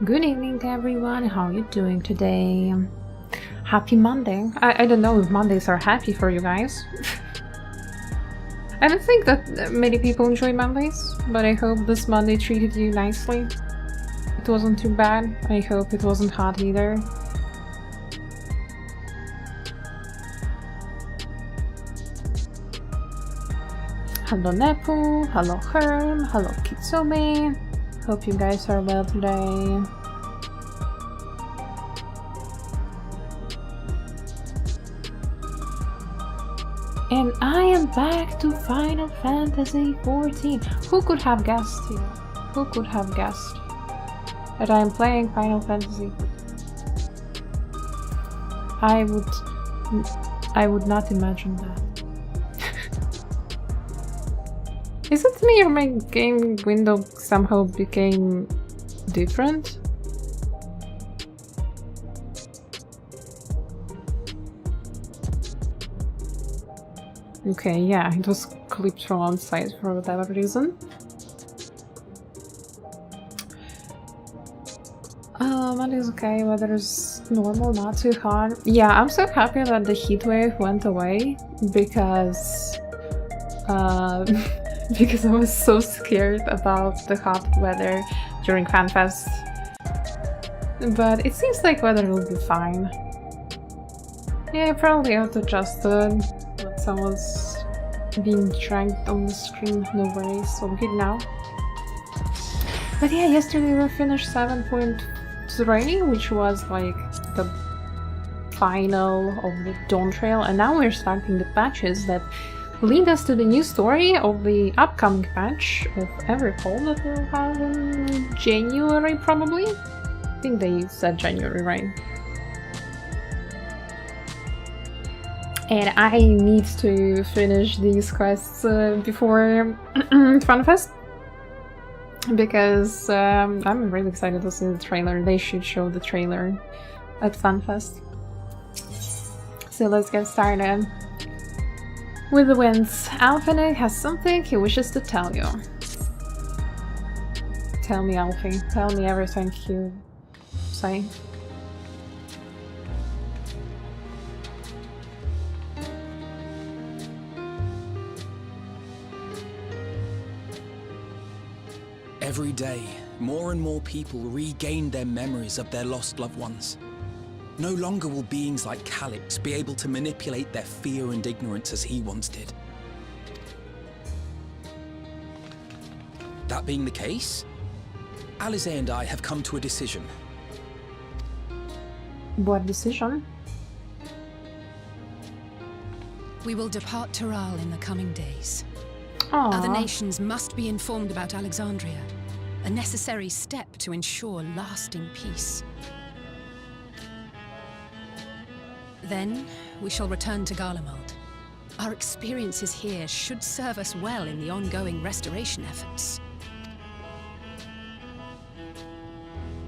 Good evening everyone, how are you doing today? Happy Monday. I don't know if Mondays are happy for you guys. I don't think that many people enjoy Mondays, but I hope this Monday treated you nicely. It wasn't too bad. I hope it wasn't hot either. Hello Nepu, hello Herm, hello Kitsome. Hope you guys are well today. And I am back to Final Fantasy XIV. Who could have guessed here? Who could have guessed that I am playing Final Fantasy? I would not imagine that. Is it me or my game window somehow became different? Okay, yeah, it was clipped from outside for whatever reason. That is okay, weather is normal, not too hot. Yeah, I'm so happy that the heat wave went away because because I was so scared about the hot weather during FanFest. But it seems like weather will be fine. Yeah, I probably auto-adjusted, but someone's being dragged on the screen, no worries, so good now. But yeah, yesterday we finished 7.3, which was like the final of the Dawn Trail, and now we're starting the patches that lead us to the new story of the upcoming patch of every poll that we'll have in January, probably? I think they said January, right? And I need to finish these quests before FanFest, because I'm really excited to see the trailer. They should show the trailer at FanFest. So let's get started. With the wins, Alphine has something he wishes to tell you. Tell me, Alfie. Tell me everything you say. Every day, more and more people regain their memories of their lost loved ones. No longer will beings like Calix be able to manipulate their fear and ignorance as he once did. That being the case, Alize and I have come to a decision. What decision? We will depart Tural in the coming days. Aww. Other nations must be informed about Alexandria, a necessary step to ensure lasting peace. Then, we shall return to Garlemald. Our experiences here should serve us well in the ongoing restoration efforts.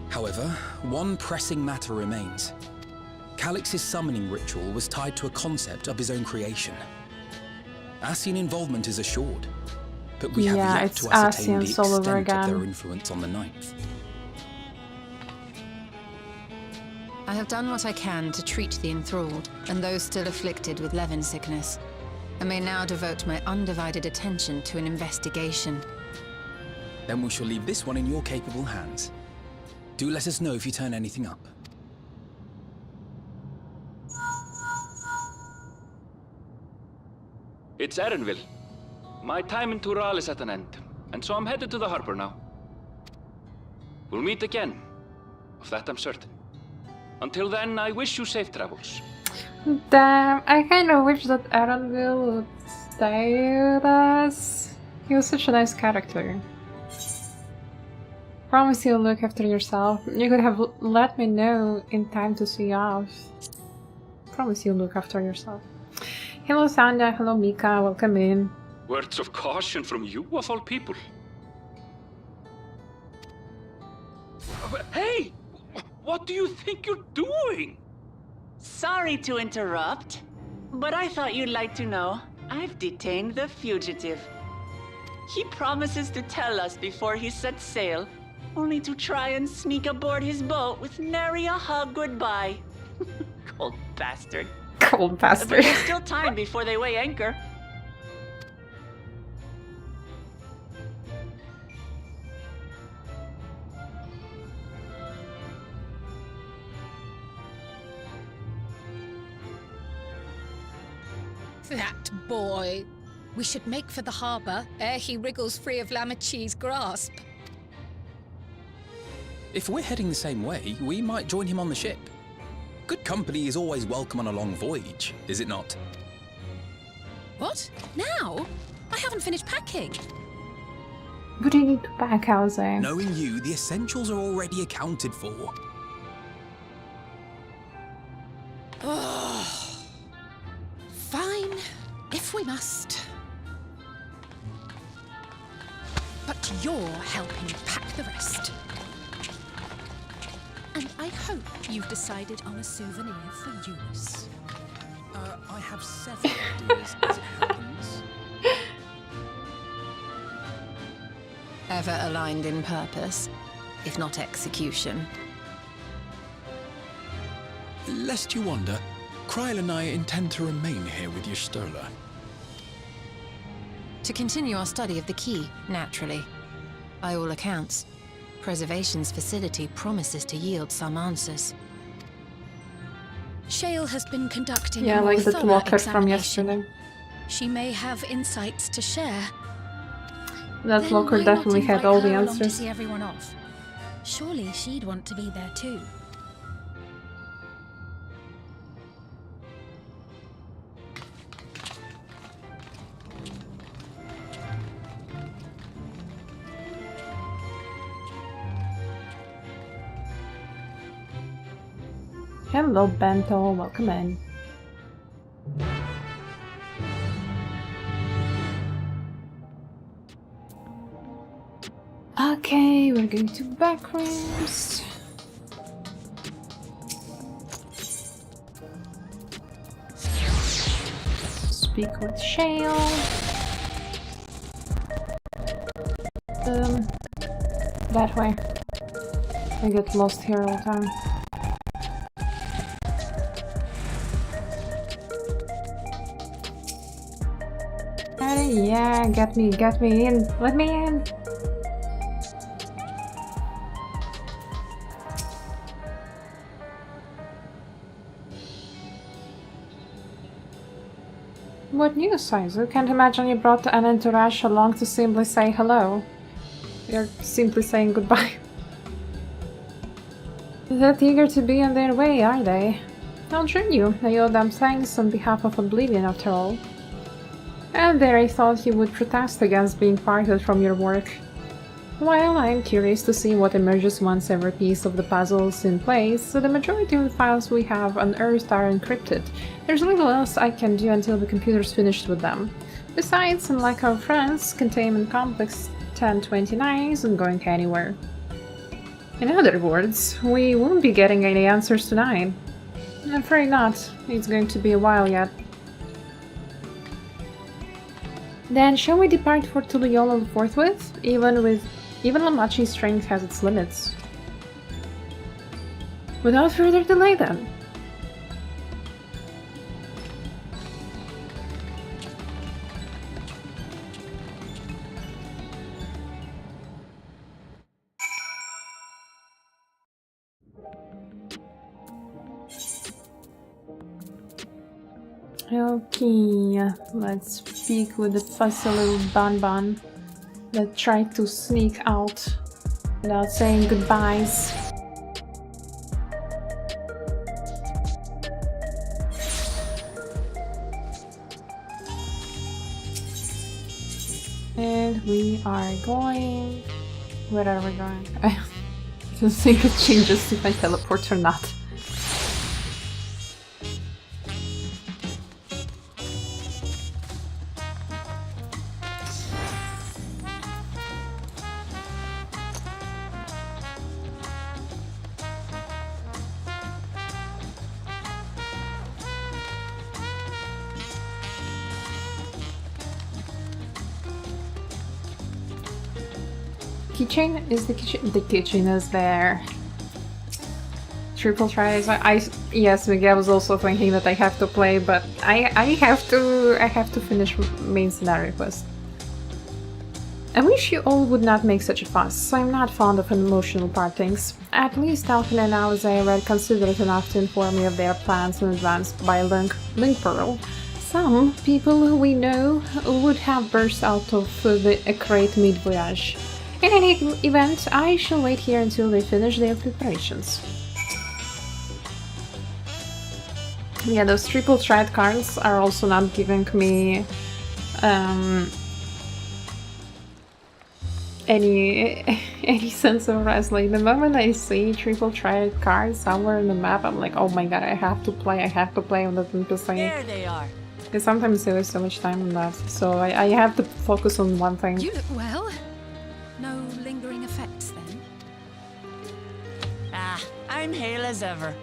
However, one pressing matter remains. Calix's summoning ritual was tied to a concept of his own creation. Ascian involvement is assured, but we have yet to ascertain the extent of their influence on the Ninth. I have done what I can to treat the enthralled and those still afflicted with Levin sickness. I may now devote my undivided attention to an investigation. Then we shall leave this one in your capable hands. Do let us know if you turn anything up. It's Erenville. My time in Tural is at an end, and so I'm headed to the harbor now. We'll meet again, of that I'm certain. Until then, I wish you safe travels. Damn, I kind of wish that Erenville would stay with us. He was such a nice character. Promise you'll look after yourself. You could have let me know in time to see you off. Promise you'll look after yourself. Hello Sandra, hello Mika, welcome in. Words of caution from you, of all people. Hey! What do you think you're doing? Sorry to interrupt, but I thought you'd like to know I've detained the fugitive. He promises to tell us before he sets sail only to try and sneak aboard his boat with nary a hug goodbye. Cold bastard. Cold But bastard. there's still time before they weigh anchor. That boy. We should make for the harbour ere he wriggles free of Lamachi's grasp. If we're heading the same way, we might join him on the ship. Good company is always welcome on a long voyage, is it not? What? Now? I haven't finished packing. What do you need to pack, Alze? Knowing you, the essentials are already accounted for. Fine, if we must. But you're helping pack the rest. And I hope you've decided on a souvenir for Eunice. I have several ideas as it happens. Ever aligned in purpose, if not execution. Lest you wonder, Kryl and I intend to remain here with Y'shtola. To continue our study of the key, naturally. By all accounts, Preservation's facility promises to yield some answers. Shale has been conducting Yeah, a more like the thorough locker from examination. yesterday. She may have insights to share. That Then locker why not definitely had invite all the her along to answers. see everyone off? Surely she'd want to be there too. Hello, Bento. Welcome in. Okay, we're going to backrooms. Speak with Shale. That way. I get lost here all the time. Yeah, get me in. Let me in. What news, Saizu? Can't imagine you brought an entourage along to simply say hello. You're simply saying goodbye. That eager to be on their way, are they? I'll join you. I owe them thanks on behalf of Oblivion, after all. And there I thought you would protest against being parted from your work. Well, I'm curious to see what emerges once every piece of the puzzle is in place, so the majority of the files we have unearthed are encrypted. There's little else I can do until the computer's finished with them. Besides, unlike our friends, Containment Complex 1029 isn't going anywhere. In other words, we won't be getting any answers tonight. I'm afraid not. It's going to be a while yet. Then shall we depart for Tuluyolo forthwith? Even Lamachi's strength has its limits. Without further delay then. Okay, let's speak with the fussy little Banban that tried to sneak out without saying goodbyes. And we are going... Where are we going? I don't think it changes if I teleport or not. keychain? Is the keychain? The keychain is there. Triple tries. Yes, Miguel was also thinking that I have to play, but I have to finish main scenario quest. I wish you all would not make such a fuss. I'm not fond of emotional partings. At least Alphen and Alize were considerate enough to inform me of their plans in advance by link pearl. Some people we know would have burst out of a crate mid-voyage. In any event, I shall wait here until they finish their preparations. Yeah, those triple tried cards are also not giving me any sense of rest. Like the moment I see triple tried cards somewhere in the map, I'm like, oh my god, I have to play on the Tempest. There they are. Because sometimes I waste so much time on that, so I have to focus on one thing. You look well. No lingering effects then? Ah, I'm hale as ever.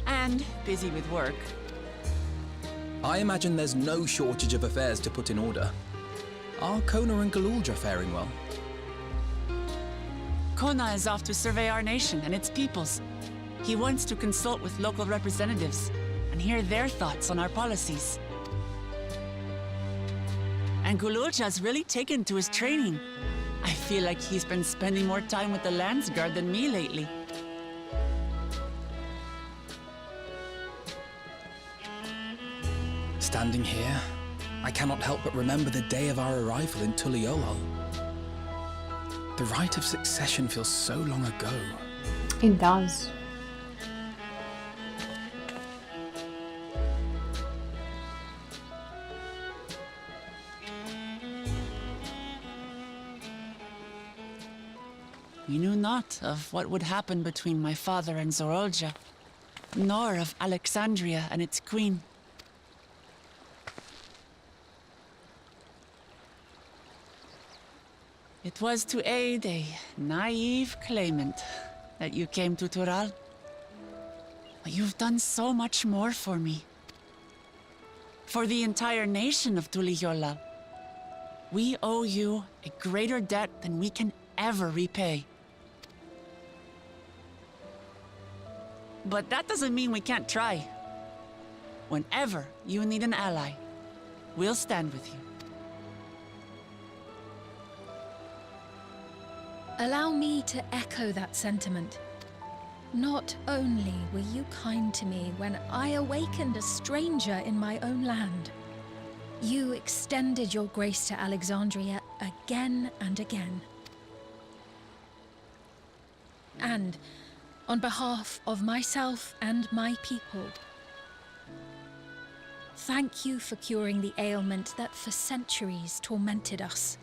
And busy with work. I imagine there's no shortage of affairs to put in order. Are Kona and Galulja faring well? Kona is off to survey our nation and its peoples. He wants to consult with local representatives and hear their thoughts on our policies. And Galulja's really taken to his training. I feel like he's been spending more time with the Landsguard than me lately. Standing here, I cannot help but remember the day of our arrival in Tuliolol. The rite of succession feels so long ago. It does. We knew not of what would happen between my father and Zorolja, nor of Alexandria and its queen. It was to aid a naive claimant that you came to Tural. But you've done so much more for me. For the entire nation of Tuliyollal. We owe you a greater debt than we can ever repay. But that doesn't mean we can't try. Whenever you need an ally, we'll stand with you. Allow me to echo that sentiment. Not only were you kind to me when I awakened a stranger in my own land, you extended your grace to Alexandria again and again. And on behalf of myself and my people, thank you for curing the ailment that for centuries tormented us.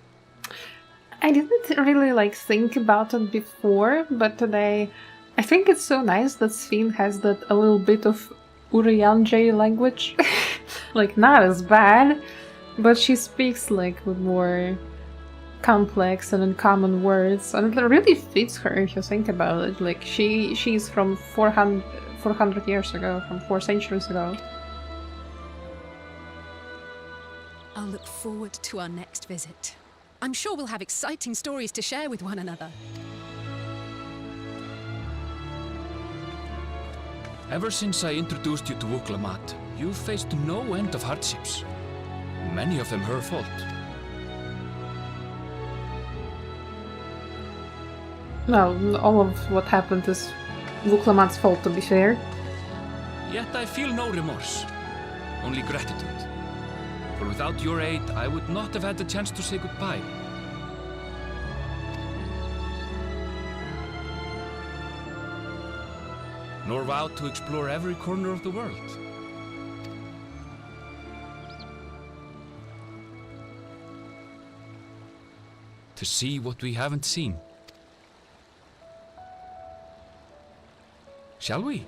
I didn't really think about it before, but today I think it's so nice that Sphene has that a little bit of Urianger language. Not as bad, but she speaks with more complex and uncommon words, and it really fits her if you think about it. She's from 400 years ago, from 4 centuries ago. I'll look forward to our next visit. I'm sure we'll have exciting stories to share with one another. Ever since I introduced you to Wuklamat, you've faced no end of hardships. Many of them her fault. Well, all of what happened is Wuklamat's fault, to be fair. Yet I feel no remorse, only gratitude. For without your aid, I would not have had the chance to say goodbye. Nor vowed to explore every corner of the world. To see what we haven't seen. Shall we?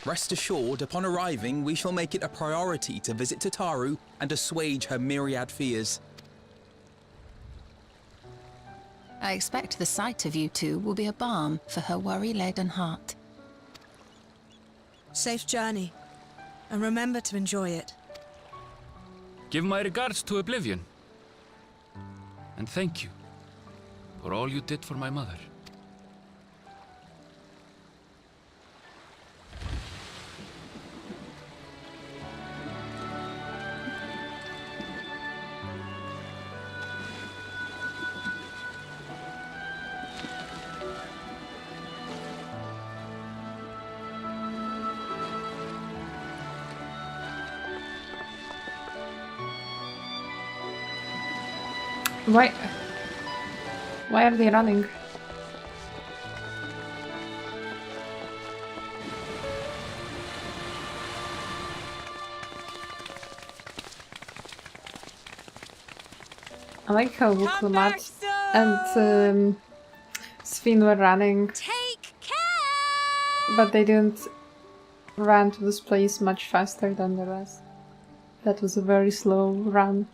Rest assured, upon arriving, we shall make it a priority to visit Tataru and assuage her myriad fears. I expect the sight of you two will be a balm for her worry-laden heart. Safe journey, and remember to enjoy it. Give my regards to Oblivion. And thank you for all you did for my mother. Why are they running? I like how Wuklamat and Sven were running, Take care! but they didn't run to this place much faster than the rest. That was a very slow run.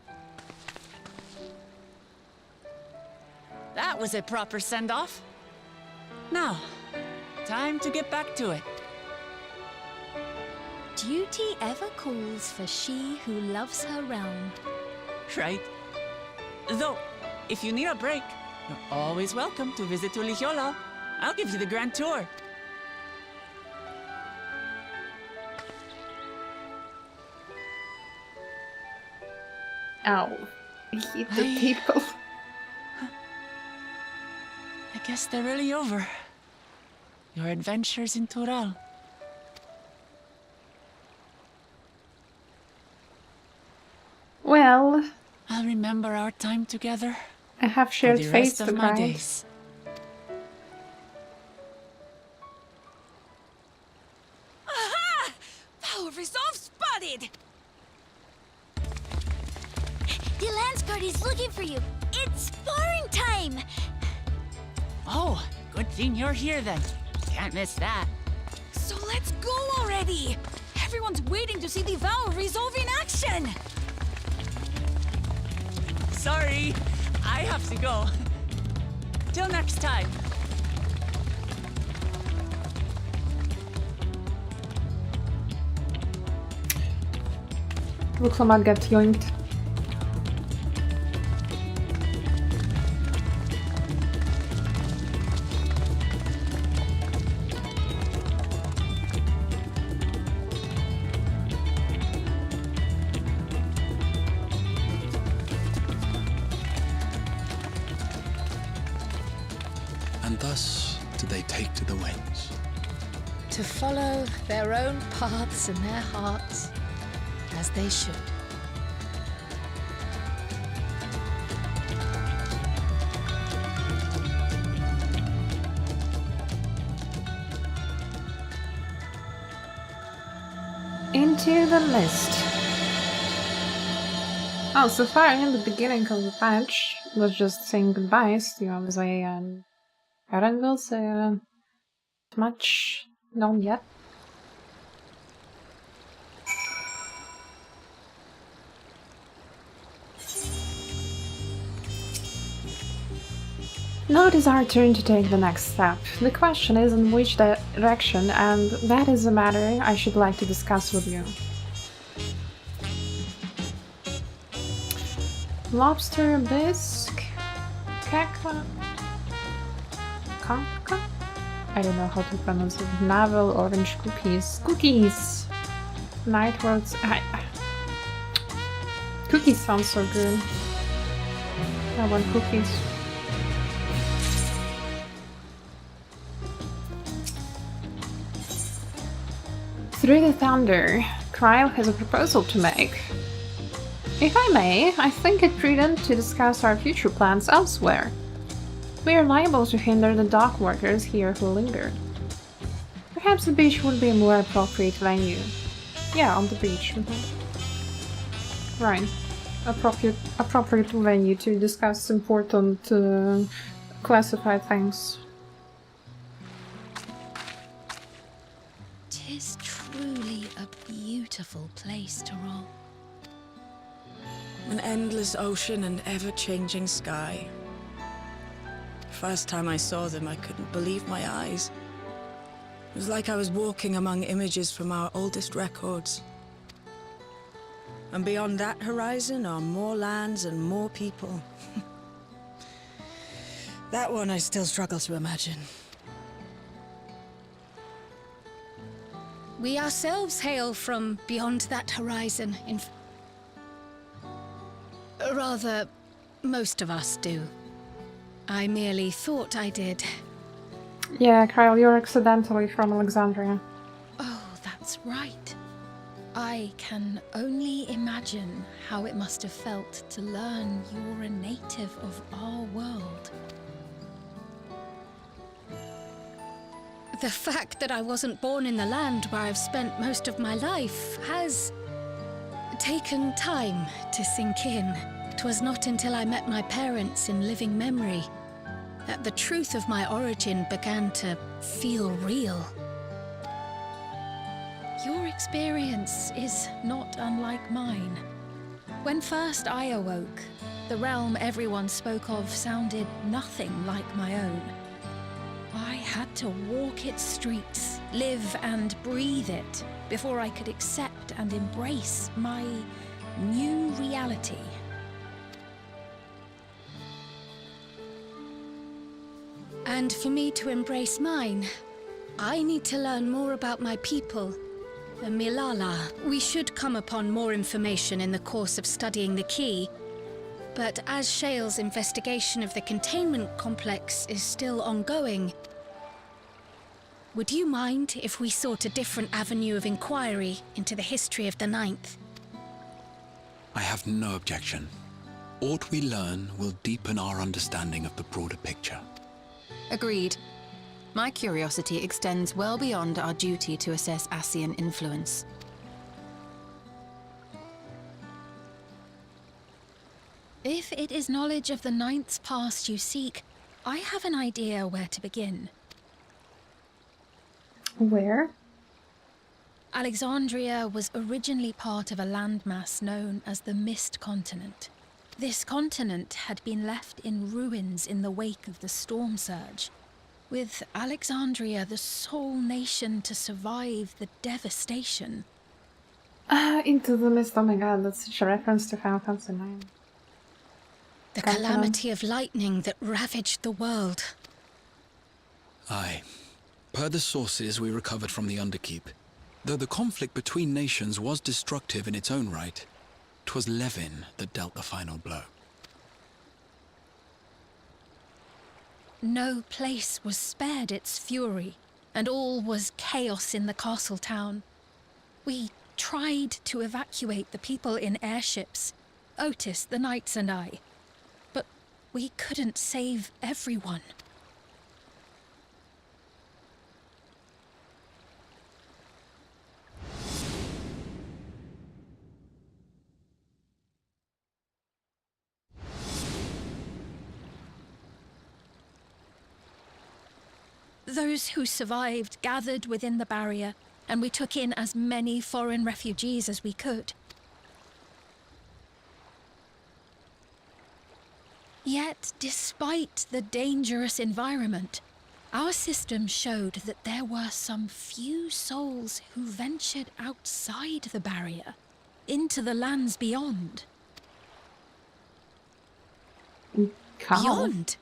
That was a proper send-off. Now, time to get back to it. Duty ever calls for she who loves her realm. Right? Though, if you need a break, you're always welcome to visit Ulijola. I'll give you the grand tour. Ow. I hit the table. I guess they're really over. Your adventures in Tural. Well, I'll remember our time together I have for shared the fates rest of with my my days. Aha! Power resolve spotted! The Lance Party's looking for you. It's sparring time! Oh, good thing you're here then. Can't miss that. So let's go already! Everyone's waiting to see the Vow resolve in action! Sorry, I have to go. Till next time. Wuklamat got yoinked. And thus did they take to the winds. To follow their own paths in their hearts, as they should. Into the mist. Oh, so far in the beginning of the patch was just saying goodbyes to obviously Erangles, much known yet. Now it is our turn to take the next step. The question is in which direction, and that is a matter I should like to discuss with you. Lobster bisque, kaka, kanka? I don't know how to pronounce it. Navel orange cookies. Cookies! Nightworks. Cookies sound so good. I want cookies. Through the thunder, Kryle has a proposal to make. If I may, I think it prudent to discuss our future plans elsewhere. We are liable to hinder the dock workers here who linger. Perhaps the beach would be a more appropriate venue. Yeah, on the beach. Right. Appropriate venue to discuss important classified things. 'Tis true. truly a beautiful place to roll. An endless ocean and ever-changing sky. First time I saw them, I couldn't believe my eyes. It was like I was walking among images from our oldest records. And beyond that horizon are more lands and more people. That one I still struggle to imagine. We ourselves hail from beyond that horizon, rather, most of us do. I merely thought I did. Yeah, Kyle, you're accidentally from Alexandria. Oh, that's right. I can only imagine how it must have felt to learn you're a native of our world. The fact that I wasn't born in the land where I've spent most of my life has taken time to sink in. 'Twas not until I met my parents in living memory that the truth of my origin began to feel real. Your experience is not unlike mine. When first I awoke, the realm everyone spoke of sounded nothing like my own. I had to walk its streets, live and breathe it, before I could accept and embrace my new reality. And for me to embrace mine, I need to learn more about my people, the Milala. We should come upon more information in the course of studying the key, but as Shale's investigation of the containment complex is still ongoing, would you mind if we sought a different avenue of inquiry into the history of the Ninth? I have no objection. Aught we learn will deepen our understanding of the broader picture. Agreed. My curiosity extends well beyond our duty to assess ascian influence. If it is knowledge of the Ninth's past you seek, I have an idea where to begin. Where? Alexandria was originally part of a landmass known as the Mist Continent. This continent had been left in ruins in the wake of the storm surge, with Alexandria the sole nation to survive the devastation. Into the Mist, oh my god, that's such a reference to Final Fantasy IX. The calamity of lightning that ravaged the world. Aye. Per the sources we recovered from the Underkeep, though the conflict between nations was destructive in its own right, 'twas Levin that dealt the final blow. No place was spared its fury, and all was chaos in the castle town. We tried to evacuate the people in airships, Otis, the knights and I, but we couldn't save everyone. Those who survived gathered within the barrier, and we took in as many foreign refugees as we could. Yet, despite the dangerous environment, our system showed that there were some few souls who ventured outside the barrier, into the lands beyond. Beyond?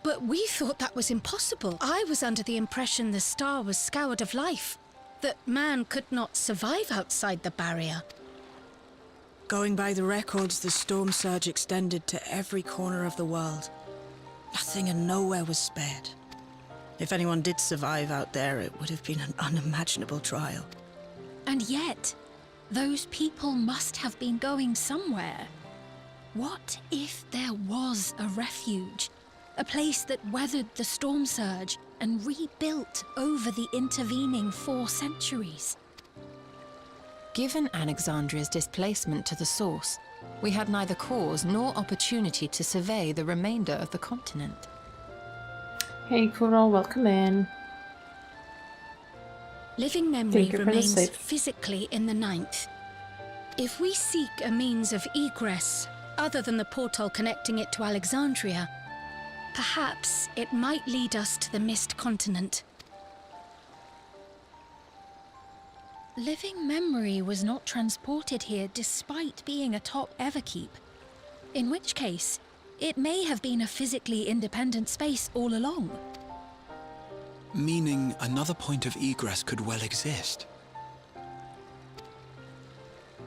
But we thought that was impossible. I was under the impression the star was scoured of life, that man could not survive outside the barrier. Going by the records, the storm surge extended to every corner of the world. Nothing and nowhere was spared. If anyone did survive out there, it would have been an unimaginable trial. And yet, those people must have been going somewhere. What if there was a refuge? A place that weathered the storm surge and rebuilt over the intervening 4 centuries. Given Alexandria's displacement to the source, we had neither cause nor opportunity to survey the remainder of the continent. Hey Kuro, welcome in. Living memory Thank you for the remains save. physically in the 9th. If we seek a means of egress other than the portal connecting it to Alexandria, perhaps it might lead us to the Mist Continent. Living memory was not transported here despite being atop Everkeep, in which case it may have been a physically independent space all along. Meaning another point of egress could well exist.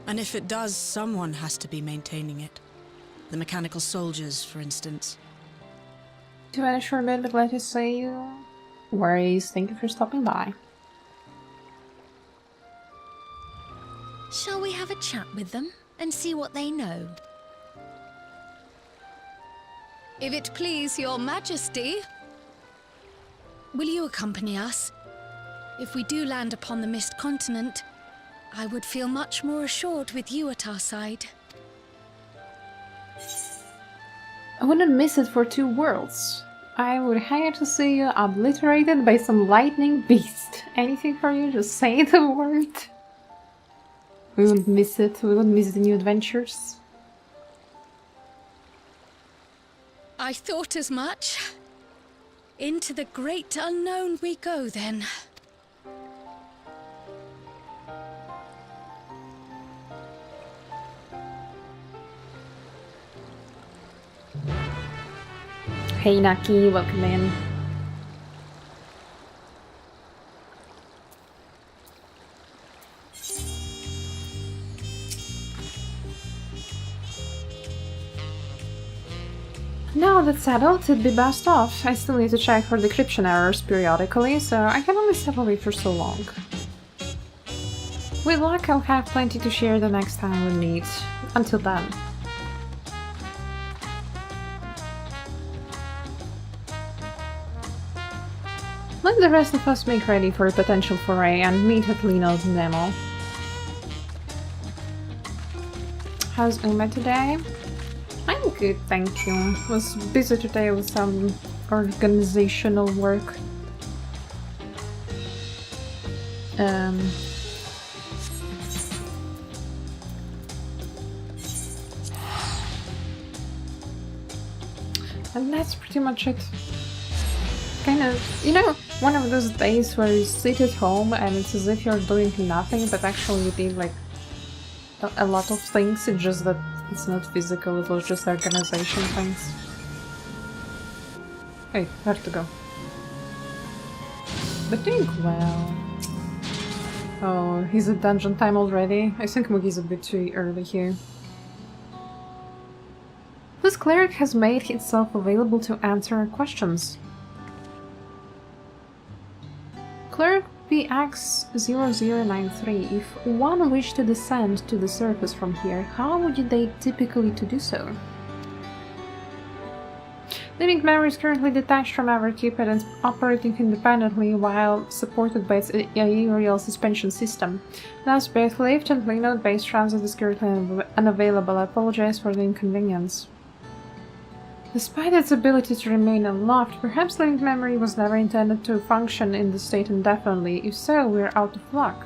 And if it does, someone has to be maintaining it. The mechanical soldiers, for instance. To vanish for a bit, but glad to see you. Worries, thank you for stopping by. Shall we have a chat with them and see what they know? If it please your majesty. Will you accompany us? If we do land upon the Mist Continent, I would feel much more assured with you at our side. I wouldn't miss it for 2 worlds. I would hate to see you obliterated by some lightning beast. Anything for you? Just say the word. We wouldn't miss it. We wouldn't miss the new adventures. I thought as much. Into the great unknown we go, then. Hey Naki, welcome in. Now that's settled, it'd be best off. I still need to check for decryption errors periodically, so I can only settle it for so long. With luck, I'll have plenty to share the next time we meet. Until then. Let the rest of us make ready for a potential foray and meet at Lino's Nemo. How's Uma today? I'm good, thank you. Was busy today with some organizational work. And that's pretty much it. Kind of, you know, one of those days where you sit at home and it's as if you're doing nothing, but actually you did like a lot of things, it's just that it's not physical, it was just organization things. Hey, where to go? But doing well. Oh, he's at dungeon time already? I think Mugi's a bit too early here. This cleric has made itself available to answer our questions. Cleric PX0093, if one wished to descend to the surface from here, how would they typically to do so? Living memory is currently detached from Everkeep and is operating independently while supported by its aerial suspension system. Thus, both lift and Linode-based transit is currently unavailable. I apologize for the inconvenience. Despite its ability to remain aloft, perhaps living memory was never intended to function in this state indefinitely. If so, we're out of luck.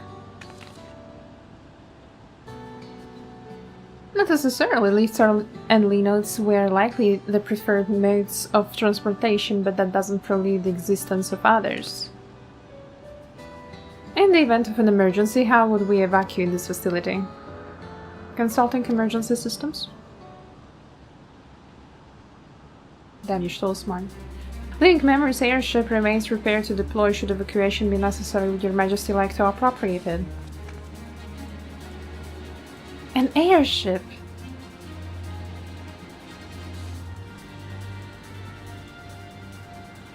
Not necessarily. Lifts and Linodes were likely the preferred modes of transportation, but that doesn't prolong the existence of others. In the event of an emergency, how would we evacuate this facility? Consulting emergency systems? Damn, you're so smart. Living Memory's airship remains prepared to deploy should evacuation be necessary. Would your majesty like to appropriate it? An airship?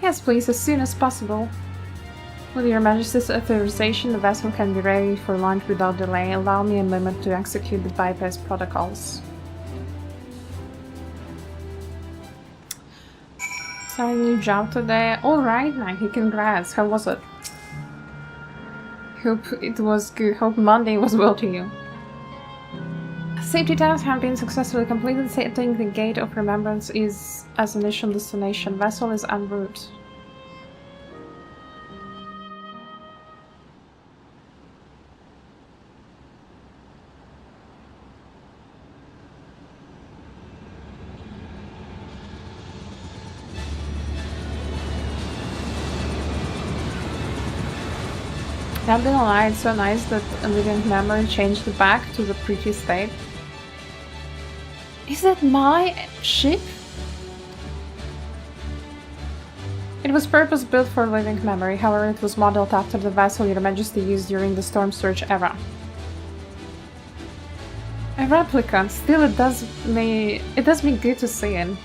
Yes, please, as soon as possible. With your majesty's authorization, the vessel can be ready for launch without delay. Allow me a moment to execute the bypass protocols. Starting a new job today. Alright, Nike, congrats. How was it? Hope it was good. Hope Monday was well to you. Safety tasks have been successfully completed. Setting the Gate of Remembrance is as initial destination. Vessel is en route. Not gonna lie, it's so nice that a living memory changed back to the previous state. Is that my ship? It was purpose-built for living memory, however it was modeled after the vessel Your Majesty used during the Storm Surge era. A replica, still it does me good to see it.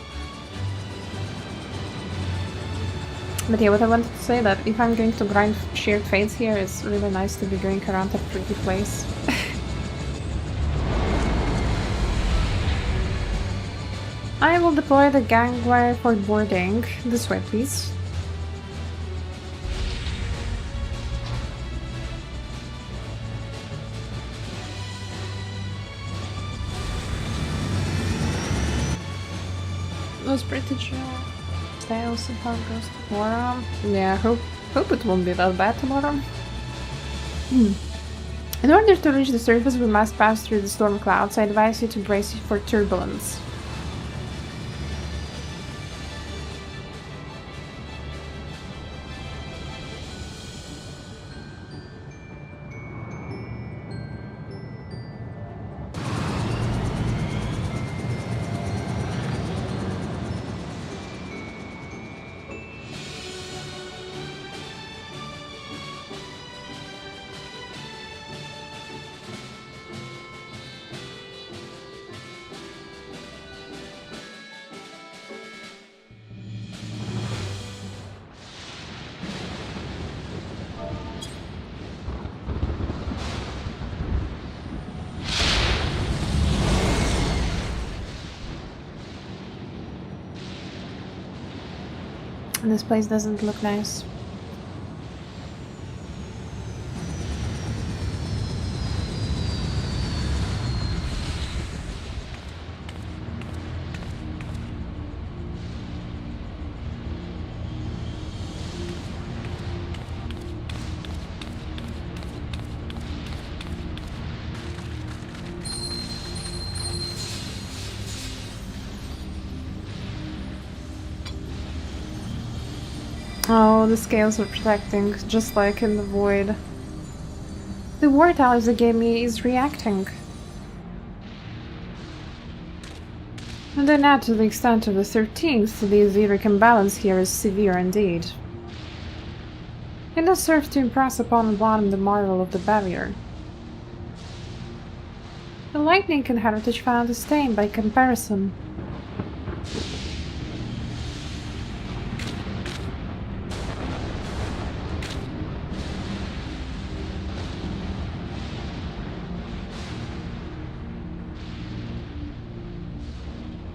But yeah, what I wanted to say that if I'm going to grind Shared Fates here, it's really nice to be going around a pretty place. I will deploy the gangway for boarding. This way, please. Was pretty chill. I'll see how it goes tomorrow. Yeah, hope it won't be that bad tomorrow. In order to reach the surface, we must pass through the storm clouds. I advise you to brace for turbulence. This place doesn't look nice. Oh, the scales are protecting, just like in the void. The ward Alice gave me is reacting. And then add to the extent of the 13th, the etheric imbalance here is severe indeed. It does serve to impress upon one the marvel of the barrier. The lightning and heritage found is tame by comparison.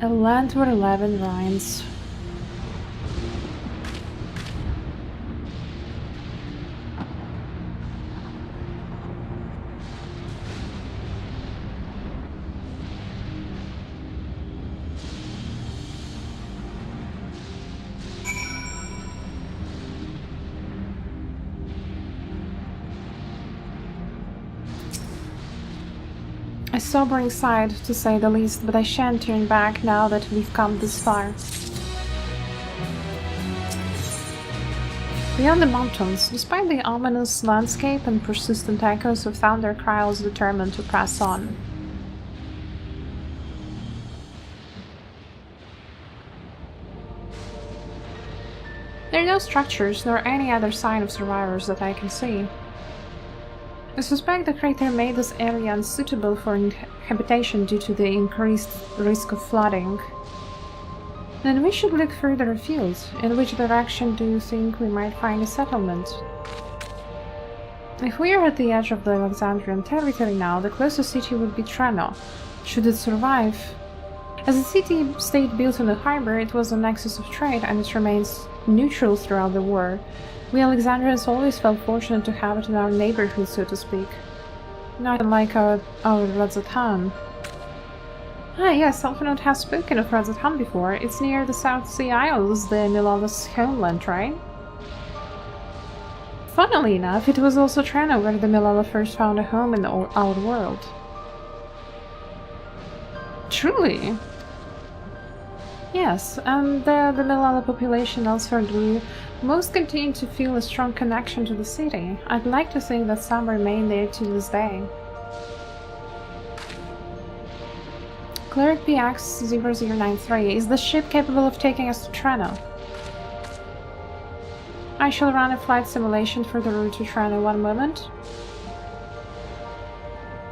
A land where 11 rhymes. A sobering sight, to say the least, but I shan't turn back now that we've come this far. Beyond the mountains, despite the ominous landscape and persistent echoes of thunder cry, I was determined to press on. There are no structures nor any other sign of survivors that I can see. I suspect the crater made this area unsuitable for habitation due to the increased risk of flooding. Then we should look further afield. In which direction do you think we might find a settlement? If we are at the edge of the Alexandrian territory now, the closest city would be Treno, should it survive. As a city-state built on a harbor, it was a nexus of trade, and it remains neutral throughout the war. We Alexandrians always felt fortunate to have it in our neighborhood, so to speak. Not unlike our Radzatan. Ah yes, Alphinaud has spoken of Radzatan before. It's near the South Sea Isles, the Milala's homeland, right? Funnily enough, it was also Treno where the Milala first found a home in our world. Truly? Yes, and the Milala population elsewhere grew Most continue to feel a strong connection to the city. I'd like to think that some remain there to this day. Cleric PX0093, is the ship capable of taking us to Treno? I shall run a flight simulation for the route to Treno. One moment.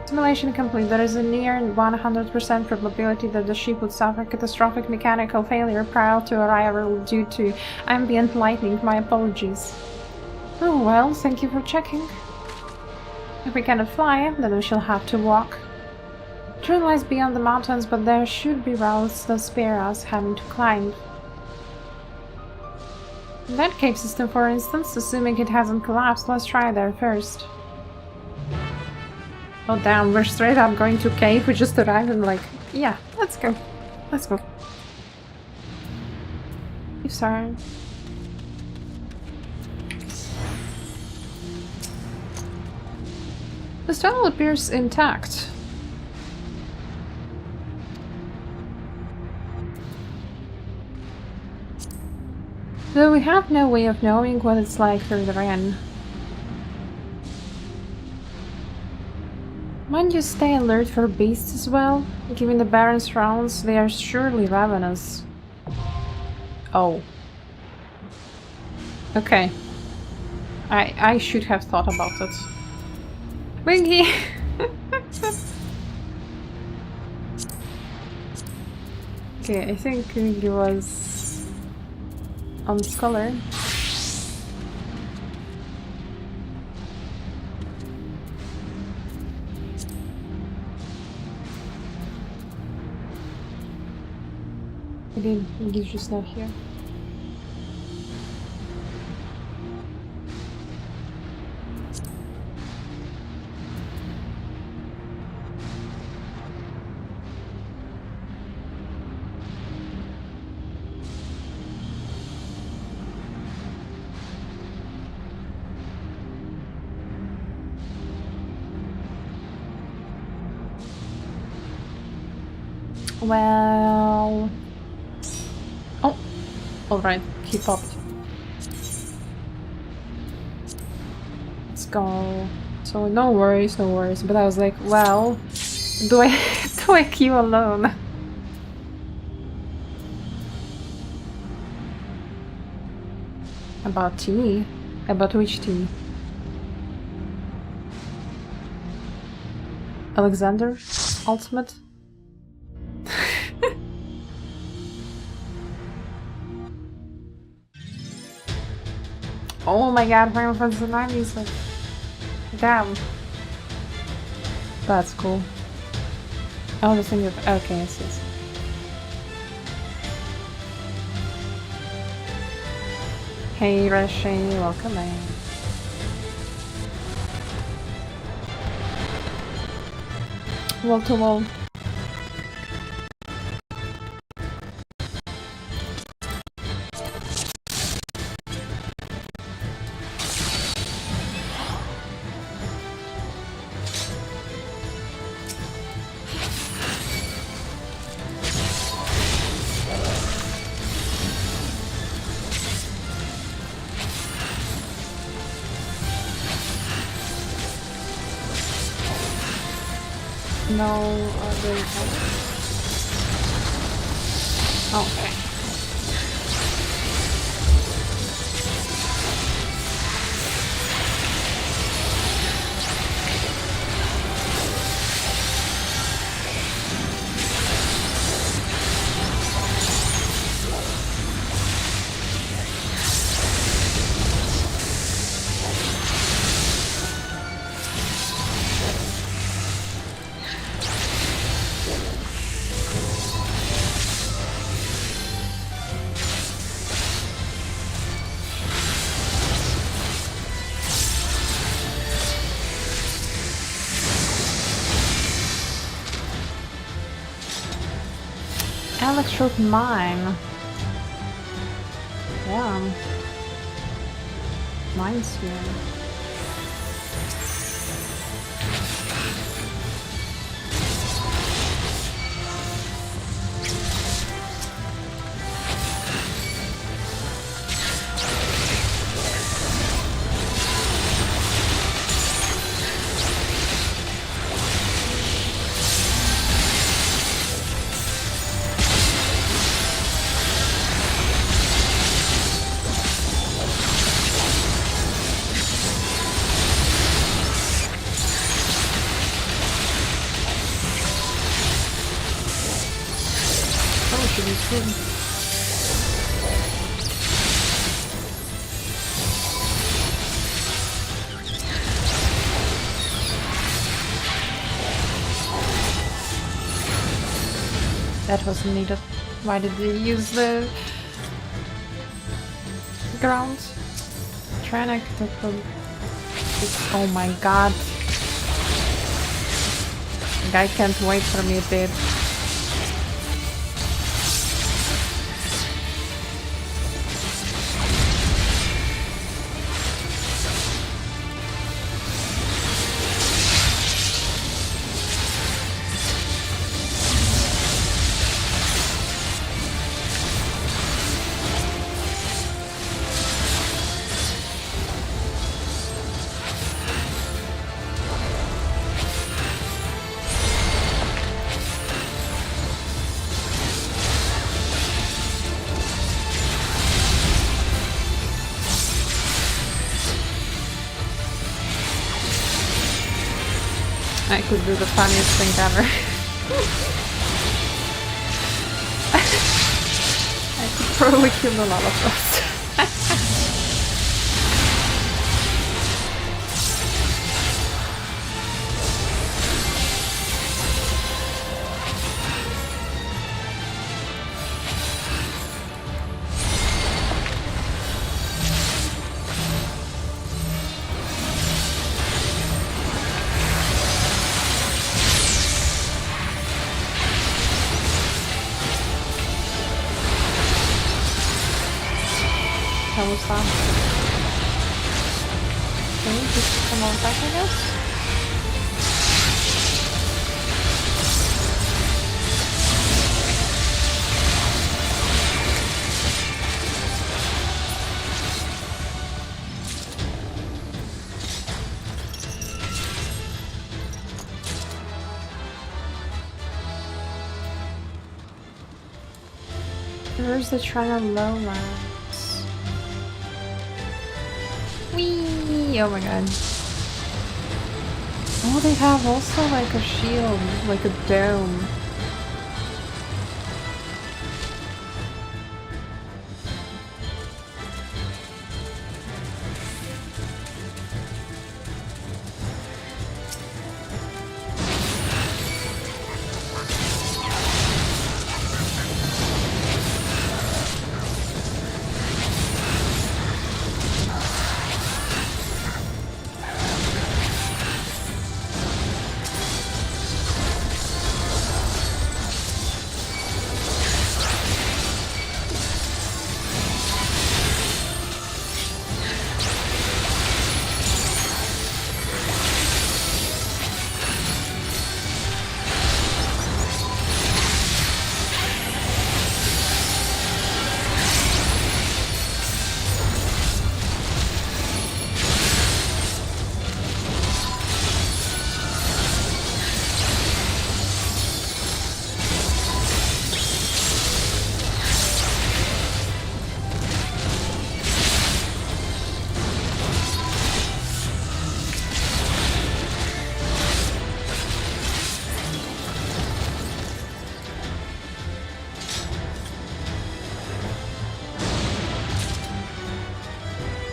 Simulation complete. There is a near 100% probability that the ship would suffer catastrophic mechanical failure prior to arrival due to ambient lightning. My apologies. Oh well, thank you for checking. If we cannot fly, then we shall have to walk. Train lies beyond the mountains, but there should be routes that spare us having to climb. That cave system, for instance, assuming it hasn't collapsed, let's try there first. Oh damn, we're straight up going to cave, we just arrived and like, yeah, let's go. Let's go. Sorry. The tunnel appears intact. Though we have no way of knowing what it's like further in. Mind you stay alert for beasts as well? Given the barren surrounds, they are surely ravenous. Oh. Okay. I should have thought about it. Winky! Okay, I think Winky was on Scholar. Again, Winky's just not here. Well... Oh! Alright, he popped. Let's go. So no worries, but I was like, well... Do I queue alone? About tea? About which tea? Alexander? Ultimate? Oh my god, Final Fantasy XIV is like... Damn. That's cool. Oh, the thing of... Okay, I see. Hey Rashi, welcome in. Wall to wall. No other okay. Electrode mine. Yeah. Mine's here. to this room. That wasn't needed. Why did they use the ground? Trying to put... Oh my god. The guy can't wait for me, dude. I could do the funniest thing ever. I could probably kill a lot of us. How was that? Can we just come on back, I guess? Where's the Trina Lowlands? Whee! Oh my god. Oh, they have also like a shield, like a dome.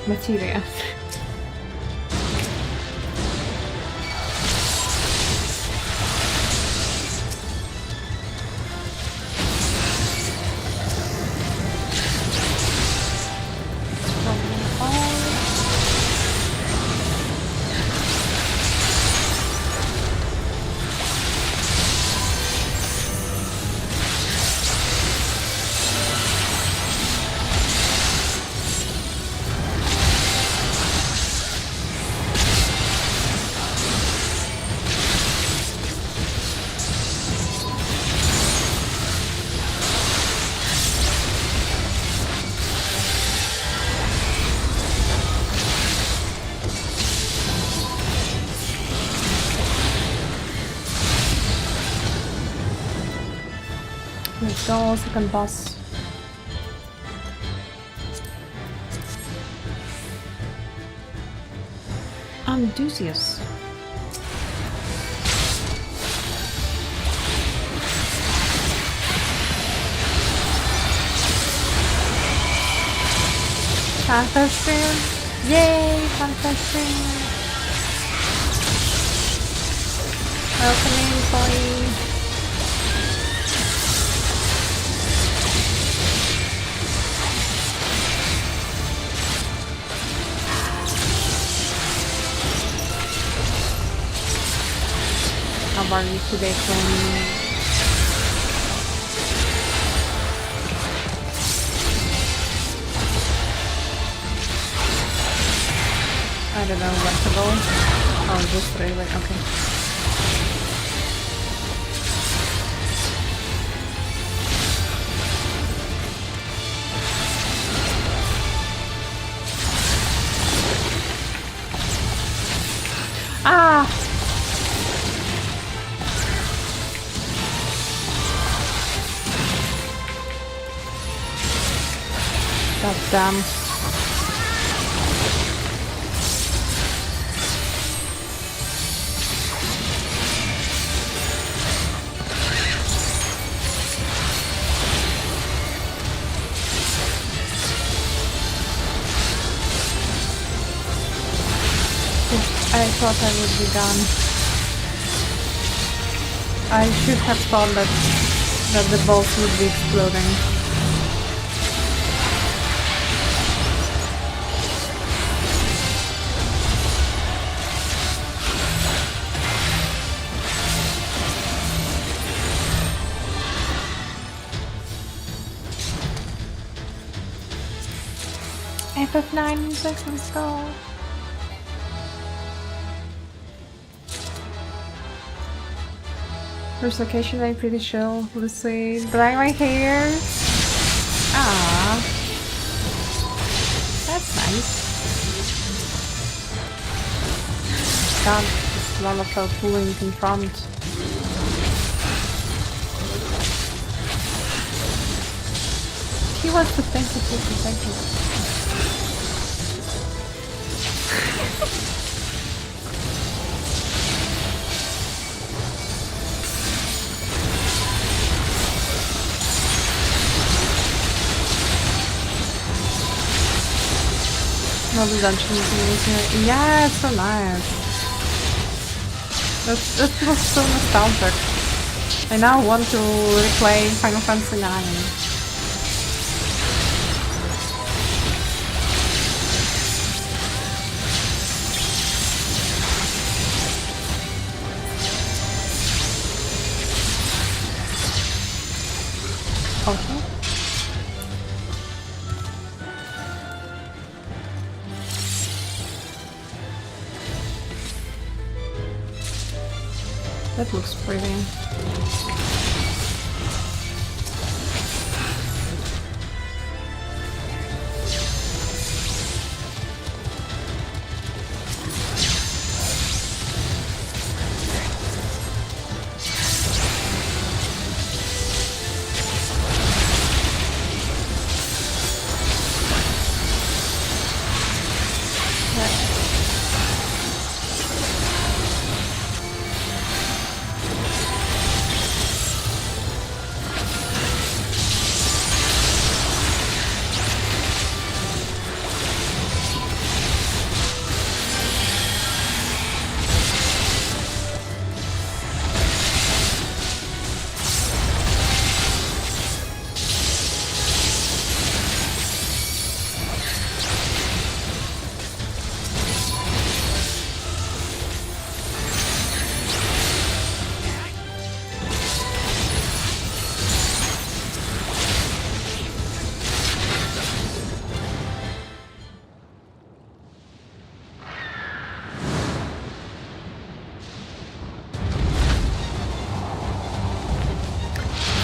Materia. Let's go, second boss. Amdusius. Fantastic! Yay! Fantastic! Opening point! How are you today, Tony? I don't know where to go. Oh, just straight away, okay. Ah! God damn. I thought I would be done. I should have thought that the balls would be exploding. FF9 music, let's go. First location, I'm pretty chill. Let's see. Dry my hair. Ah, that's nice. God, this Lalafell pulling in front. He wants to thank you. No, the dungeon is here. Yeah, it's so nice. That feels so nostalgic. I now want to replay Final Fantasy IX. Okay. That looks pretty.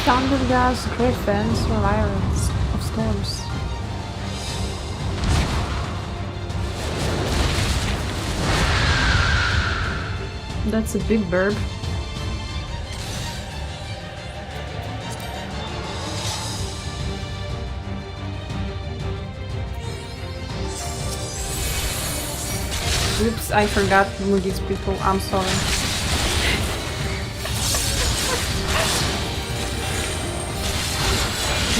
Thunder gas, griffins, irons of storms. That's a big burb. Oops, I forgot Moody's people, I'm sorry.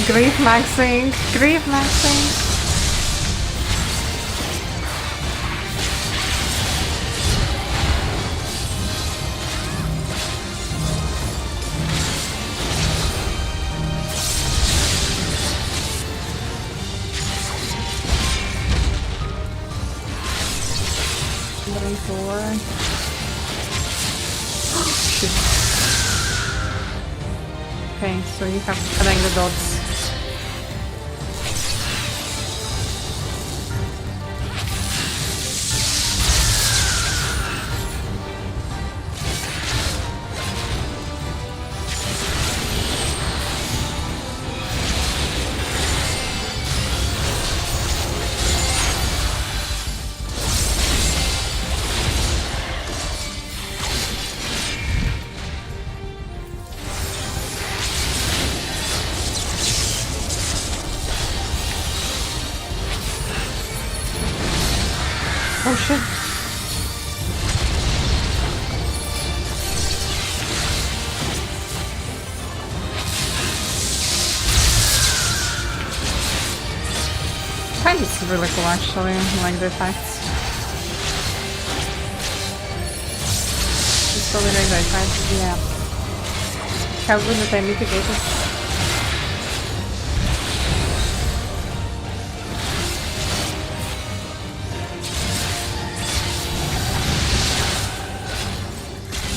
Grief maxing, grief maxing. Okay, so you have to connect the dots. Oh shit. Kind of really cool actually, I like the effects. It's really nice, right? Yeah. How good that I mitigated.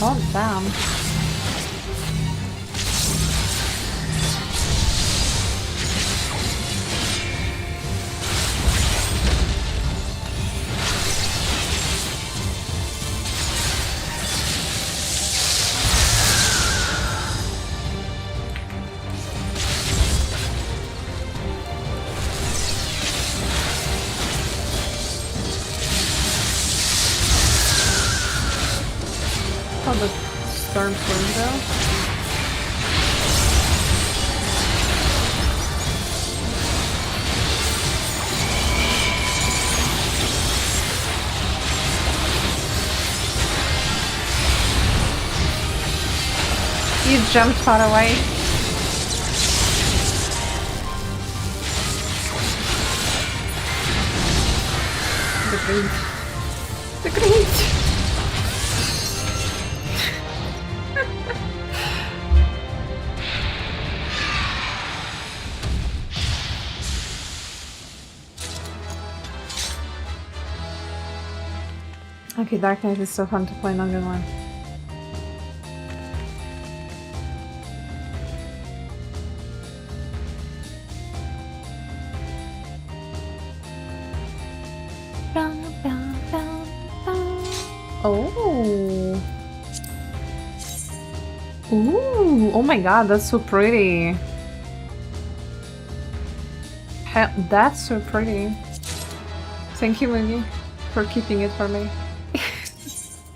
Oh, damn. Oh, the storm window. You jumped far away. The great. The great. Okay, Dark Knight is so fun to play, not gonna lie. Oh. Ooh, oh my god, that's so pretty. Hell, that's so pretty. Thank you, Mooney, for keeping it for me.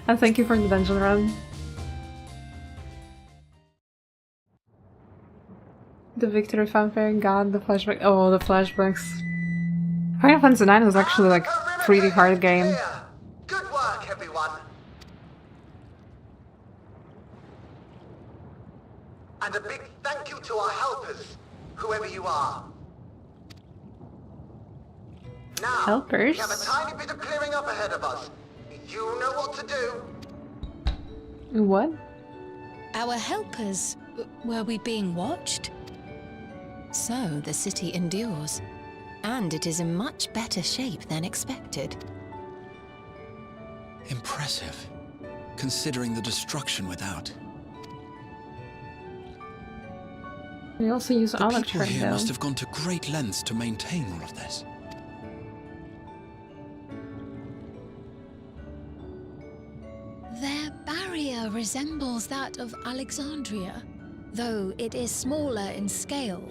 And thank you for the dungeon run. The victory fanfare, god, the flashback. Oh, the flashbacks. Final Fantasy IX was actually like a pretty hard game. Good work, everyone. And a big thank you to our helpers, whoever you are. Now, Helpers? we have a tiny bit of clearing up ahead of us. You know what to do. What? Our helpers? Were we being watched? So the city endures, and it is in much better shape than expected. Impressive, considering the destruction without. We also use The people electric here though. must have gone to great lengths to maintain all of this. Their barrier resembles that of Alexandria, though it is smaller in scale.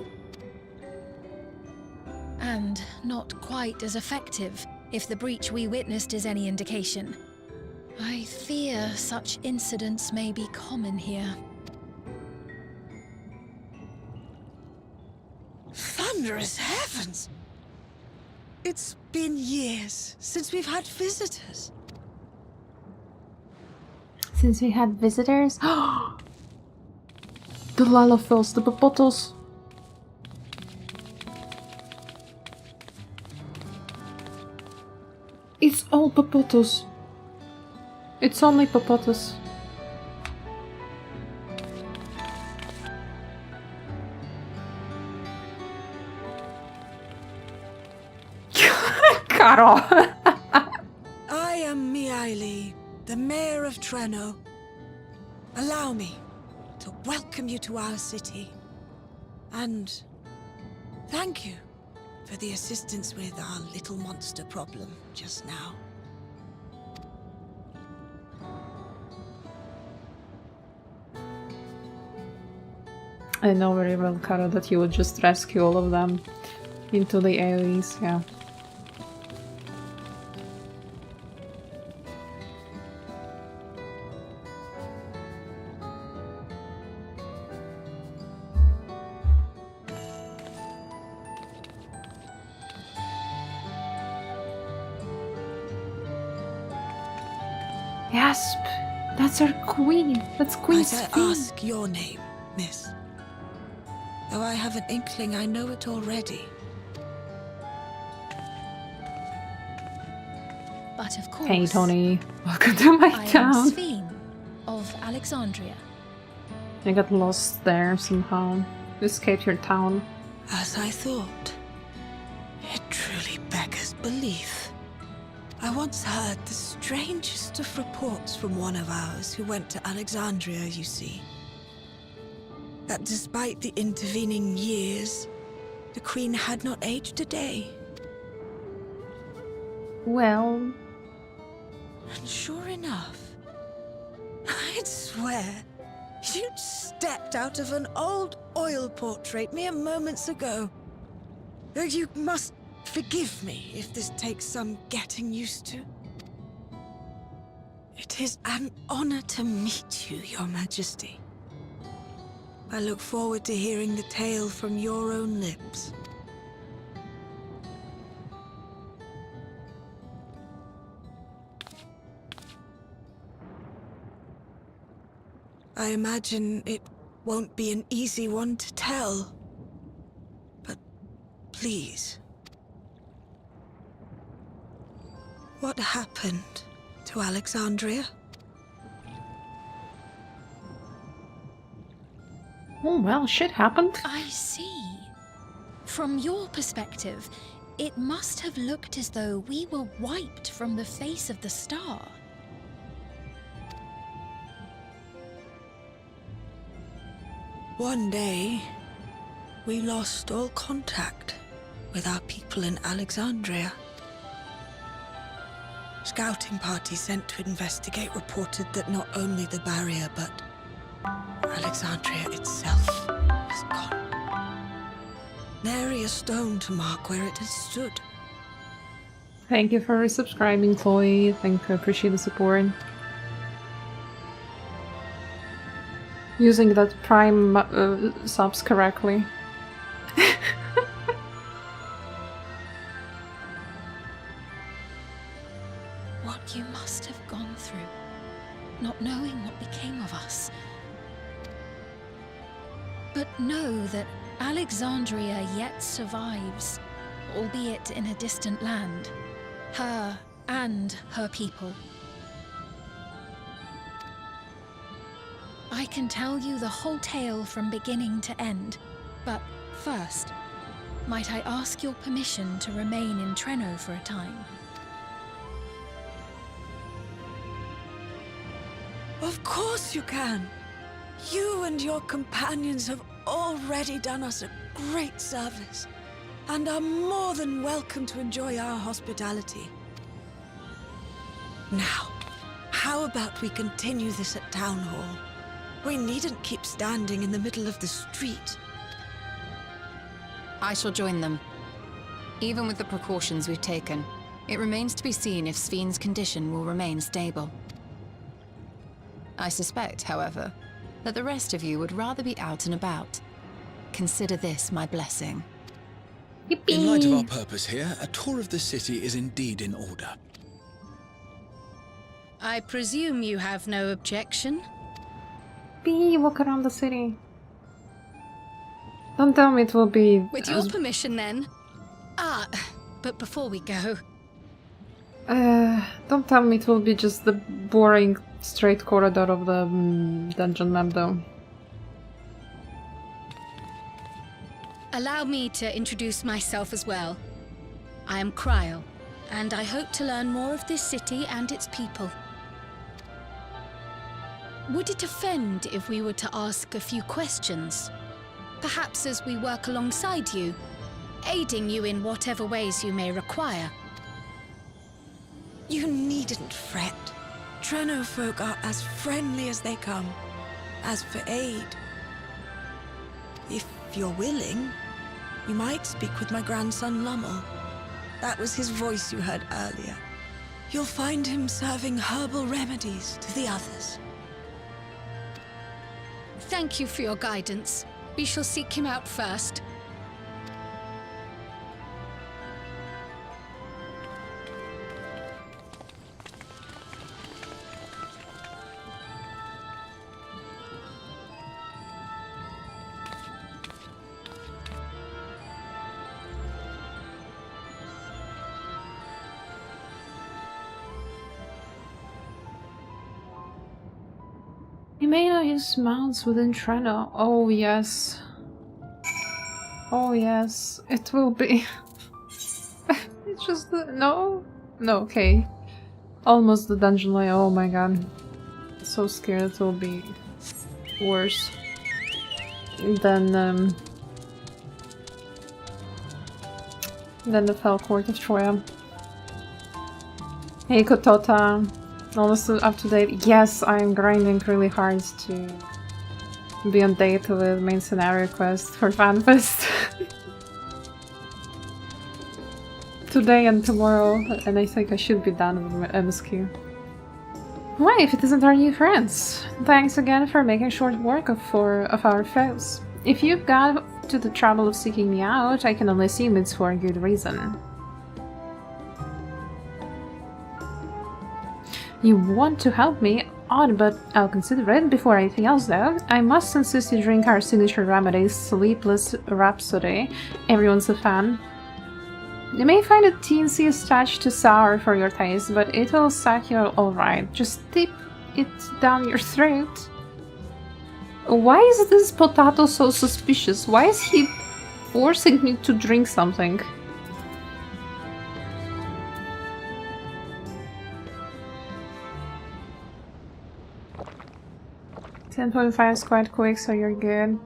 And not quite as effective, if the breach we witnessed is any indication. I fear such incidents may be common here. Thunderous heavens! It's been years since we've had visitors. Since we had visitors? The Lalafels, the Popotos. It's all Popotos. It's only Popotos. Caro! I am Miaili, the Mayor of Treno. Allow me to welcome you to our city. And thank you for the assistance with our little monster problem just now. I know very well, Kara, that you would just rescue all of them into the AoEs, yeah. Yasp! That's our queen! That's Queen Might I Sphene! ask your name, miss? Though I have an inkling I know it already. But of course, Hey Tony, welcome to my I am town. Sphene of Alexandria. I got lost there somehow. You escaped your town. As I thought. It truly beggars belief. I once heard the strangest of reports from one of ours who went to Alexandria, you see. That despite the intervening years, the Queen had not aged a day. Well... And sure enough, I'd swear you'd stepped out of an old oil portrait mere moments ago. You must forgive me if this takes some getting used to. It is an honor to meet you, Your Majesty. I look forward to hearing the tale from your own lips. I imagine it won't be an easy one to tell. But please. What happened to Alexandria? Oh well, shit happened. I see. From your perspective, it must have looked as though we were wiped from the face of the star. One day, we lost all contact with our people in Alexandria. Scouting parties sent to investigate reported that not only the barrier, but Alexandria itself was gone. Nary a stone to mark where it had stood. Thank you for resubscribing, Chloe. Thank you, appreciate the support. Using that Prime subs correctly. What you must have gone through, not knowing what became of us. But know that Alexandria yet survives, albeit in a distant land. Her and her people. I can tell you the whole tale from beginning to end, but first, might I ask your permission to remain in Treno for a time? Of course you can. You and your companions have already done us a great service, and are more than welcome to enjoy our hospitality. Now, how about we continue this at Town Hall? We needn't keep standing in the middle of the street. I shall join them. Even with the precautions we've taken, it remains to be seen if Sphene's condition will remain stable. I suspect, however, that the rest of you would rather be out and about. Consider this my blessing. In light of our purpose here, a tour of the city is indeed in order. I presume you have no objection? Walk around the city. Don't tell me it will be... With your permission, then. But before we go... don't tell me it will be just the boring straight corridor of the dungeon map, though. Allow me to introduce myself as well. I am Cryle, and I hope to learn more of this city and its people. Would it offend if we were to ask a few questions? Perhaps as we work alongside you, aiding you in whatever ways you may require. You needn't fret. Treno folk are as friendly as they come. As for aid, if you're willing, you might speak with my grandson Lummel. That was his voice you heard earlier. You'll find him serving herbal remedies to the others. Thank you for your guidance. We shall seek him out first. You may not use mounts within Treno. Oh yes. Oh yes. It will be... It's just... No? No, okay. Almost the dungeon line. Oh my god. So scared it will be worse than the Fell Court of Troya. Hey Kotota. Almost up to date. Yes, I'm grinding really hard to be on date with main scenario quest for FanFest. Today and tomorrow, and I think I should be done with MSQ. Why, if it isn't our new friends? Thanks again for making short work of our foes. If you've got to the trouble of seeking me out, I can only assume it's for a good reason. You want to help me? Odd, but I'll consider it. Before anything else though, I must insist you drink our signature remedy, Sleepless Rhapsody. Everyone's a fan. You may find it teensy touch too sour for your taste, but it will suck you alright. Just dip it down your throat. Why is this potato so suspicious? Why is he forcing me to drink something? 10.5 is quite quick, so you're good.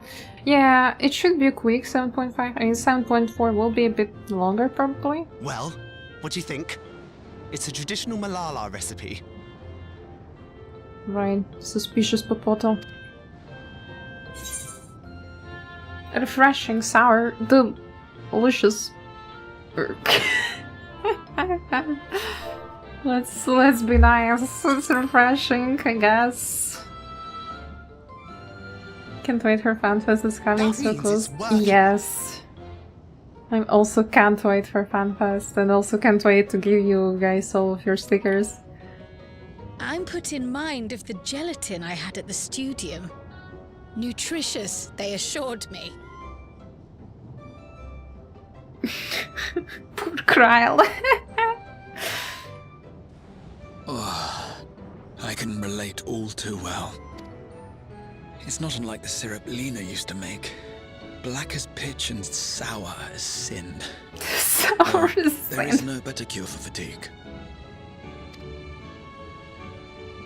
Yeah, it should be a quick 7.5. I mean, 7.4 will be a bit longer, probably. Well, what do you think? It's a traditional Malala recipe. Right, suspicious popoto. Refreshing, sour, delicious. Let's be nice. It's refreshing, I guess. Can't wait for FanFest, it's coming so close. Yes. I also can't wait for FanFest, and also can't wait to give you guys all of your stickers. I'm put in mind of the gelatin I had at the studium. Nutritious, they assured me. Poor Kryle. Oh, I can relate all too well. It's not unlike the syrup Lena used to make. Black as pitch and sour as sin. Sour as sin. There is no better cure for fatigue.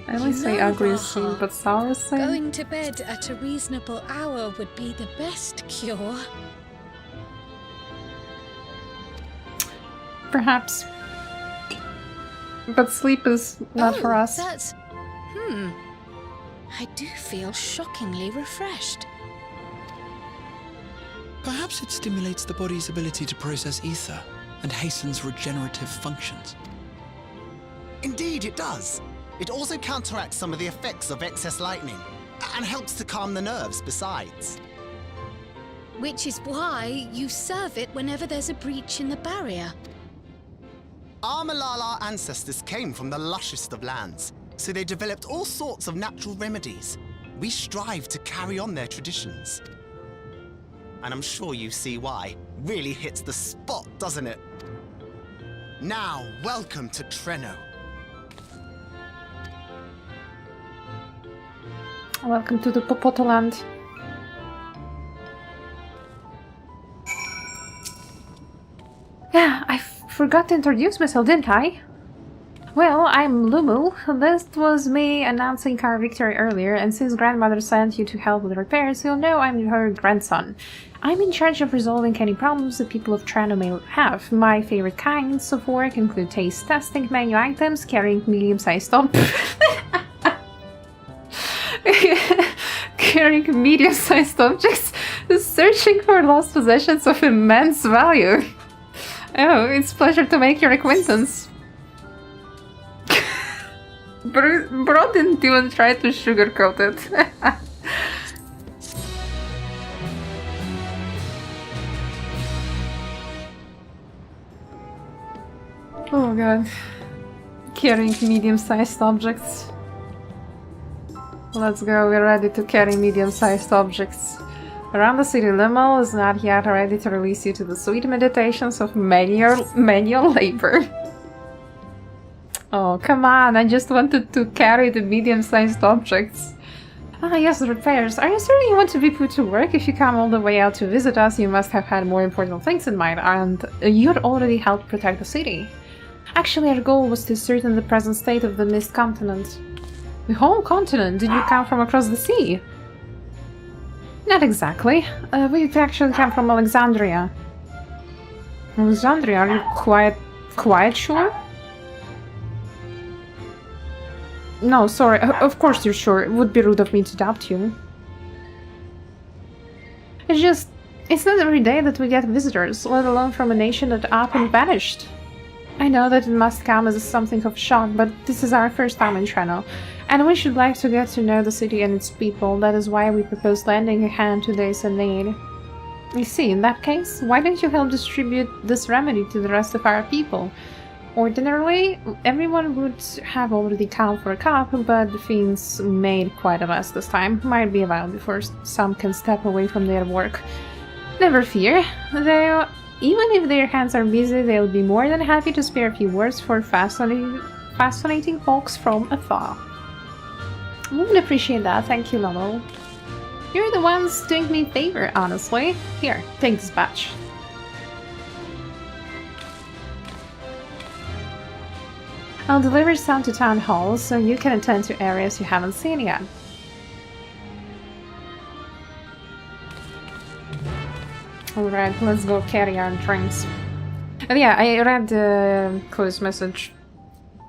I always say ugly as sin, but sour as sin? Going to bed at a reasonable hour would be the best cure. Perhaps. But sleep is not for us. That's... I do feel shockingly refreshed. Perhaps it stimulates the body's ability to process ether and hastens regenerative functions. Indeed, it does. It also counteracts some of the effects of excess lightning, and helps to calm the nerves besides. Which is why you serve it whenever there's a breach in the barrier. Our Malala ancestors came from the lushest of lands, so they developed all sorts of natural remedies. We strive to carry on their traditions. And I'm sure you see why. Really hits the spot, doesn't it? Now, welcome to Treno. Welcome to the Popoto Land. Yeah, I forgot to introduce myself, didn't I? Well, I'm Lumu. This was me announcing our victory earlier, and since grandmother sent you to help with repairs, you'll know I'm her grandson. I'm in charge of resolving any problems the people of Trano may have. My favorite kinds of work include taste testing menu items, carrying medium-sized carrying medium-sized objects, searching for lost possessions of immense value. Oh, it's a pleasure to make your acquaintance. Bro didn't even try to sugarcoat it. Oh god. Carrying medium-sized objects. Let's go, we're ready to carry medium-sized objects. Around the city limo is not yet ready to release you to the sweet meditations of manual labor. Oh, come on, I just wanted to carry the medium-sized objects. Ah, yes, the repairs. Are you certain you want to be put to work? If you come all the way out to visit us, you must have had more important things in mind, and you'd already helped protect the city. Actually, our goal was to ascertain the present state of the Mist Continent. The whole continent? Did you come from across the sea? Not exactly. We actually come from Alexandria. Alexandria? Are you quite sure? No, sorry. Of course you're sure. It would be rude of me to doubt you. It's not every day that we get visitors, let alone from a nation that up and vanished. I know that it must come as something of a shock, but this is our first time in Trano, and we should like to get to know the city and its people. That is why we propose lending a hand to those in need. You see, in that case, why don't you help distribute this remedy to the rest of our people? Ordinarily, everyone would have already come for a cup, but the fiends made quite a mess this time. Might be a while before some can step away from their work. Never fear, though. Even if their hands are busy, they'll be more than happy to spare a few words for fascinating folks from afar. Would appreciate that, thank you, Lolo. You're the ones doing me a favor, honestly. Here, take this batch. I'll deliver some to town hall, so you can attend to areas you haven't seen yet. Alright, let's go carry our drinks. And yeah, I read the closed message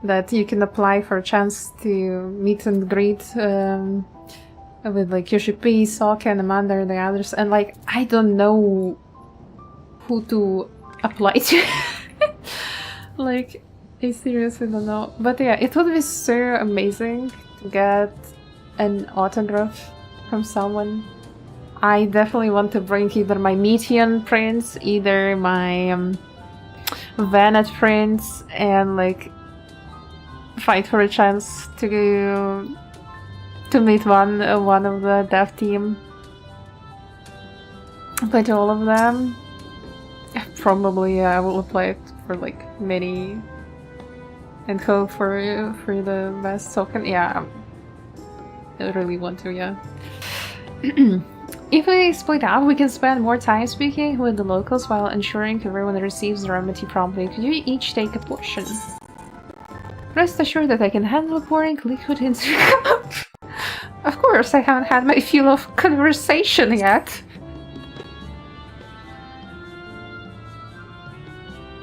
that you can apply for a chance to meet and greet with like Yoshi P, Sokka, and Amanda and the others, and like, I don't know who to apply to. Like, I seriously don't know. But yeah, it would be so amazing to get an autograph from someone. I definitely want to bring either my Metean prince, either my Venet prince, and like fight for a chance to meet one of the dev team. Play to all of them. Probably I will apply it for like many and hope for the best token. Yeah, I really want to. Yeah. If we split up, we can spend more time speaking with the locals while ensuring everyone receives the remedy promptly. Could you each take a portion? Rest assured that I can handle pouring liquid into a cup. Of course, I haven't had my fill of conversation yet.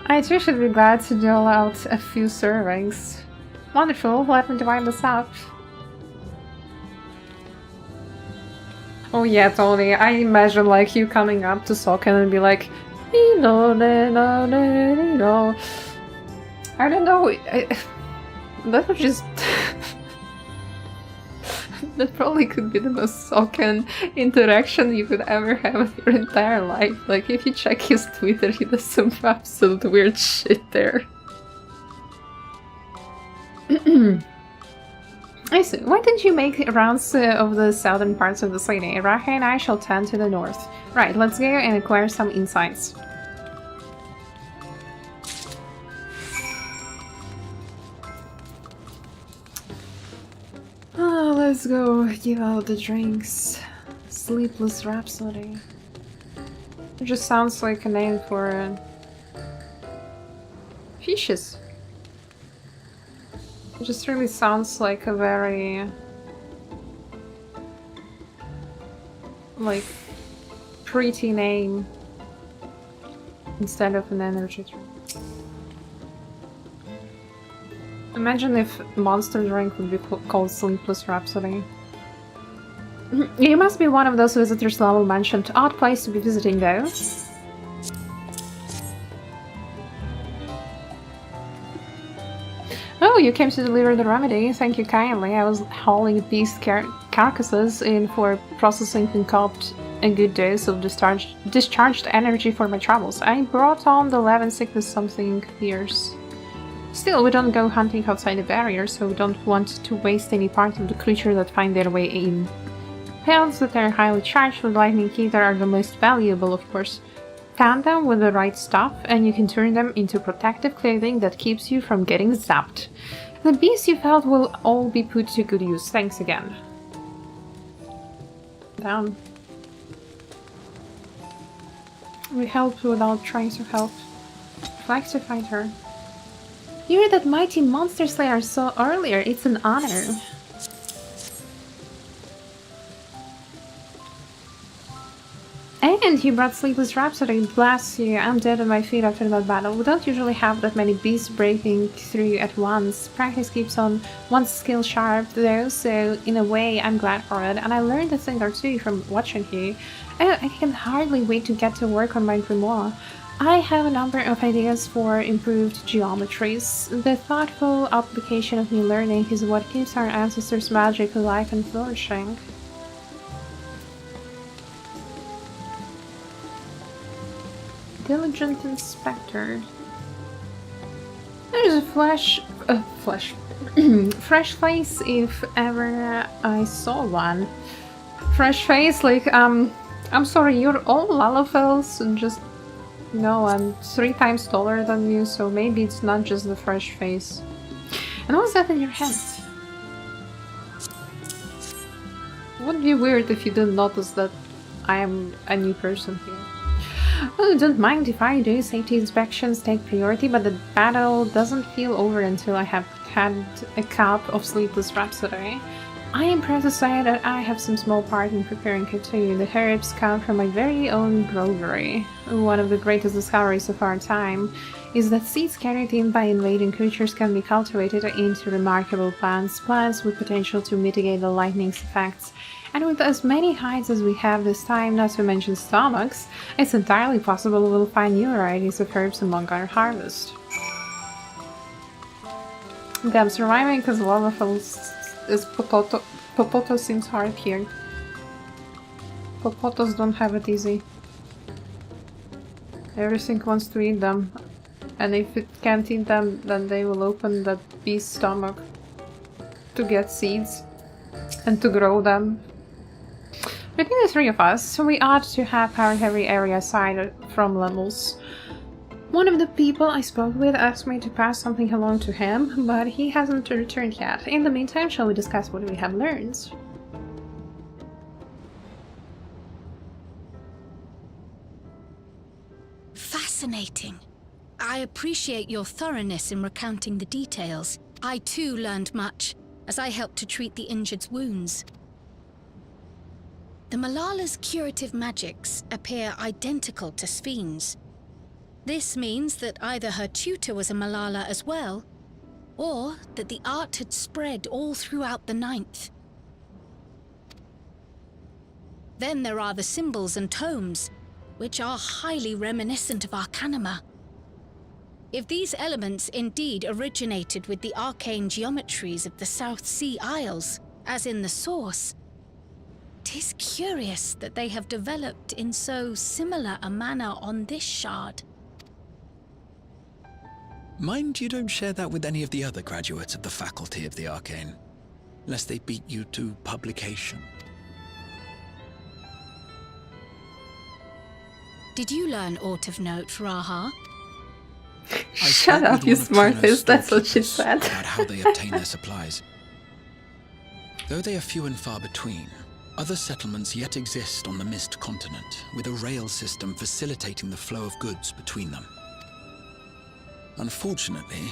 I too should be glad to dole out a few servings. Wonderful, let me divide this up. Oh yeah, Tony, I imagine like you coming up to Soken and be like, I don't know, that would just... that probably could be the most Soken interaction you could ever have in your entire life. Like, if you check his Twitter, he does some absolute weird shit there. I see. Why didn't you make rounds of the southern parts of the city? Rahe and I shall tend to the north. Right, let's go and acquire some insights. Oh, let's go give out the drinks. Sleepless Rhapsody. It just sounds like a name for fishes. It just really sounds like a very... like... pretty name. Instead of an energy drink. Imagine if Monster Drink would be called Sleepless Rhapsody. You must be one of those visitors Level mentioned. Odd place to be visiting though. Oh, you came to deliver the remedy. Thank you kindly. I was hauling beast carcasses in for processing and copped a good dose of discharged energy for my travels. I brought on the 11 sickness something fierce. Still, we don't go hunting outside the barrier, so we don't want to waste any part of the creature that find their way in. Pelts that are highly charged with lightning ether are the most valuable, of course. Pound them with the right stuff, and you can turn them into protective clothing that keeps you from getting zapped. The beasts you felt will all be put to good use. Thanks again. Down. We helped without trying to help. I'd like to find her. You're that mighty monster slayer I saw earlier. It's an honor. And you brought Sleepless Rhapsody. Bless you. I'm dead on my feet after that battle. We don't usually have that many beasts breaking through at once. Practice keeps on one's skill sharp though, so in a way I'm glad for it. And I learned a thing or two from watching you. I can hardly wait to get to work on my grimoire. I have a number of ideas for improved geometries. The thoughtful application of new learning is what keeps our ancestors' magic alive and flourishing. Diligent Inspector. There's a fresh face if ever I saw one. Fresh face, like, I'm sorry, you're all Lalafels, and just, you know, I'm 3 times taller than you, so maybe it's not just the fresh face. And what's that in your hand? It would be weird if you didn't notice that I am a new person here. Oh, don't mind if I do. Safety inspections take priority, but the battle doesn't feel over until I have had a cup of Sleepless Rhapsody. I am proud to say that I have some small part in preparing it too. The herbs come from my very own grovery. One of the greatest discoveries of our time is that seeds carried in by invading creatures can be cultivated into remarkable plants with potential to mitigate the lightning's effects. And with as many hides as we have this time, not to mention stomachs, it's entirely possible we'll find new varieties of herbs among our harvest. I'm surviving because Lalafell is Popoto. Popoto seems hard here. Popotos don't have it easy. Everything wants to eat them. And if it can't eat them, then they will open that beast's stomach to get seeds and to grow them. Between the 3 of us, we ought to have our heavy area aside from levels. One of the people I spoke with asked me to pass something along to him, but he hasn't returned yet. In the meantime, shall we discuss what we have learned? Fascinating. I appreciate your thoroughness in recounting the details. I too learned much, as I helped to treat the injured's wounds. The Malala's curative magics appear identical to Spheen's. This means that either her tutor was a Malala as well, or that the art had spread all throughout the Ninth. Then there are the symbols and tomes, which are highly reminiscent of Arcanima. If these elements indeed originated with the arcane geometries of the South Sea Isles, as in the source, 'tis curious that they have developed in so similar a manner on this shard. Mind you don't share that with any of the other graduates of the Faculty of the Arcane, lest they beat you to publication. Did you learn aught of note, Raha? Shut up, you smartest, that's what she said. About how they obtain their supplies. Though they are few and far between, other settlements yet exist on the Mist Continent, with a rail system facilitating the flow of goods between them. Unfortunately,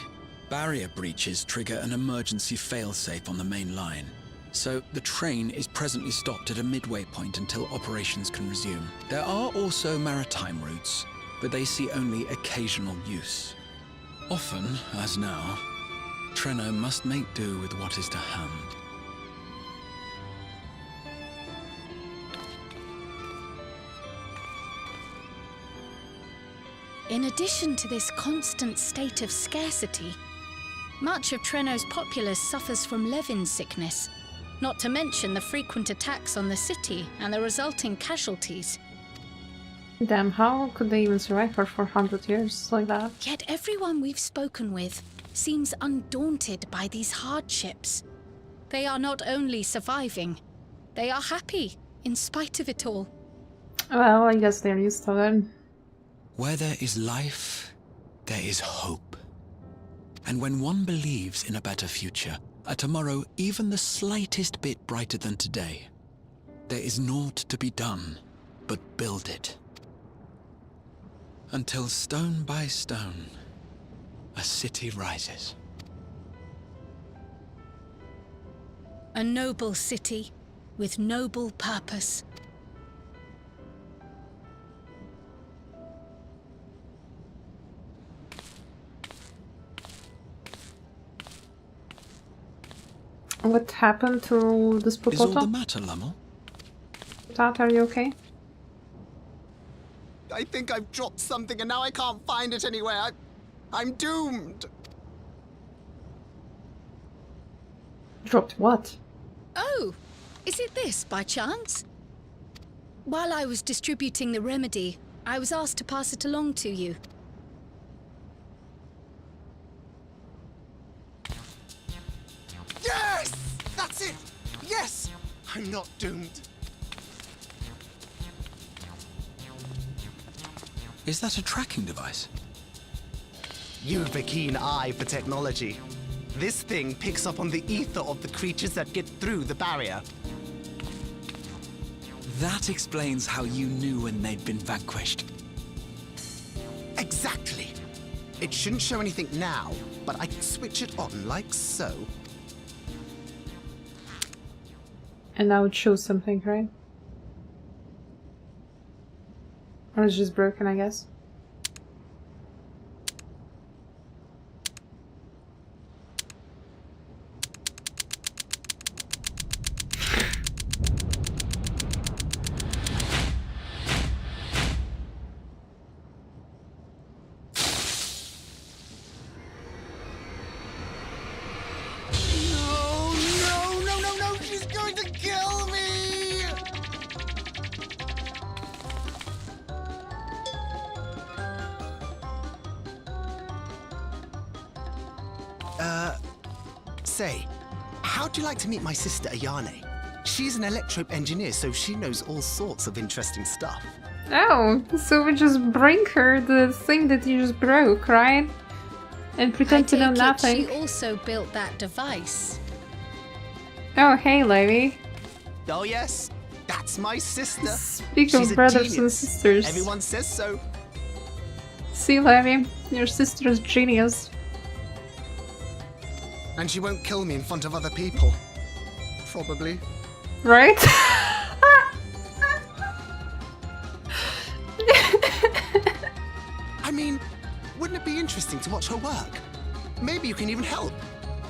Barrier breaches trigger an emergency failsafe on the main line, so the train is presently stopped at a midway point until operations can resume. There are also maritime routes, but they see only occasional use. Often, as now, Trenno must make do with what is to hand. In addition to this constant state of scarcity, much of Trenno's populace suffers from Levin sickness, not to mention the frequent attacks on the city and the resulting casualties. Damn, how could they even survive for 400 years like that? Yet everyone we've spoken with seems undaunted by these hardships. They are not only surviving, they are happy in spite of it all. Well, I guess they're used to it. Where there is life, there is hope. And when one believes in a better future, a tomorrow even the slightest bit brighter than today, there is naught to be done but build it. Until stone by stone, a city rises. A noble city with noble purpose. What happened to this Is all the potato? matter, Lummel? Tat, are you okay? I think I've dropped something and now I can't find it anywhere. I'm doomed. Dropped what? Oh, is it this by chance? While I was distributing the remedy, I was asked to pass it along to you. Yes! That's it! Yes! I'm not doomed. Is that a tracking device? You've a keen eye for technology. This thing picks up on the ether of the creatures that get through the barrier. That explains how you knew when they'd been vanquished. Exactly. It shouldn't show anything now, but I can switch it on like so. And now it shows something, right? Or it's just broken, I guess. No, she's going to kill me! Say, how'd you like to meet my sister Ayane? She's an electrope engineer, so she knows all sorts of interesting stuff. Oh, so we just bring her the thing that you just broke, right? And pretend to know nothing. She also built that device. Oh, hey, Levi. Oh yes, that's my sister. Speak She's of a brothers and genius. sisters. Everyone says so. See, Levi, your sister's genius. And she won't kill me in front of other people. Probably. Right? I mean, wouldn't it be interesting to watch her work? Maybe you can even help.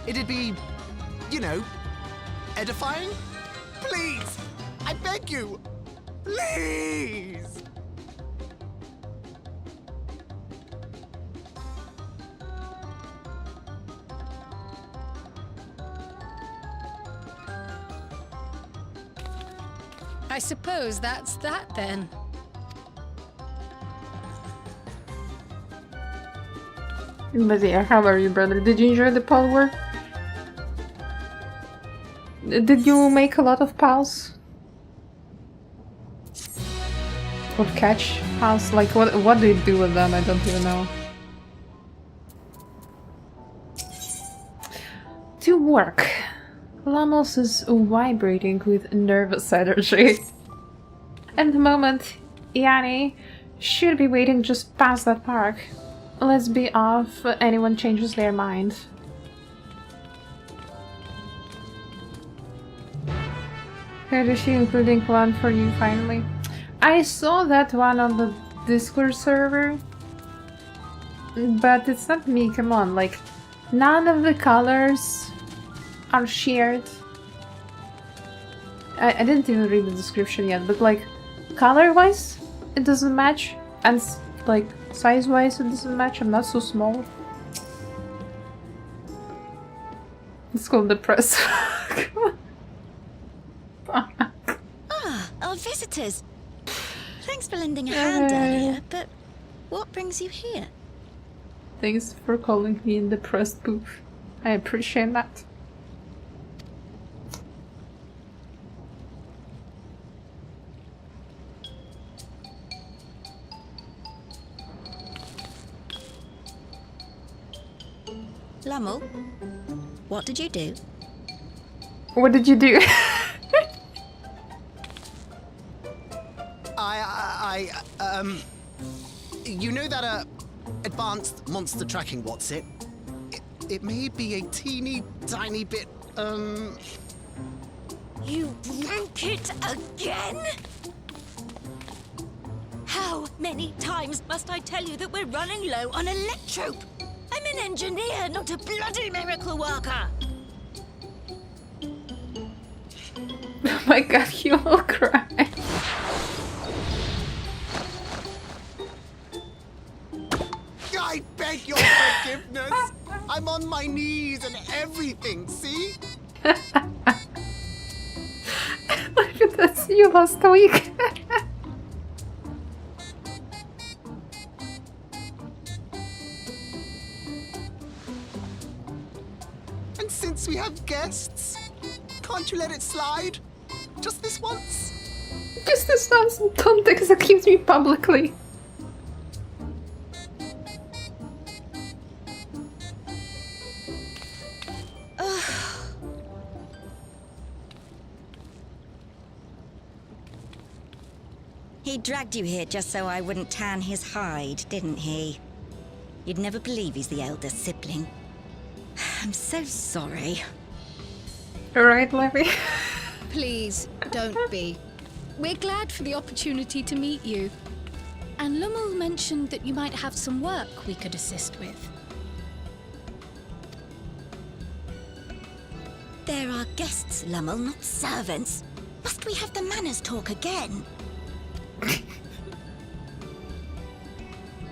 It'd be, you know, edifying? Please! I beg you! Please! I suppose that's that then. But yeah, how are you, brother? Did you enjoy the pal work? Did you make a lot of pals? Or catch pals? Like, what do you do with them? I don't even know. To work. Lamos is vibrating with nervous energy. At the moment, Yanni should be waiting just past that park. Let's be off. Anyone changes their mind. Is she including one for you finally? I saw that one on the Discord server, but it's not me. Come on, like none of the colors are shared. I didn't even read the description yet, but like color-wise, it doesn't match, and like size-wise, it doesn't match. I'm not so small. It's called the press. Our visitors. Thanks for lending a hand earlier, but what brings you here? Thanks for calling me in the press booth. I appreciate that. Lummel, what did you do? What did you do? You know that, advanced monster tracking, what's it? It may be a teeny tiny bit, You broke it again? How many times must I tell you that we're running low on electrope? I'm an engineer, not a bloody miracle worker! Oh my god, you will cry. I beg your forgiveness! I'm on my knees and everything, see? Look at this, you last week. And since we have guests, can't you let it slide? Just this once? Just this once, don't execute me publicly. He dragged you here just so I wouldn't tan his hide, didn't he? You'd never believe he's the elder sibling. I'm so sorry. Alright, Levy. Please, don't be. We're glad for the opportunity to meet you. And Lummel mentioned that you might have some work we could assist with. There are guests, Lummel, not servants. Must we have the manners talk again?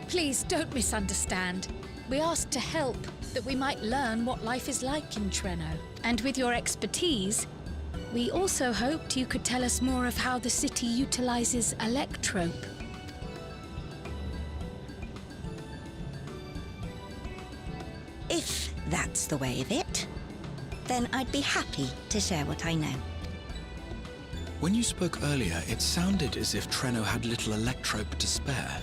Please don't misunderstand. We asked to help, that we might learn what life is like in Treno. And with your expertise, we also hoped you could tell us more of how the city utilizes electrope. If that's the way of it, then I'd be happy to share what I know. When you spoke earlier, it sounded as if Treno had little electrope to spare.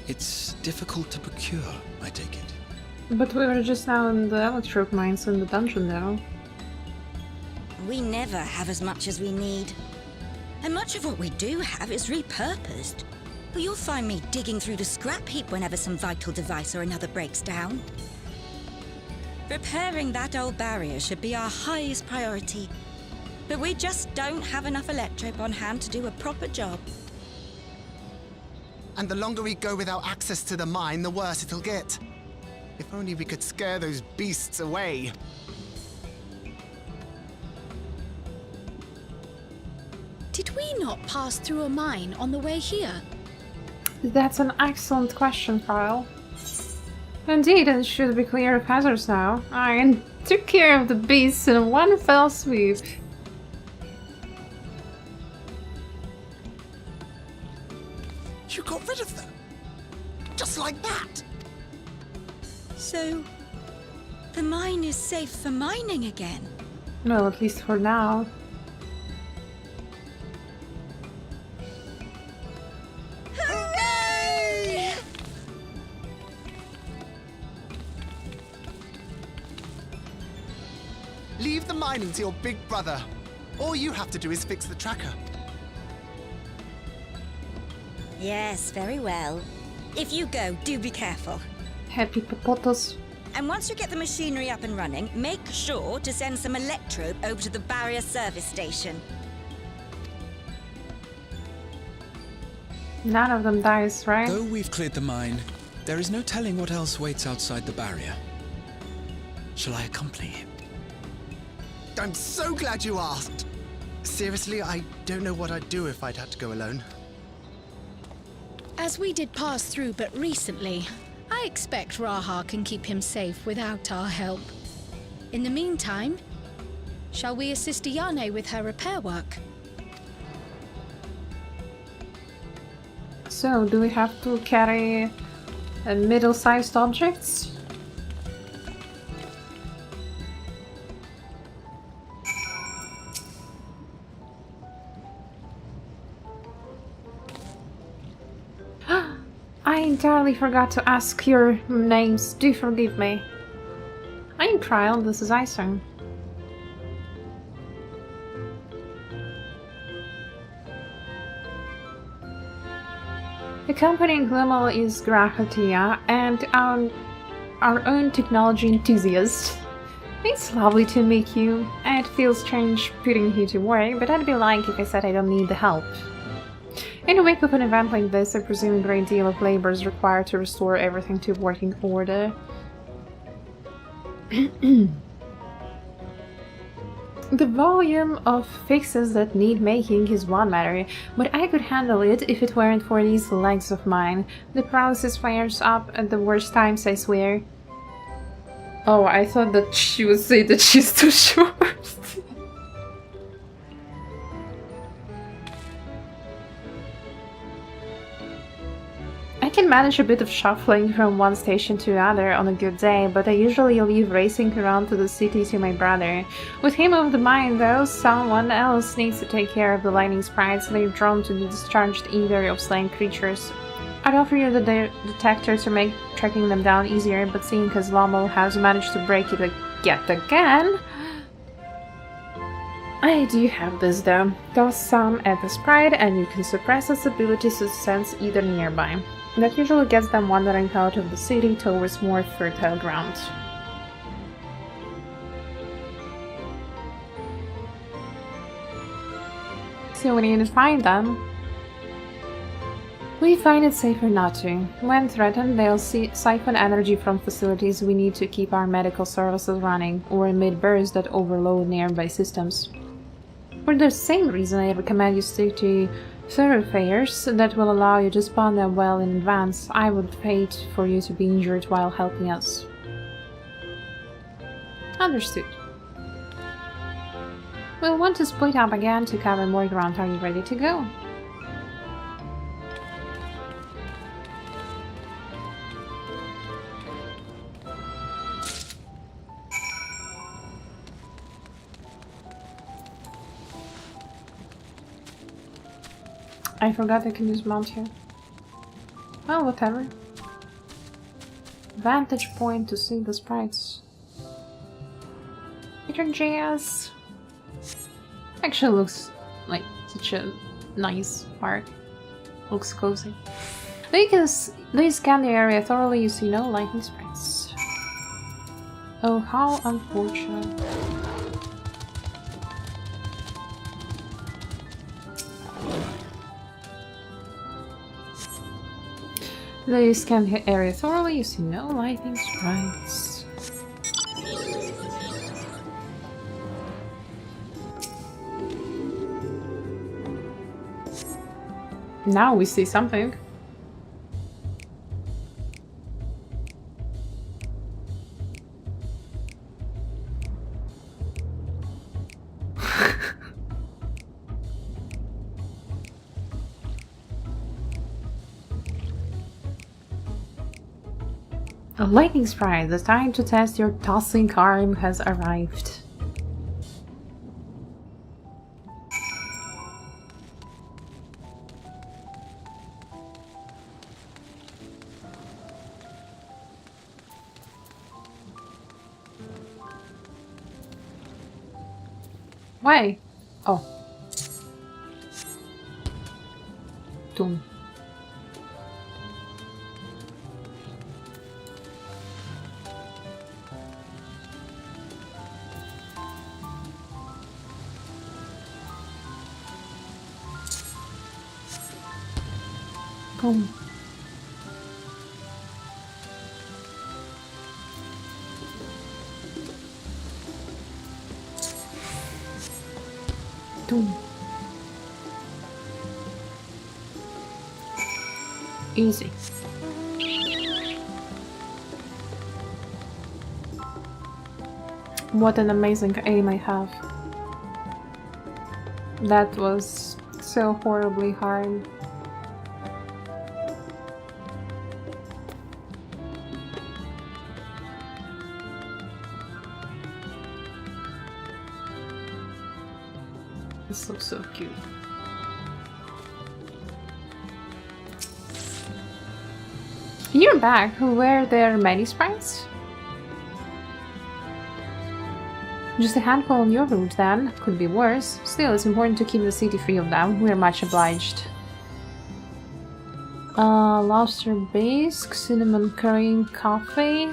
It's difficult to procure, I take it. But we were just now in the electrope mines in the dungeon now. We never have as much as we need. And much of what we do have is repurposed. You'll find me digging through the scrap heap whenever some vital device or another breaks down. Repairing that old barrier should be our highest priority. But we just don't have enough electrope on hand to do a proper job. And the longer we go without access to the mine, the worse it'll get. If only we could scare those beasts away. Did we not pass through a mine on the way here? That's an excellent question, Kyle. Indeed, it should be clear of hazards now. I took care of the beasts in one fell swoop. You got rid of them? Just like that? So, the mine is safe for mining again? Well, at least for now. Hooray! Leave the mining to your big brother. All you have to do is fix the tracker. Yes, very well. If you go, do be careful. Hippopotamus. And once you get the machinery up and running, make sure to send some electrode over to the barrier service station. None of them dies, right? Though we've cleared the mine, there is no telling what else waits outside the barrier. Shall I accompany him? I'm so glad you asked. Seriously, I don't know what I'd do if I'd had to go alone. As we did pass through but recently, I expect Raha can keep him safe without our help. In the meantime, shall we assist Ayane with her repair work? So, do we have to carry middle-sized objects? I entirely forgot to ask your names. Do forgive me. I'm Trial, this is Ison. The company in Glimel is Grahatia, and our own technology enthusiast. It's lovely to meet you. It feels strange putting you to work, but I'd be lying if I said I don't need the help. In the wake of an event like this, I presume a great deal of labor is required to restore everything to working order. The volume of fixes that need making is one matter, but I could handle it if it weren't for these legs of mine. The paralysis flares up at the worst times, I swear. Oh, I thought that she would say that she's too short. I can manage a bit of shuffling from one station to another on a good day, but I usually leave racing around to the city to my brother. With him of the mind, though, someone else needs to take care of the lightning sprites. They're drawn to the discharged ether of slain creatures. I'd offer you the detector to make tracking them down easier, but seeing as Lommel has managed to break it yet again... I do have this though. Toss some at the sprite and you can suppress its ability to sense either nearby. That usually gets them wandering out of the city towards more fertile ground. So we need to find them. We find it safer not to. When threatened, they'll siphon energy from facilities we need to keep our medical services running, or emit bursts that overload nearby systems. For the same reason, I recommend you stick to thoroughfares that will allow you to spawn them well in advance. I would hate for you to be injured while helping us. Understood. We'll want to split up again to cover more ground. Are you ready to go? I forgot I can use mount here. Well, whatever. Vantage point to see the sprites. JS actually looks like such a nice park. Looks cozy. Because they scan the area thoroughly, you see no lightning sprites. Oh, how unfortunate. They scan the area thoroughly, you see no lightning sprites. Now we see something. A lightning sprite, the time to test your tossing arm has arrived. Why? Oh. Doom. Boom. Boom. Easy. What an amazing aim I have. That was so horribly hard. It's so cute. You're back. Were there many sprites? Just a handful on your route then. Could be worse. Still, it's important to keep the city free of them. We're much obliged. Lobster bisque, cinnamon cream coffee,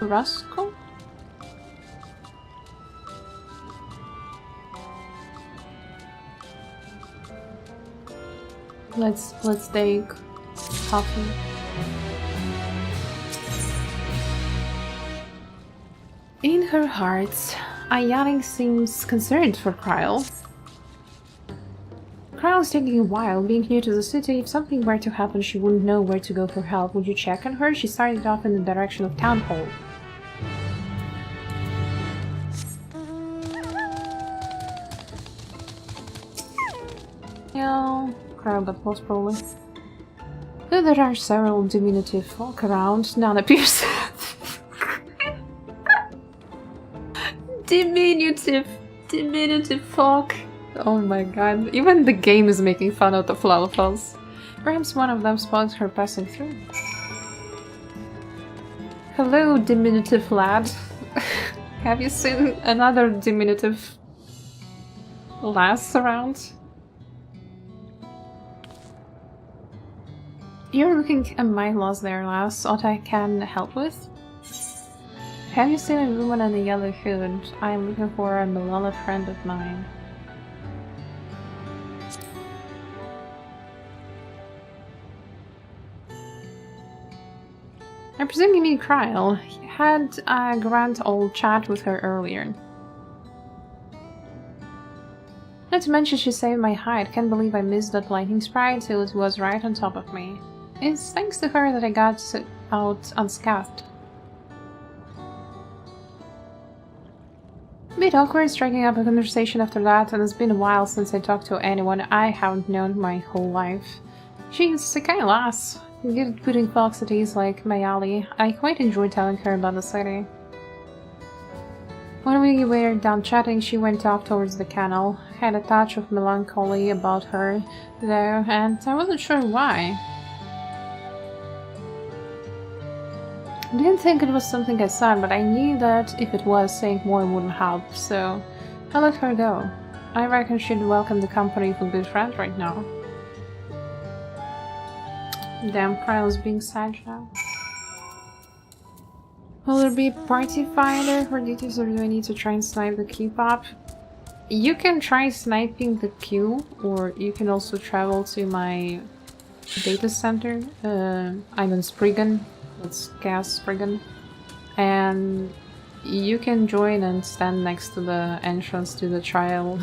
Roscoe? Let's take coffee. In her heart, Ayane seems concerned for Kryle. Kryle's taking a while, being new to the city. If something were to happen, she wouldn't know where to go for help. Would you check on her? She started off in the direction of Town Hall. Yeah, Kryle got lost probably. Though there are several diminutive folk around, none appears. Diminutive folk. Oh my god, even the game is making fun of the Flowerfalls. Perhaps one of them spots her passing through. Hello, diminutive lad. Have you seen another diminutive lass around? You're looking at my loss there, lass. What I can help with? Have you seen a woman in a yellow hood? I'm looking for a Malala friend of mine. I presume you mean Kryle. Had a grand old chat with her earlier. Not to mention she saved my hide. Can't believe I missed that lightning sprite till it was right on top of me. It's thanks to her that I got out unscathed. Bit awkward striking up a conversation after that, and it's been a while since I talked to anyone I haven't known my whole life. She's a kind of lass. Good at putting folks at ease like Mayali. I quite enjoyed telling her about the city. When we were done chatting, she went off towards the canal. Had a touch of melancholy about her, though, and I wasn't sure why. I didn't think it was something I said, but I knew that if it was, saying more wouldn't help, so I let her go. I reckon she'd welcome the company of a good friend right now. Damn, Kryle's being sad now. Will there be a party finder for duties, or do I need to try and snipe the queue pop? You can try sniping the queue, or you can also travel to my data center. I'm in Spriggan. It's Gas Spriggan. And you can join and stand next to the entrance to the trial.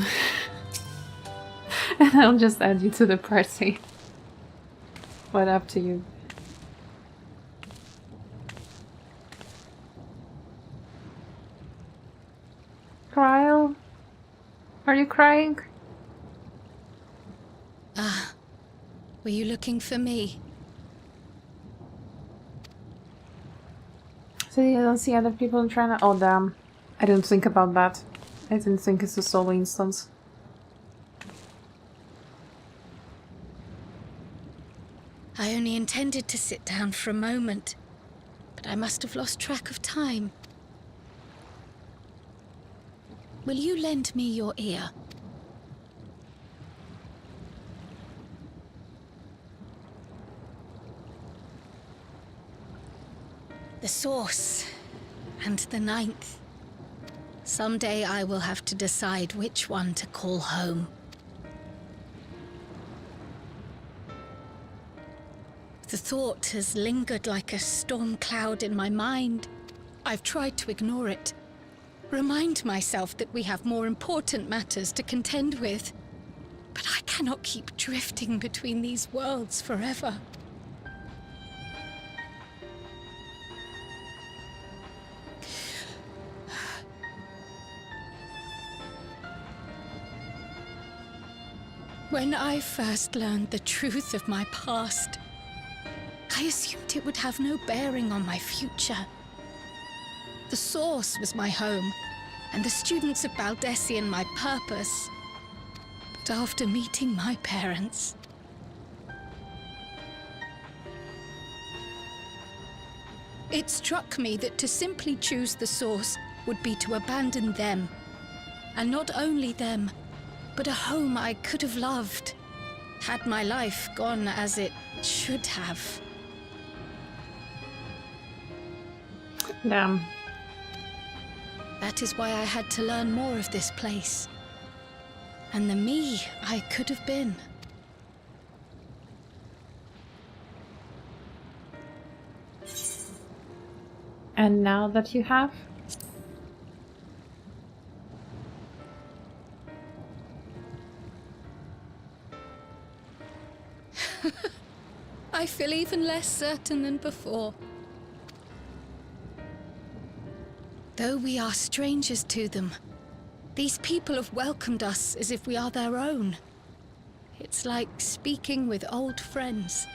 And I'll just add you to the party. But up to you. Kryle? Are you crying? Ah, were you looking for me? So you don't see other people trying to— oh damn. I didn't think about that. I didn't think it's a solo instance. I only intended to sit down for a moment, but I must have lost track of time. Will you lend me your ear? The source and the ninth. Someday I will have to decide which one to call home. The thought has lingered like a storm cloud in my mind. I've tried to ignore it. Remind myself that we have more important matters to contend with. But I cannot keep drifting between these worlds forever. When I first learned the truth of my past, I assumed it would have no bearing on my future. The Source was my home, and the students of Baldessian my purpose. But after meeting my parents, it struck me that to simply choose the Source would be to abandon them. And not only them, but a home I could have loved, had my life gone as it should have. Damn. That is why I had to learn more of this place. And the me I could have been. And now that you have? I feel even less certain than before. Though we are strangers to them, these people have welcomed us as if we are their own. It's like speaking with old friends.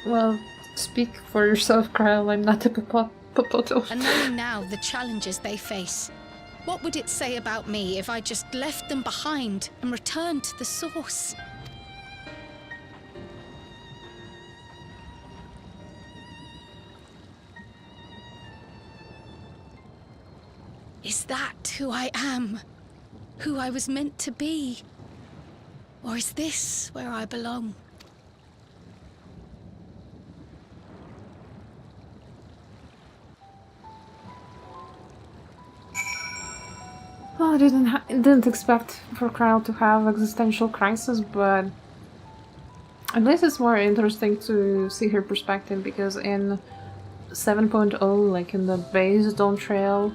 Well, speak for yourself, Kyle. I'm not a popoto. And knowing now the challenges they face, what would it say about me if I just left them behind and returned to the Source? Is that who I am? Who I was meant to be? Or is this where I belong? Well, I didn't expect for Kyle to have existential crisis, but at least it's more interesting to see her perspective, because in 7.0, like in the base Dawn Trail,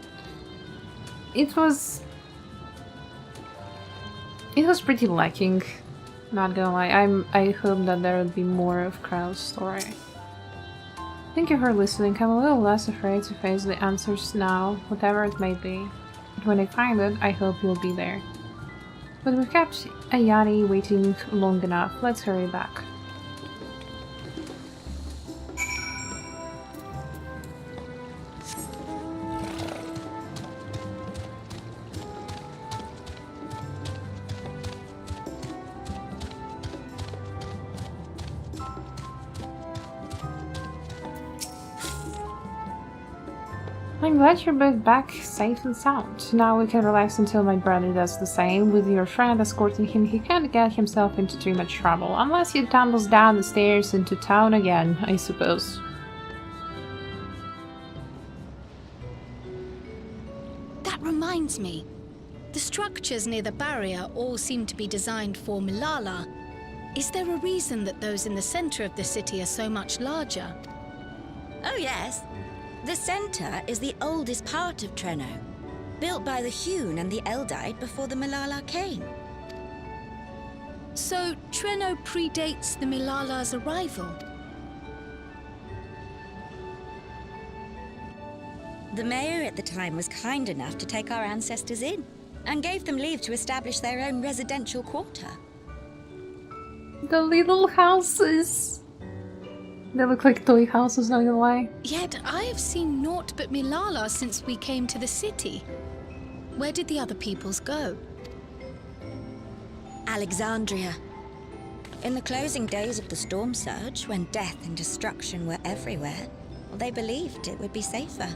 it was pretty lacking, not gonna lie. I hope that there would be more of Kyle's story. Thank you for listening. I'm a little less afraid to face the answers now, whatever it may be. But when I find it, I hope you'll be there. But we've kept Ayani waiting long enough. Let's hurry back. I'm glad you're both back safe and sound. Now we can relax until my brother does the same. With your friend escorting him, he can't get himself into too much trouble. Unless he tumbles down the stairs into town again, I suppose. That reminds me. The structures near the barrier all seem to be designed for Milala. Is there a reason that those in the center of the city are so much larger? Oh yes. The center is the oldest part of Treno, built by the Hewn and the Eldite before the Milala came. So Treno predates the Milala's arrival? The mayor at the time was kind enough to take our ancestors in, and gave them leave to establish their own residential quarter. The little houses! They look like toy houses, not gonna lie. Yet I have seen naught but Milala since we came to the city. Where did the other peoples go? Alexandria. In the closing days of the storm surge, when death and destruction were everywhere, they believed it would be safer.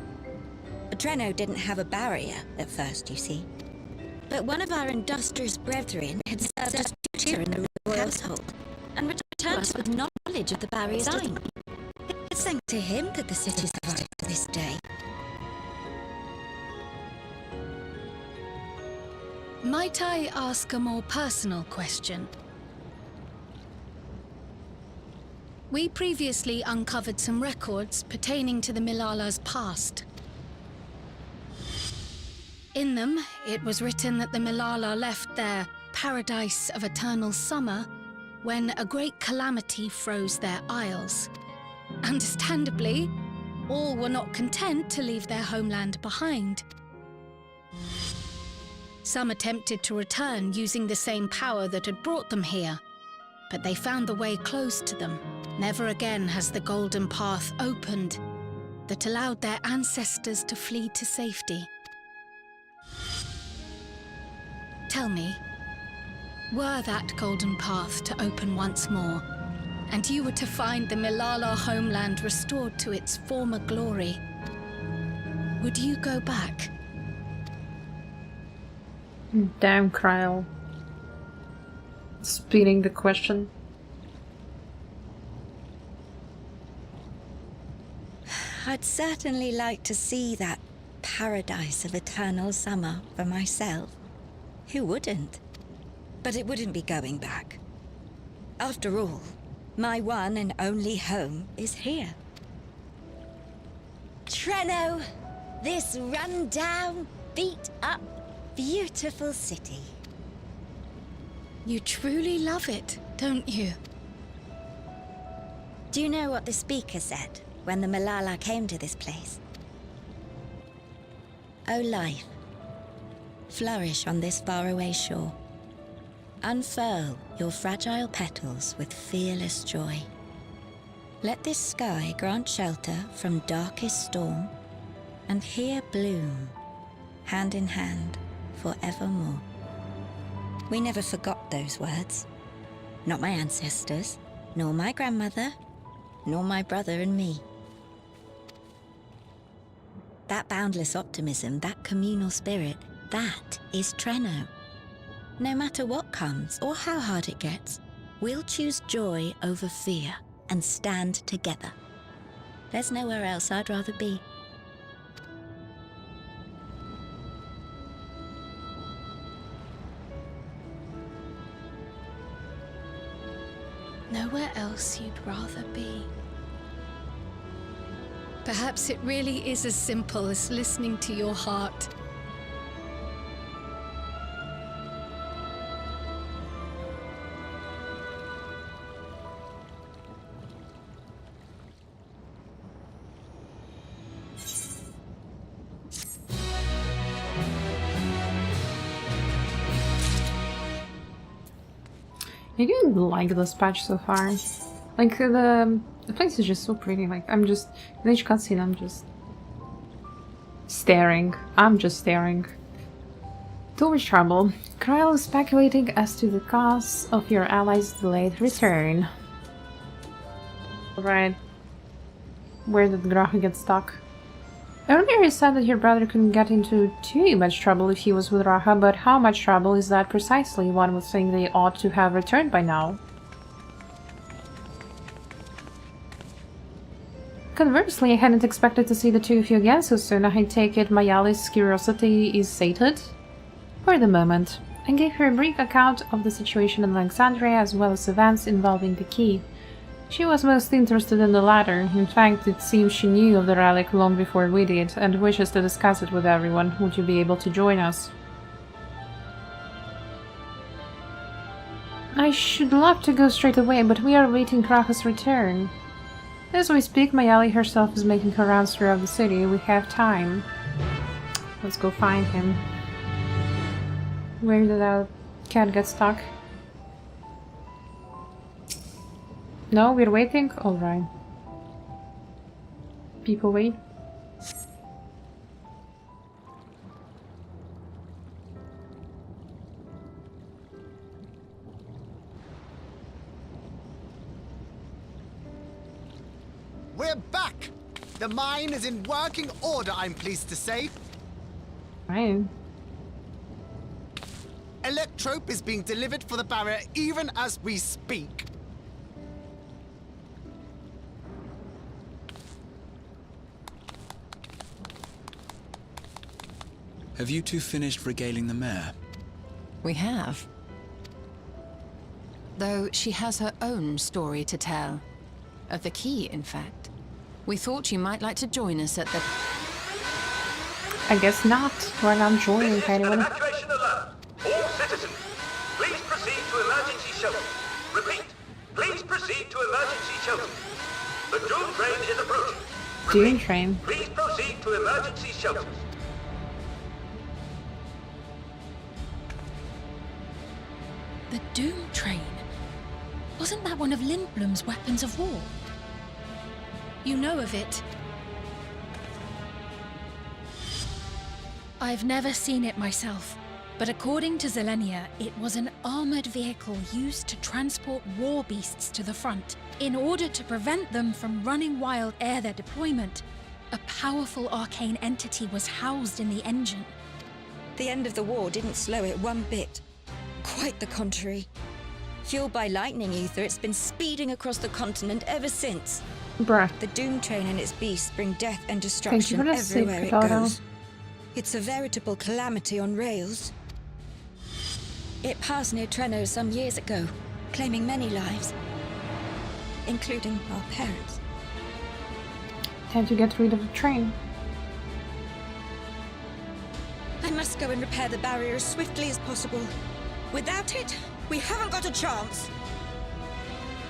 Treno didn't have a barrier at first, you see. But one of our industrious brethren had served as tutor in the royal household, and returned to us with knowledge of the barrier's design. It's thanks to him that the city survived to this day. Might I ask a more personal question? We previously uncovered some records pertaining to the Milala's past. In them, it was written that the Milala left their paradise of eternal summer when a great calamity froze their isles. Understandably, all were not content to leave their homeland behind. Some attempted to return using the same power that had brought them here, but they found the way closed to them. Never again has the golden path opened that allowed their ancestors to flee to safety. Tell me, were that golden path to open once more, and you were to find the Milala homeland restored to its former glory, would you go back? Damn, Kryl. Spinning the question. I'd certainly like to see that paradise of eternal summer for myself. Who wouldn't? But it wouldn't be going back. After all, my one and only home is here. Treno, this run-down, beat-up, beautiful city. You truly love it, don't you? Do you know what the speaker said when the Milala came to this place? O life, flourish on this faraway shore. Unfurl your fragile petals with fearless joy. Let this sky grant shelter from darkest storm, and here bloom, hand in hand, forevermore. We never forgot those words. Not my ancestors, nor my grandmother, nor my brother and me. That boundless optimism, that communal spirit, that is Treno. No matter what comes or how hard it gets, we'll choose joy over fear and stand together. There's nowhere else I'd rather be. Nowhere else you'd rather be. Perhaps it really is as simple as listening to your heart. I do like this patch so far. Like, the place is just so pretty. Like, I'm just... in each cutscene, I'm just... staring. I'm just staring. Too much trouble. Kryl is speculating as to the cause of your allies' delayed return. Right. Where did Graha get stuck? Earlier you said that your brother couldn't get into too much trouble if he was with Raha, but how much trouble is that precisely? One would think they ought to have returned by now. Conversely, I hadn't expected to see the two of you again so soon. I take it Mayali's curiosity is sated? For the moment. I gave her a brief account of the situation in Alexandria as well as events involving the key. She was most interested in the latter. In fact, it seems she knew of the relic long before we did, and wishes to discuss it with everyone. Would you be able to join us? I should love to go straight away, but we are awaiting Kraha's return. As we speak, Mayali herself is making her rounds throughout the city. We have time. Let's go find him. Where did our cat get stuck? No, we're waiting? Alright. People wait. We're back! The mine is in working order, I'm pleased to say. Right. Electrope is being delivered for the barrier even as we speak. Have you two finished regaling the mare? We have. Though she has her own story to tell. Of the key, in fact. We thought you might like to join us at the... I guess not. We're not joining anyone. Evacuation alert. All citizens, please proceed to emergency shelter. Repeat, please proceed to emergency shelter. The Doom train is approaching. Doom train? Please proceed to emergency shelters. The Doom train? Wasn't that one of Lindblom's weapons of war? You know of it? I've never seen it myself, but according to Zelenia, it was an armored vehicle used to transport war beasts to the front. In order to prevent them from running wild ere their deployment, a powerful arcane entity was housed in the engine. The end of the war didn't slow it one bit. Quite the contrary. Fueled by lightning ether, it's been speeding across the continent ever since. Bruh. The Doom train and its beasts bring death and destruction Thank you everywhere it for the goes. It's a veritable calamity on rails. It passed near Treno some years ago, claiming many lives, including our parents. Time to get rid of the train. I must go and repair the barrier as swiftly as possible. Without it, we haven't got a chance.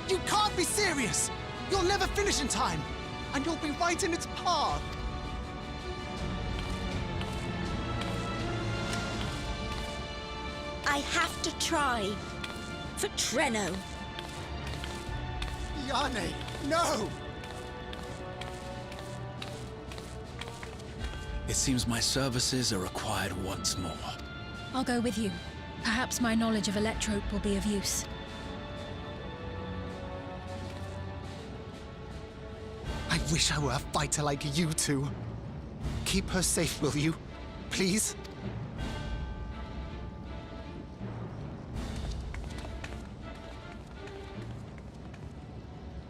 You can't be serious! You'll never finish in time, and you'll be right in its path. I have to try. For Treno. Yane, no! It seems my services are required once more. I'll go with you. Perhaps my knowledge of Electrope will be of use. I wish I were a fighter like you two. Keep her safe, will you? Please?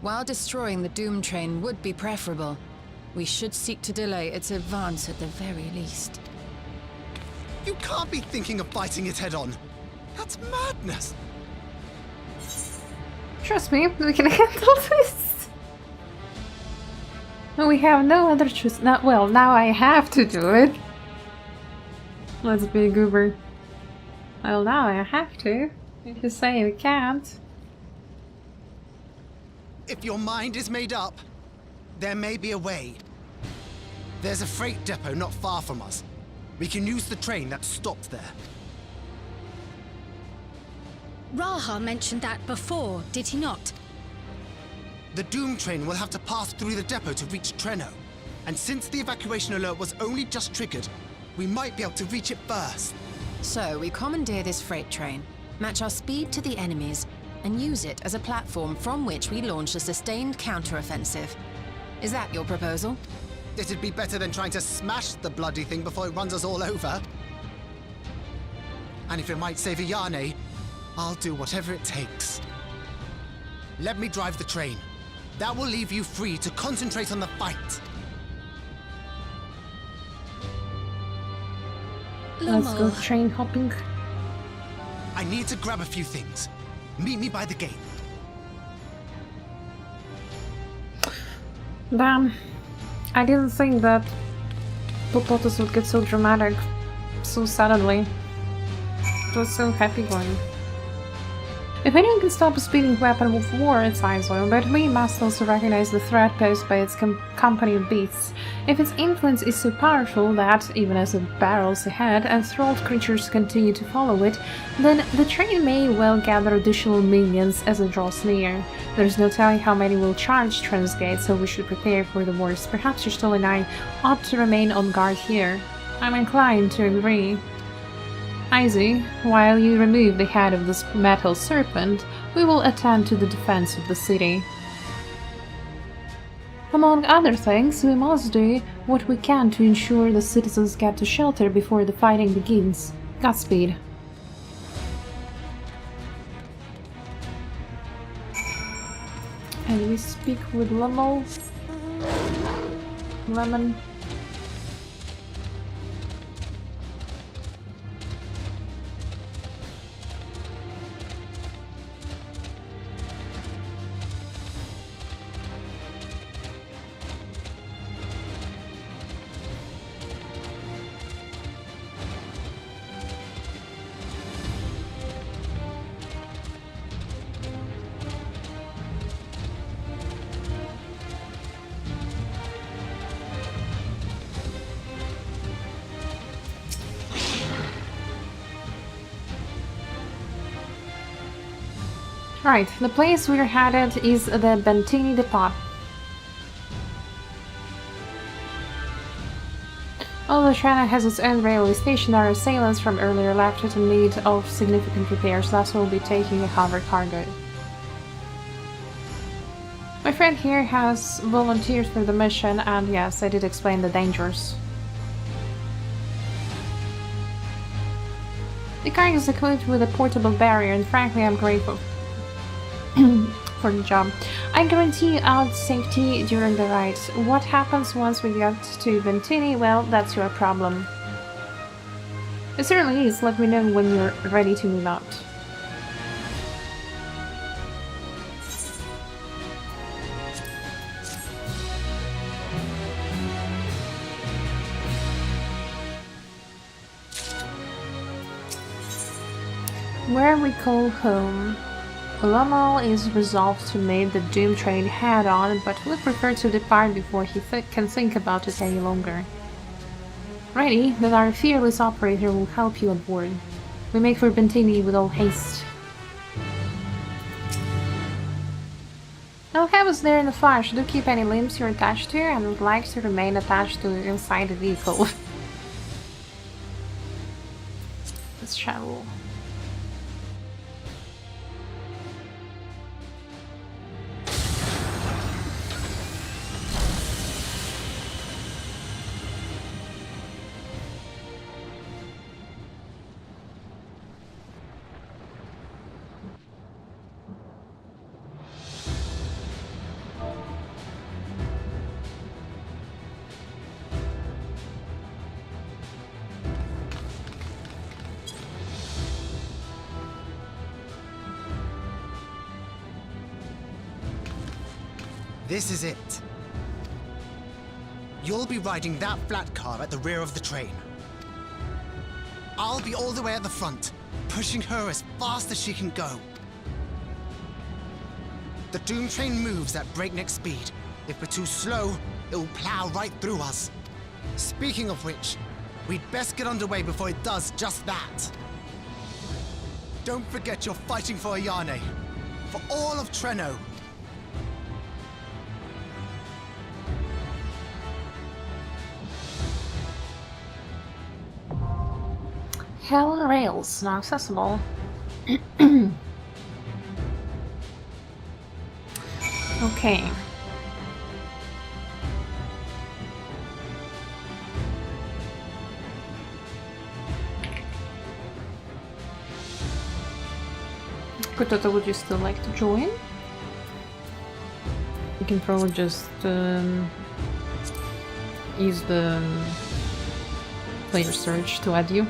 While destroying the Doom train would be preferable, we should seek to delay its advance at the very least. You can't be thinking of fighting it head-on. That's madness. Trust me, we can handle this. We have no other choice. Well, now I have to do it. Let's be a goober. Well, now I have to. If you say we can't. If your mind is made up, there may be a way. There's a freight depot not far from us. We can use the train that stopped there. Raha mentioned that before, did he not? The Doom train will have to pass through the depot to reach Treno. And since the evacuation alert was only just triggered, we might be able to reach it first. So we commandeer this freight train, match our speed to the enemy's, and use it as a platform from which we launch a sustained counteroffensive. Is that your proposal? It'd be better than trying to smash the bloody thing before it runs us all over. And if it might save Yane, I'll do whatever it takes. Let me drive the train. That will leave you free to concentrate on the fight. Let's go train hopping. I need to grab a few things. Meet me by the gate. Damn. I didn't think that Popotus would get so dramatic so suddenly. It was so happy going. If anyone can stop a speeding weapon of war, it's Iso, but we must also recognize the threat posed by its company of beasts. If its influence is so powerful that, even as it barrels ahead, enthralled creatures continue to follow it, then the train may well gather additional minions as it draws near. There's no telling how many will charge Tren's gate, so we should prepare for the worst. Perhaps Y'shtola and I ought to remain on guard here. I'm inclined to agree. Iso, while you remove the head of this metal serpent, we will attend to the defense of the city. Among other things, we must do what we can to ensure the citizens get to shelter before the fighting begins. Godspeed. And we speak with Lemon. Right, the place we're headed is the Bentini Depot. Although China has its own railway station, our assailants from earlier left it in need of significant repairs, thus we'll be taking a hover cargo. My friend here has volunteered for the mission, and yes, I did explain the dangers. The cargo is equipped with a portable barrier, and frankly I'm grateful for the job. I guarantee you our safety during the ride. What happens once we get to Ventini, well, that's your problem. It certainly is. Let me know when you're ready to move out. Where we call home. Ulamal is resolved to meet the Doom train head-on, but would prefer to depart before he can think about it any longer. Ready, then our fearless operator will help you aboard. We make for Bentini with all haste. I'll have us there in a flash. Do keep any limbs you're attached to and would like to remain attached to inside the vehicle. Let's travel. This is it. You'll be riding that flat car at the rear of the train. I'll be all the way at the front, pushing her as fast as she can go. The Doom train moves at breakneck speed. If we're too slow, it'll plow right through us. Speaking of which, we'd best get underway before it does just that. Don't forget you're fighting for Ayane, for all of Treno. Hell rails now accessible. Okay. Kotota, would you still like to join? You can probably just use the player search to add you.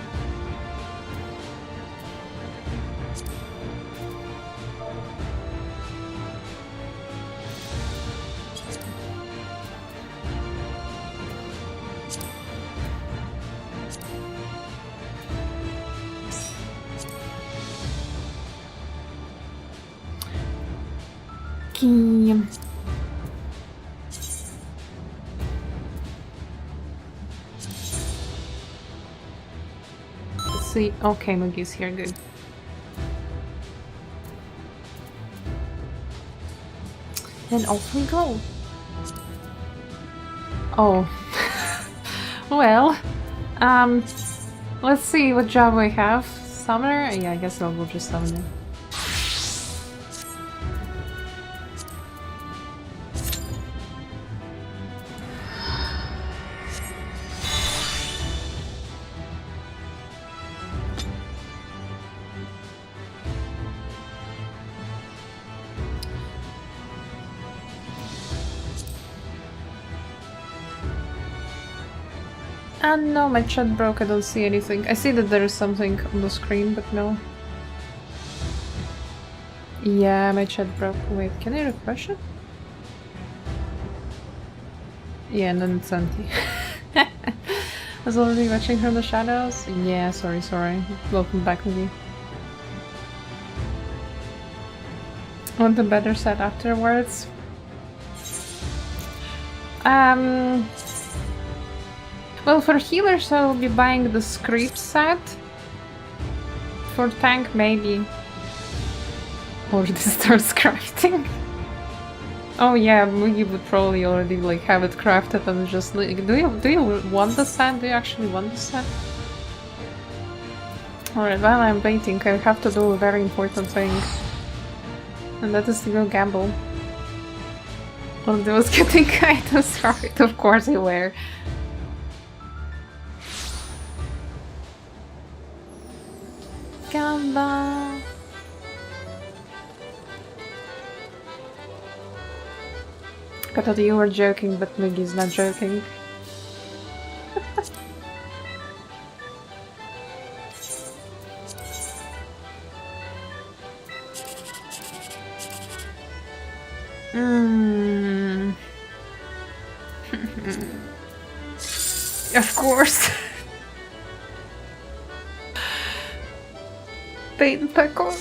See, okay, Mugi's here, good. Then off we go. Oh. Well, let's see what job we have. Summoner? Yeah, I guess we'll just summon him. No, my chat broke, I don't see anything. I see that there is something on the screen, but no. Yeah, my chat broke. Wait, can I refresh it? Yeah, and then it's empty. I was already watching from the shadows? Yeah, sorry. Welcome back with you. Want a better set afterwards? Well, for healers I will be buying the script set. For tank, maybe. already starts crafting. Oh yeah, Mugi would probably already like have it crafted and just like, do you want the set? Do you actually want the set? Alright, while I'm waiting, I have to do a very important thing. And that is to go gamble. On those getting items right, of course I wear. Gamble. I thought you were joking, but Miggy's not joking. Of course. Pain pickle.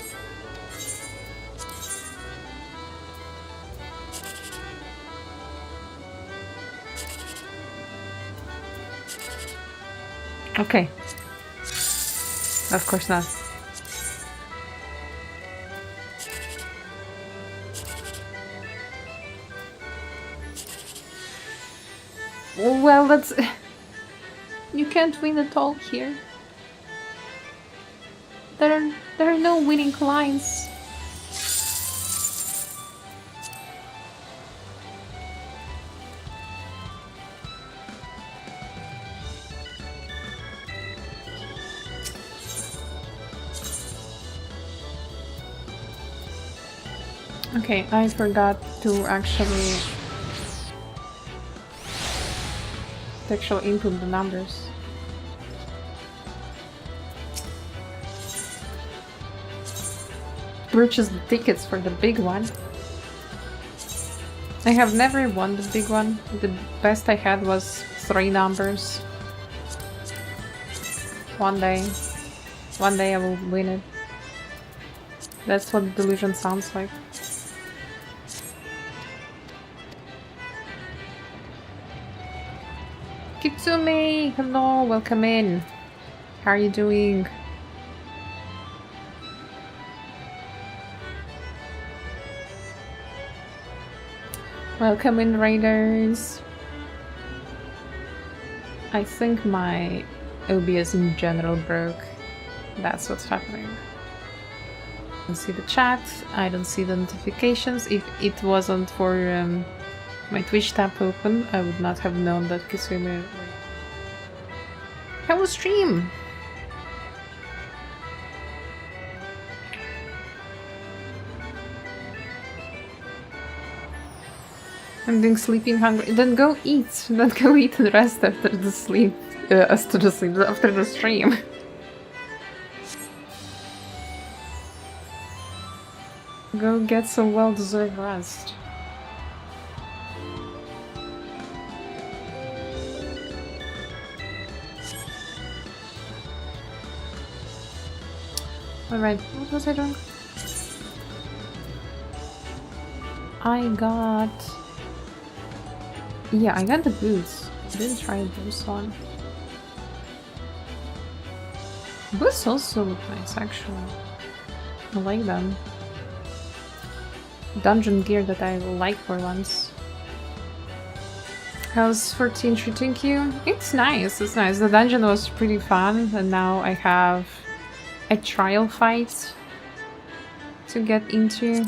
Okay. Of course not. Well, that's... You can't win at all here. There are no winning lines. Okay, I forgot to actually input the numbers. Purchase the tickets for the big one. I have never won the big one. The best I had was 3 numbers. One day I will win it. That's what delusion sounds like. Kitsumi! Hello, welcome in. How are you doing? Welcome in, Raiders. I think my OBS in general broke. That's what's happening. I don't see the chat, I don't see the notifications. If it wasn't for my Twitch tab open, I would not have known that Kitsumi... How was stream? I'm being sleeping hungry. Then go eat. Then go eat and rest after the sleep. After the stream. Go get some well-deserved rest. Alright, what was I doing? I got the boots. I didn't try this one. Boots also look nice, actually. I like them. Dungeon gear that I like for once. How's 14 treating you? It's nice, it's nice. The dungeon was pretty fun, and now I have a trial fight to get into.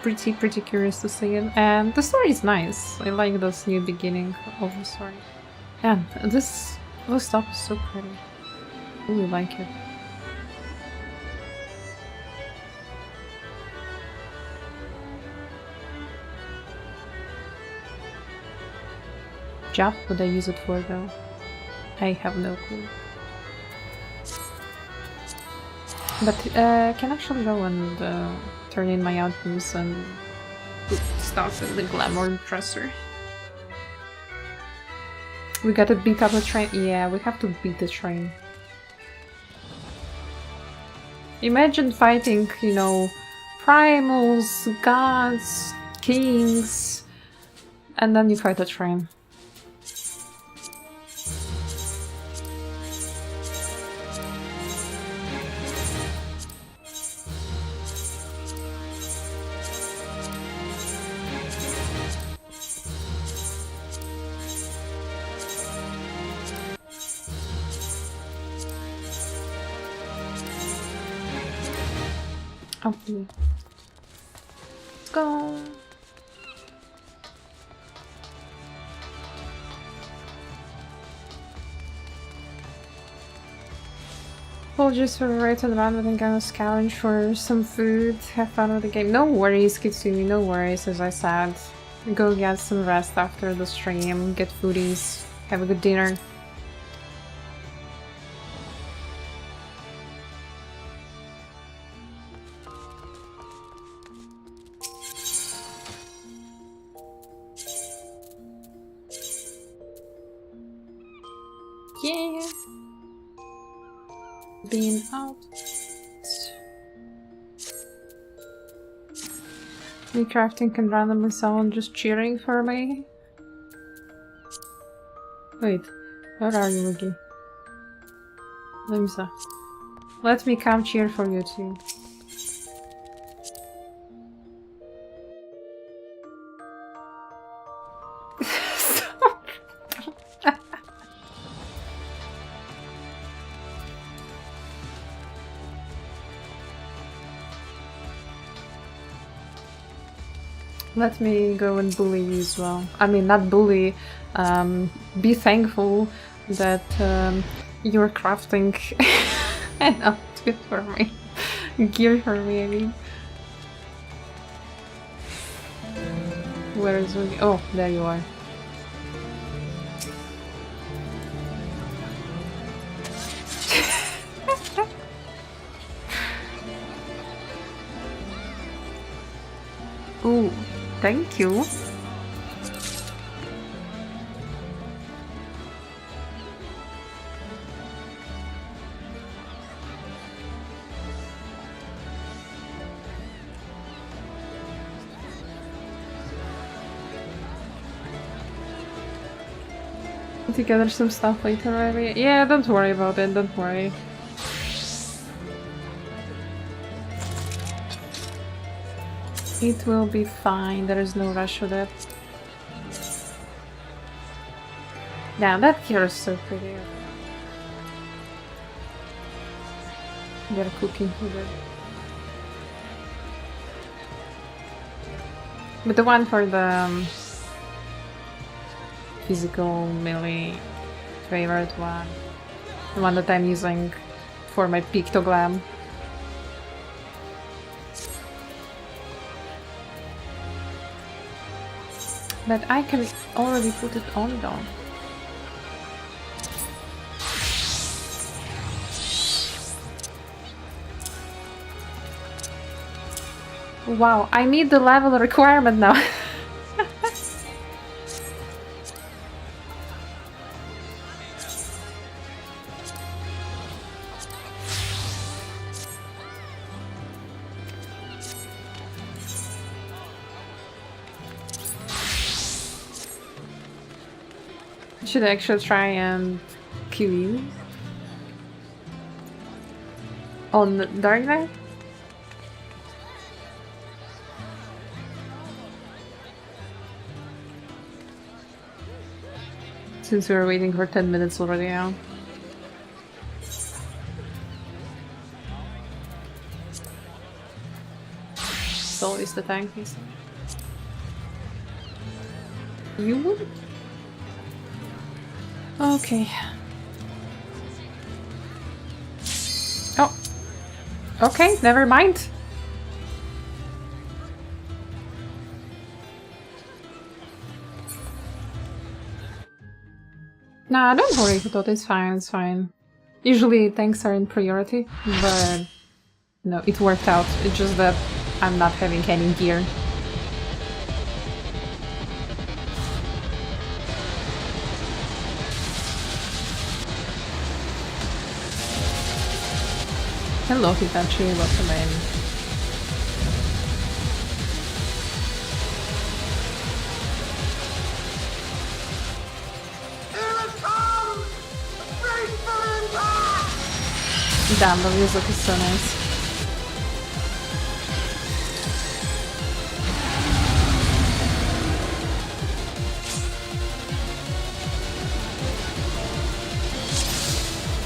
Pretty curious to see it. And the story is nice. I like this new beginning of the story. And this stuff is so pretty. I really like it. Job would I use it for though? I have no clue. But can actually go and turn in my outposts and put stuff in the glamour dresser. We gotta beat up the train. Yeah, we have to beat the train. Imagine fighting, you know, primals, gods, kings, and then you fight a train. comfy. Let's go. Apologies for the right and run, but I'm gonna scavenge for some food. Have fun with the game. No worries, Kitsumi, no worries, as I said. Go get some rest after the stream, get foodies, have a good dinner. Yeah. Being out. Me crafting can randomly someone just cheering for me. Wait, where are you, Wiggy? Limsa. Let me come cheer for you too. Let me go and bully you as well. I mean, not bully, be thankful that you're crafting an outfit for me. Gear for me, I mean. Where is we? Oh, there you are. Ooh. Thank you. Together some stuff later, maybe. Yeah, don't worry about it, don't worry. It will be fine, there is no rush with it. Yeah, that gear is so pretty. They're cooking with it. But the one for the physical melee favorite one. The one that I'm using for my pictoglam. But I can already put it on though. Wow, I meet the level requirement now. Should I actually try and kill you? On Dark Knight? Since we were waiting for 10 minutes already now. So is the tank. You would? Okay. Oh. Okay, never mind. Nah, don't worry, Hitoto, it's fine, it's fine. Usually tanks are in priority, but no, it worked out. It's just that I'm not having any gear. Hello Hitachi, welcome in. Damn, the music is so nice.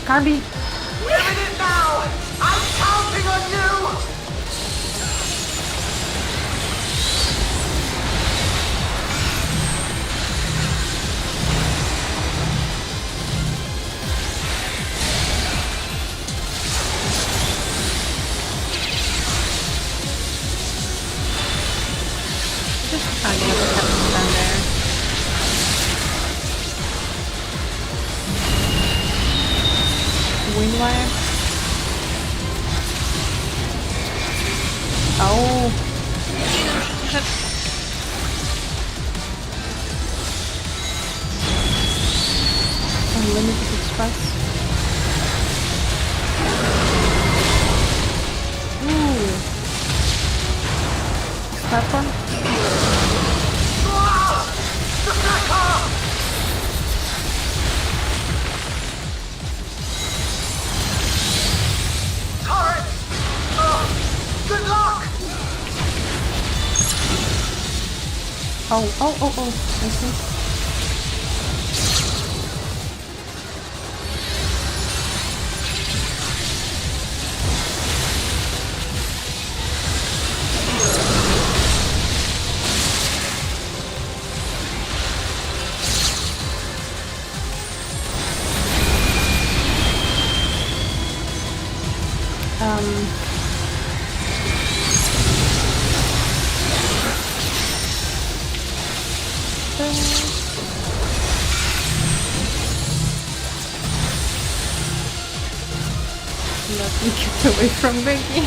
Carby. We're in it now! I'm counting on you! I'm gonna have to stand there. Wind wire. Oh. Unlimited express. Ooh. Platform. Turret! Good luck! Oh, I see. Let me get away from Becky.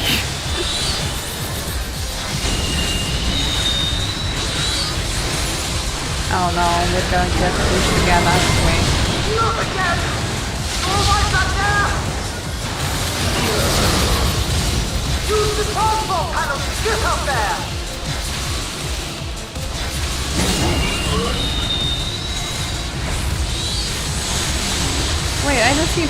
Oh no, we're gonna get pushed again, aren't we? Not again! All right back there! Use the transport panel to get up there! Wait, I don't see.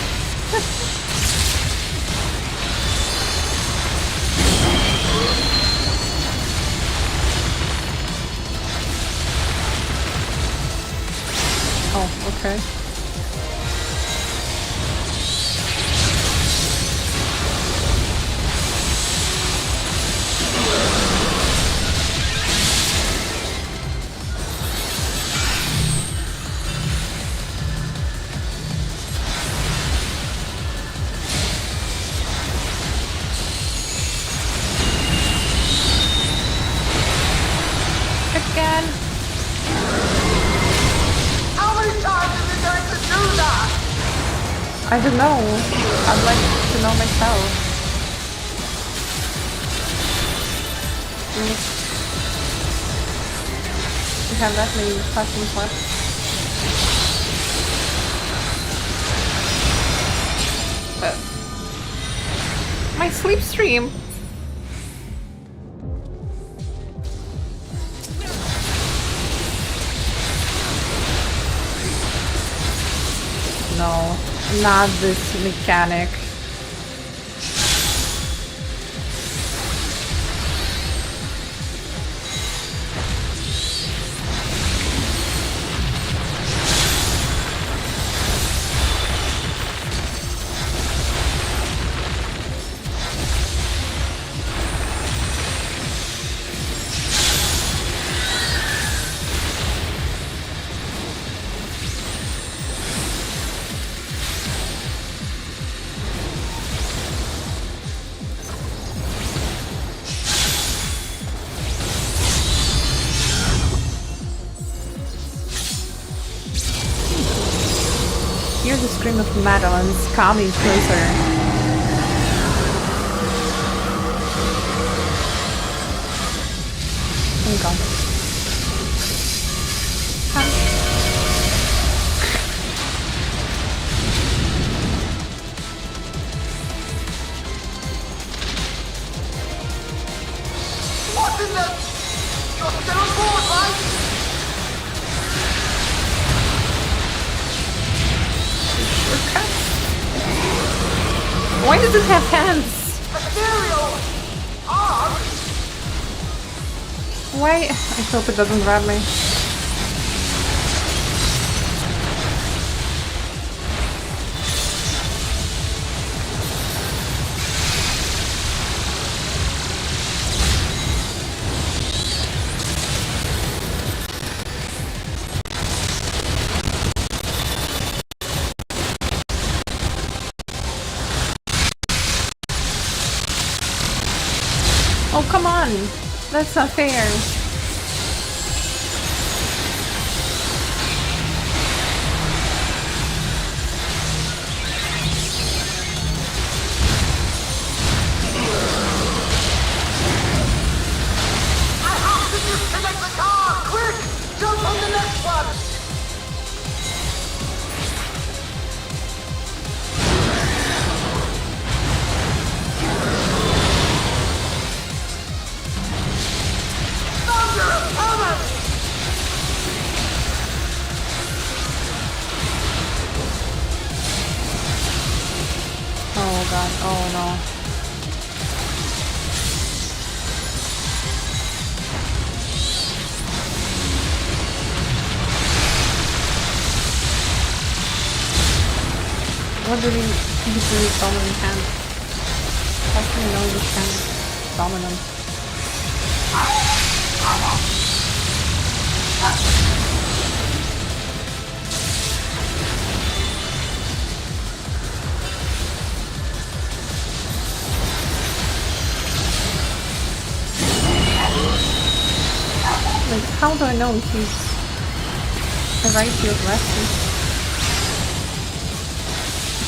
Oh, okay. Again. How many times is it going to do that? I don't know. I'd like to know myself. We have that many platforms left. My sleep stream. No, not this mechanic. Hear the scream of Madeline's coming closer. Oh god. What in the... You're still on board, right? Why does it have hands? Ethereal! Arms! Why? I hope it doesn't grab me. Oh, come on! That's not fair. Oh god, oh no. What do we use with dominant hand? How can I know which hand is dominant? Like, how do I know if he's the right field resting?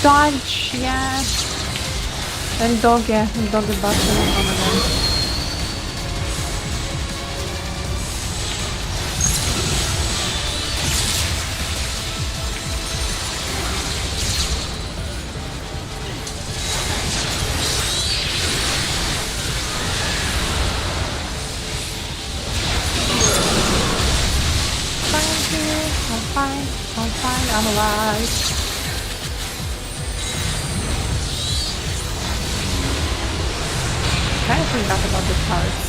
Dodge, yeah. And dog, yeah. And dog is busting on the gun. I'm fine, I'm alive. I kind of forgot about the parts.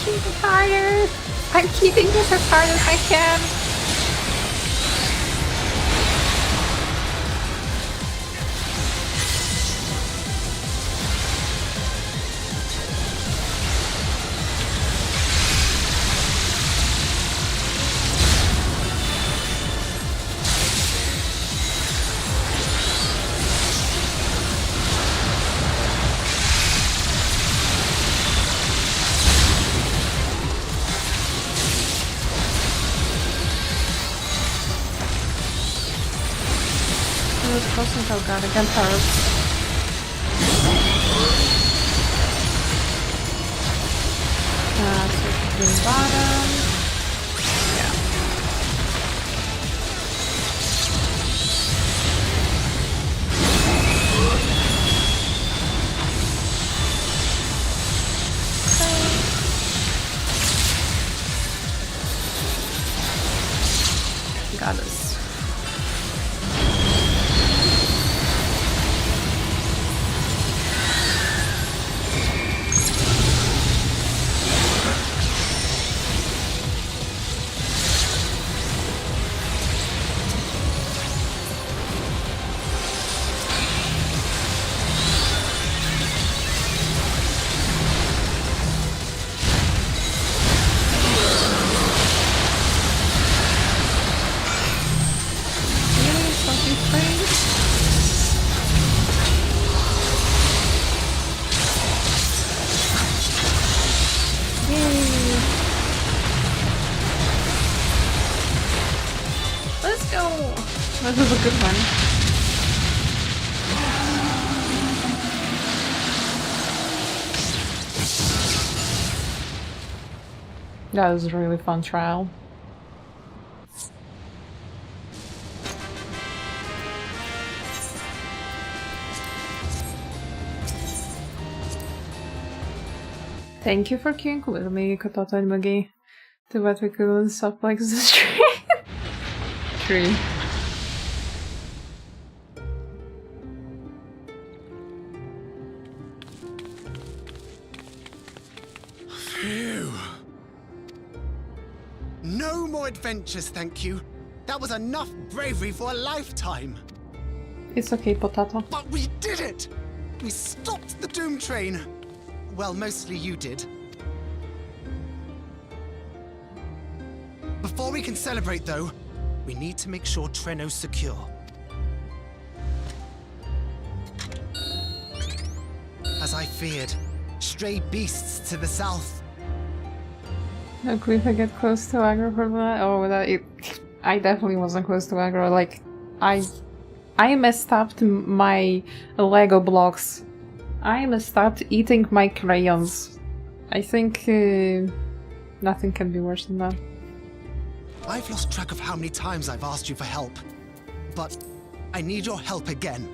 Keep it harder! I'm keeping this as hard as I can! Oh god, I can't hurt. So to the bottom. Yeah. Okay. Got this. Let's go! This is a good one. That was a really fun trial. Thank you for queuing with me, Kototo and Magi. To what we couldn't stop like the stream. Tree. Phew. No more adventures, thank you. That was enough bravery for a lifetime. It's okay, Potato. But we did it! We stopped the Doom Train. Well, mostly you did. Before we can celebrate, though, we need to make sure Treno's secure. As I feared, stray beasts to the south. No clue if I get close to aggro for that. Oh, I definitely wasn't close to aggro. Like, I messed up my Lego blocks. I messed up eating my crayons. I think nothing can be worse than that. I've lost track of how many times I've asked you for help, but I need your help again.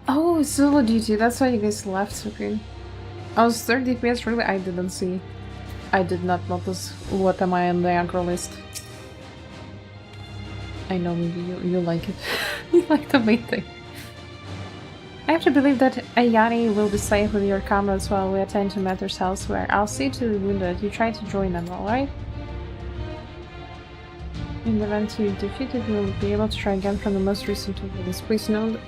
Oh, solo duty, that's why you guys left, okay. I was 30 FPS, really? I didn't see. I did not notice what am I on the aggro list. I know, maybe you like it. You like the main thing. I have to believe that Ayani will be safe with your comrades while we attend to matters elsewhere. I'll see to the wounded. You try to join them, alright? In the event you defeated, you will be able to try again from the most recent of these. Please note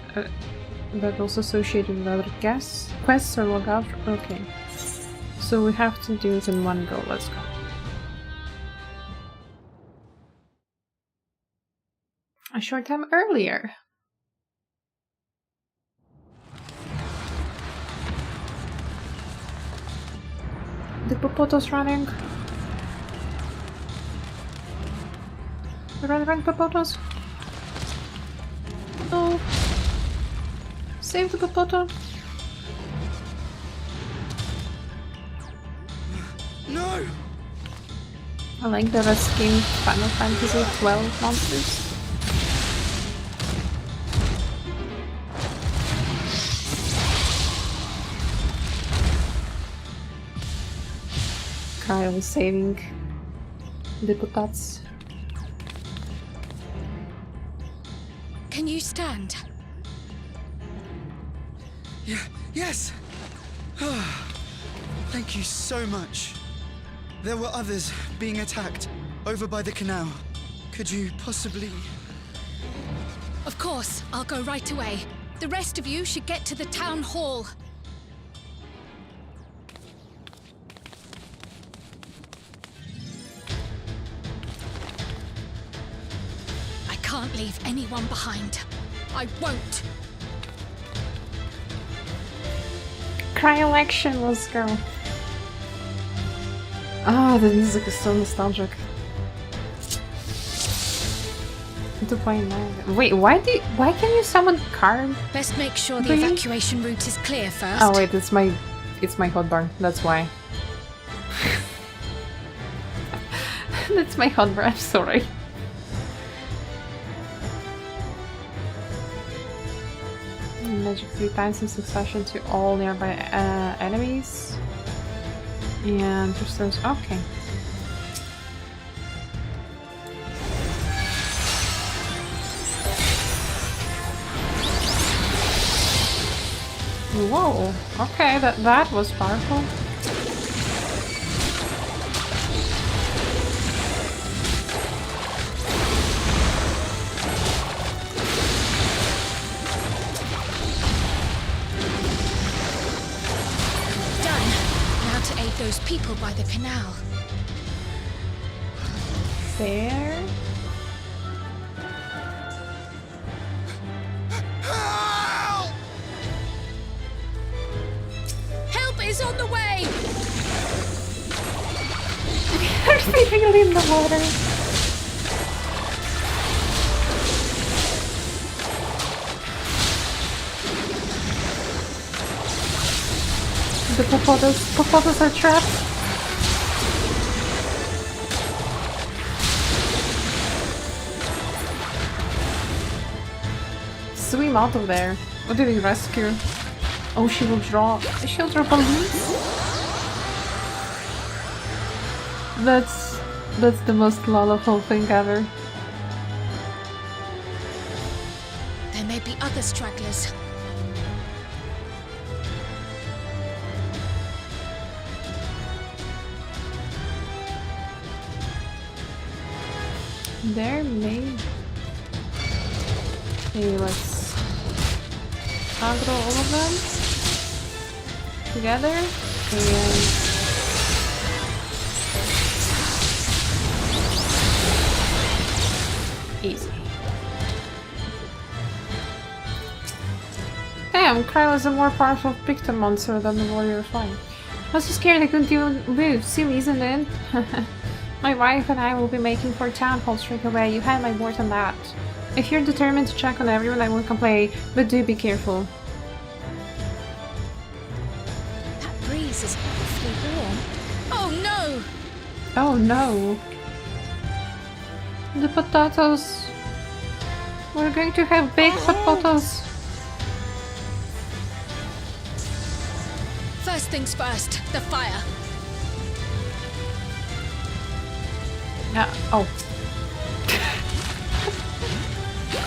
that also associated with other quests or log out. Okay. So we have to do it in one go. Let's go. A short time earlier. The Popoto's running. Run, Popotos. No. Save the Popoto. No! I like the reskin Final Fantasy XII monsters. Kyle is saving the Potats. Can you stand? Yes! Thank you so much. There were others being attacked over by the canal. Could you possibly... Of course, I'll go right away. The rest of you should get to the town hall. I can't leave anyone behind. I won't. Cryo action, let's go. Ah, the music is so nostalgic. 2.9. Wait, why can you summon Karn? Best make sure the evacuation route is clear first. Oh wait, it's my hotbar. That's why. That's my hotbar. I'm sorry. Magic 3 times in succession to all nearby enemies. And restores. Okay. Whoa. Okay, that was powerful. Those people by the canal. There. Help is on the way! Are they really in the water? The Popotos are trapped. Swim out of there. What did he rescue? Oh, she'll drop balloons? That's the most loloful thing ever. There may be other stragglers. There may... Okay, let's aggro all of them together and... Easy. Damn, Kryl is a more powerful victim monster than the warrior flying. I was so scared I couldn't even move. Silly, isn't it? My wife and I will be making for town hall straight away. You had my word on that. If you're determined to check on everyone, I won't complain, but do be careful. That breeze is awfully warm. Oh no! Oh no! The potatoes! We're going to have big potatoes! First things first, the fire. Oh.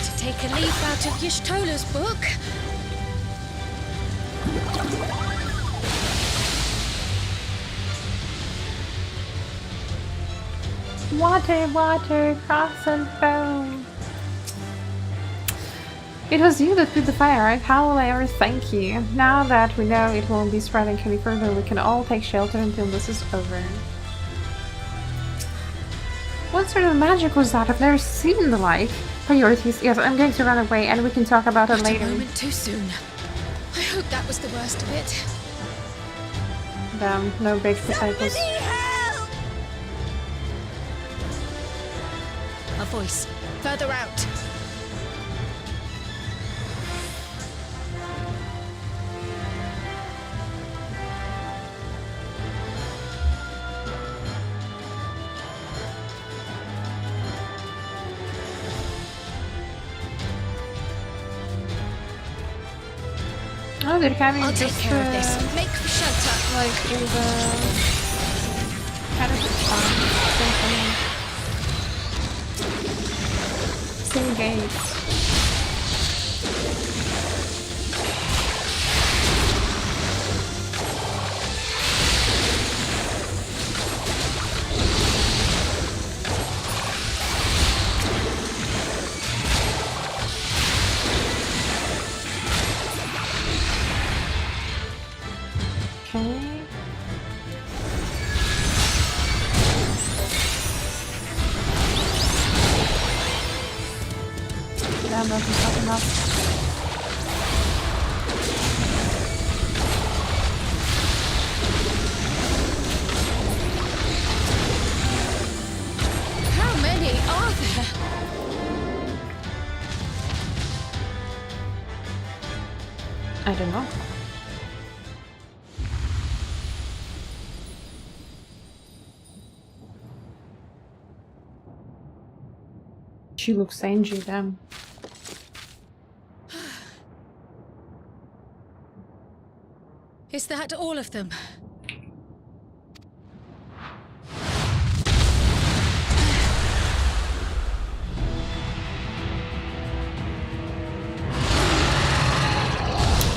To take a leaf out of Y'shtola's book. Water, water, cross and bone. It was you that put the fire out. How will I ever thank you? Now that we know it won't be spreading any further, we can all take shelter until this is over. What sort of magic was that? I've never seen the like. Priorities. Yes, I'm going to run away and we can talk about it later. A moment too soon. I hope that was the worst of it. Damn, no big potatoes. A voice. Further out. Oh, they're having I'll take just care of this. Make for shelter. like in the kind of same gates. Okay. Damn, that's not enough. How many are there? I don't know. She looks angry, damn. Is that all of them?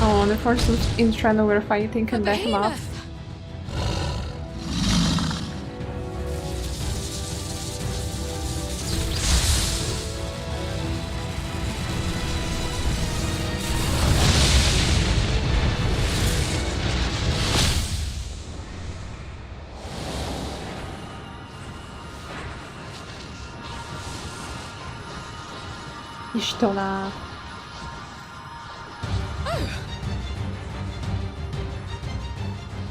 Oh, the first Instrano were fighting and that laugh. Y'shtola.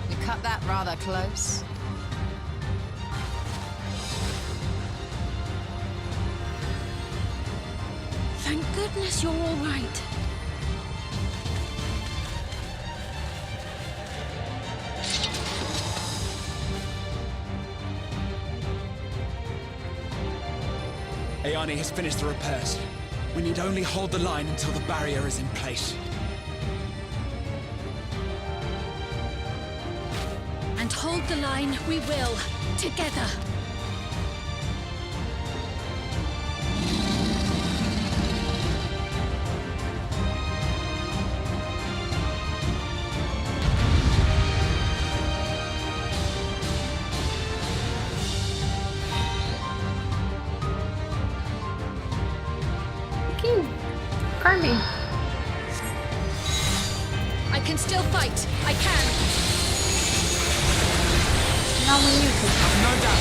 You cut that rather close. Thank goodness you're all right. Ayane has finished the repairs. We need only hold the line until the barrier is in place. And hold the line we will, together. Carmi. I can still fight. I can. Now we need to. No doubt.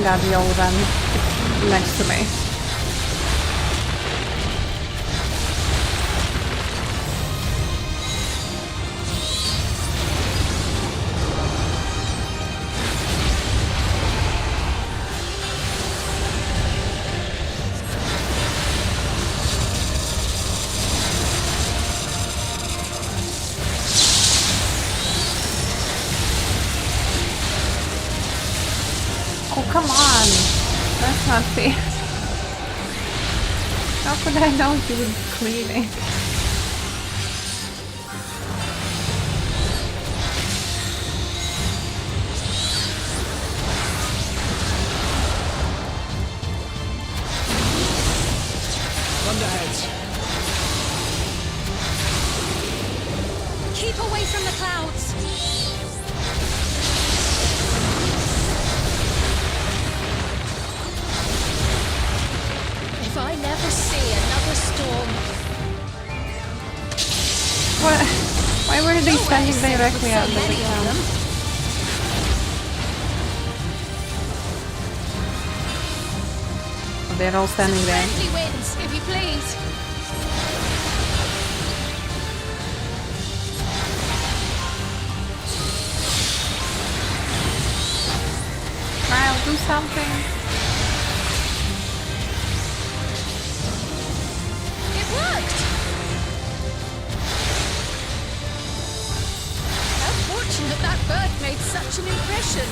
at the old one next to me. Oh, come on! That's not fair. How could I know you would be cleaning? Thunderheads! Keep away from the clouds! If I never see another storm... What? Why were they standing directly under the ground? Oh, they're all standing there. Friendly winds, if you please. Kyle, do something. It worked! How fortunate that bird made such an impression!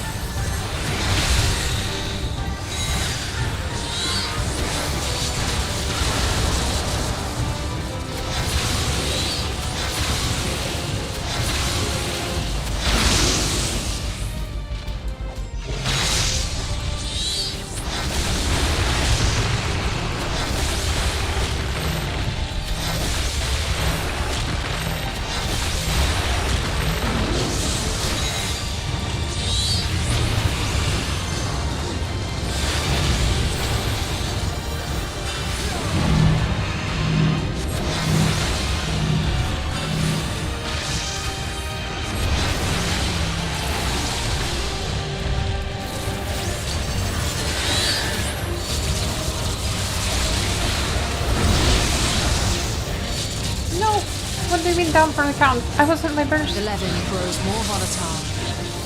What do you mean down for the count? I was in my burst. The levin grows more volatile.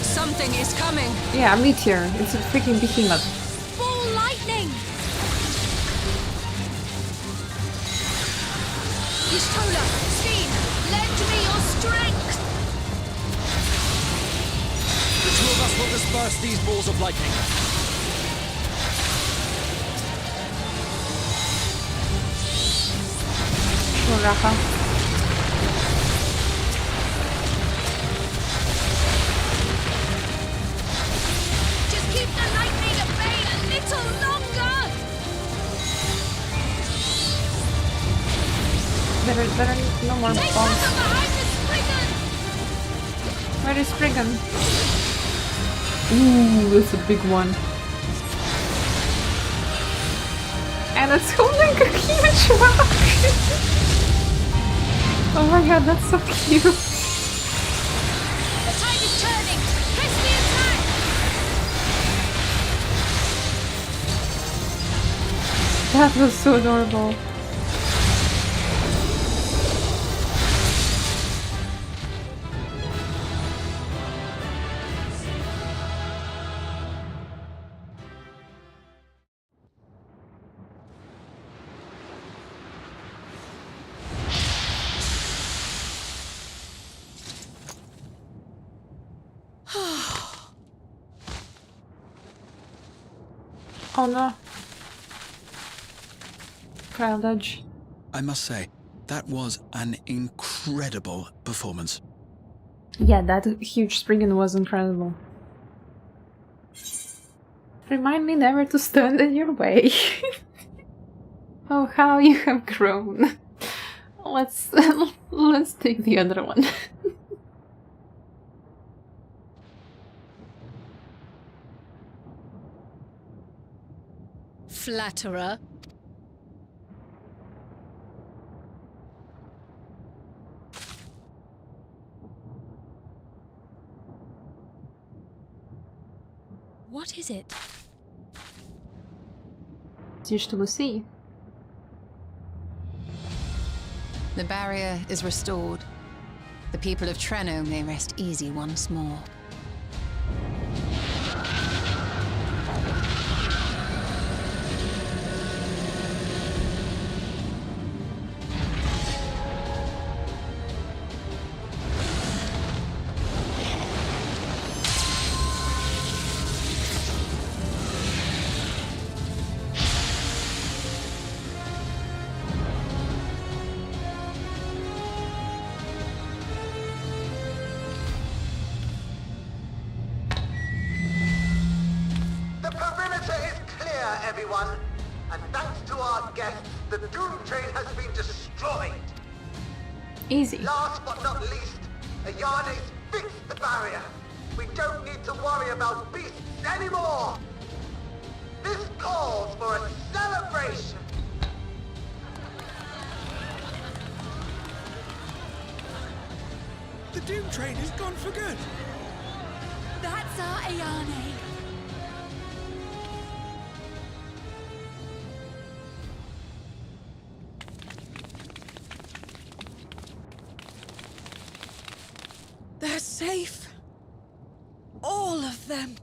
Something is coming! Yeah, a meteor. It's a freaking behemoth. Ball lightning! Ishtola, Steen, lend me your strength! The two of us will disperse these balls of lightning. Sure, Rafa. Keep the lightning at bay a little longer! There are no more Take bombs. cover behind the Spriggan! Where is Spriggan? Ooh, that's a big one. And it's holding a huge rock! Oh my god, that's so cute! The tide is turning! Press the attack! That was so adorable. Oh no. Trial dodge. I must say, that was an incredible performance. Yeah, that huge Spriggan was incredible. Remind me never to stand in your way. Oh, how you have grown. Let's take the other one. Flatterer. What is it? used to the sea. The barrier is restored. The people of Treno may rest easy once more. The perimeter is clear, everyone. And thanks to our guests, the Doom Train has been destroyed. Easy. Last but not least, Ayane's fixed the barrier. We don't need to worry about beasts anymore. This calls for a celebration. The Doom Train is gone for good. That's our Ayane. They're safe. All of them.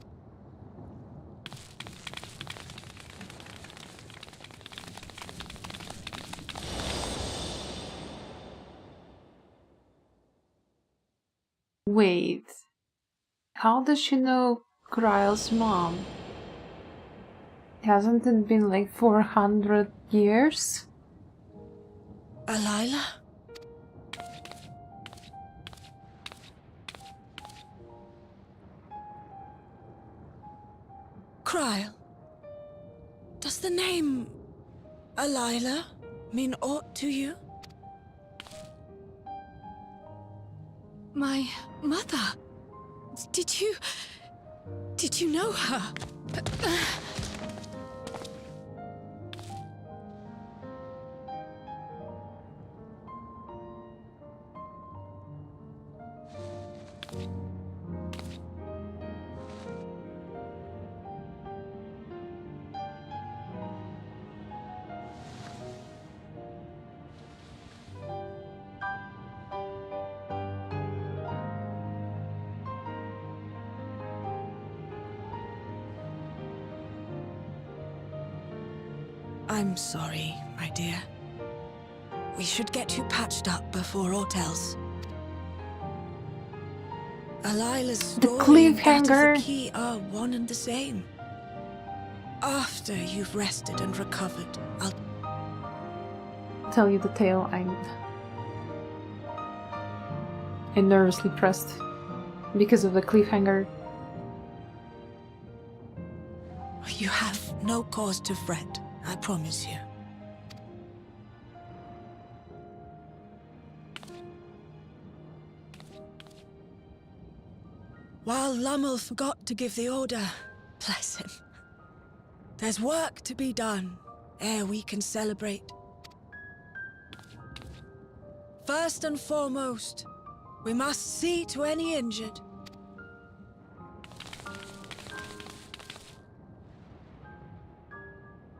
Wait. How does she know Kryle's mom? Hasn't it been like 400 years? Alila? Kryle, does the name Alila mean aught to you? My mother? Did you know her? I'm sorry, my dear. We should get you patched up before aught else. Alila's story and that of cliffhanger. the key are one and the same. After you've rested and recovered, I'll Tell you the tale. I'm nervously pressed because of the cliffhanger. You have no cause to fret, I promise you. While Lummel forgot to give the order, bless him, there's work to be done ere we can celebrate. First and foremost, we must see to any injured.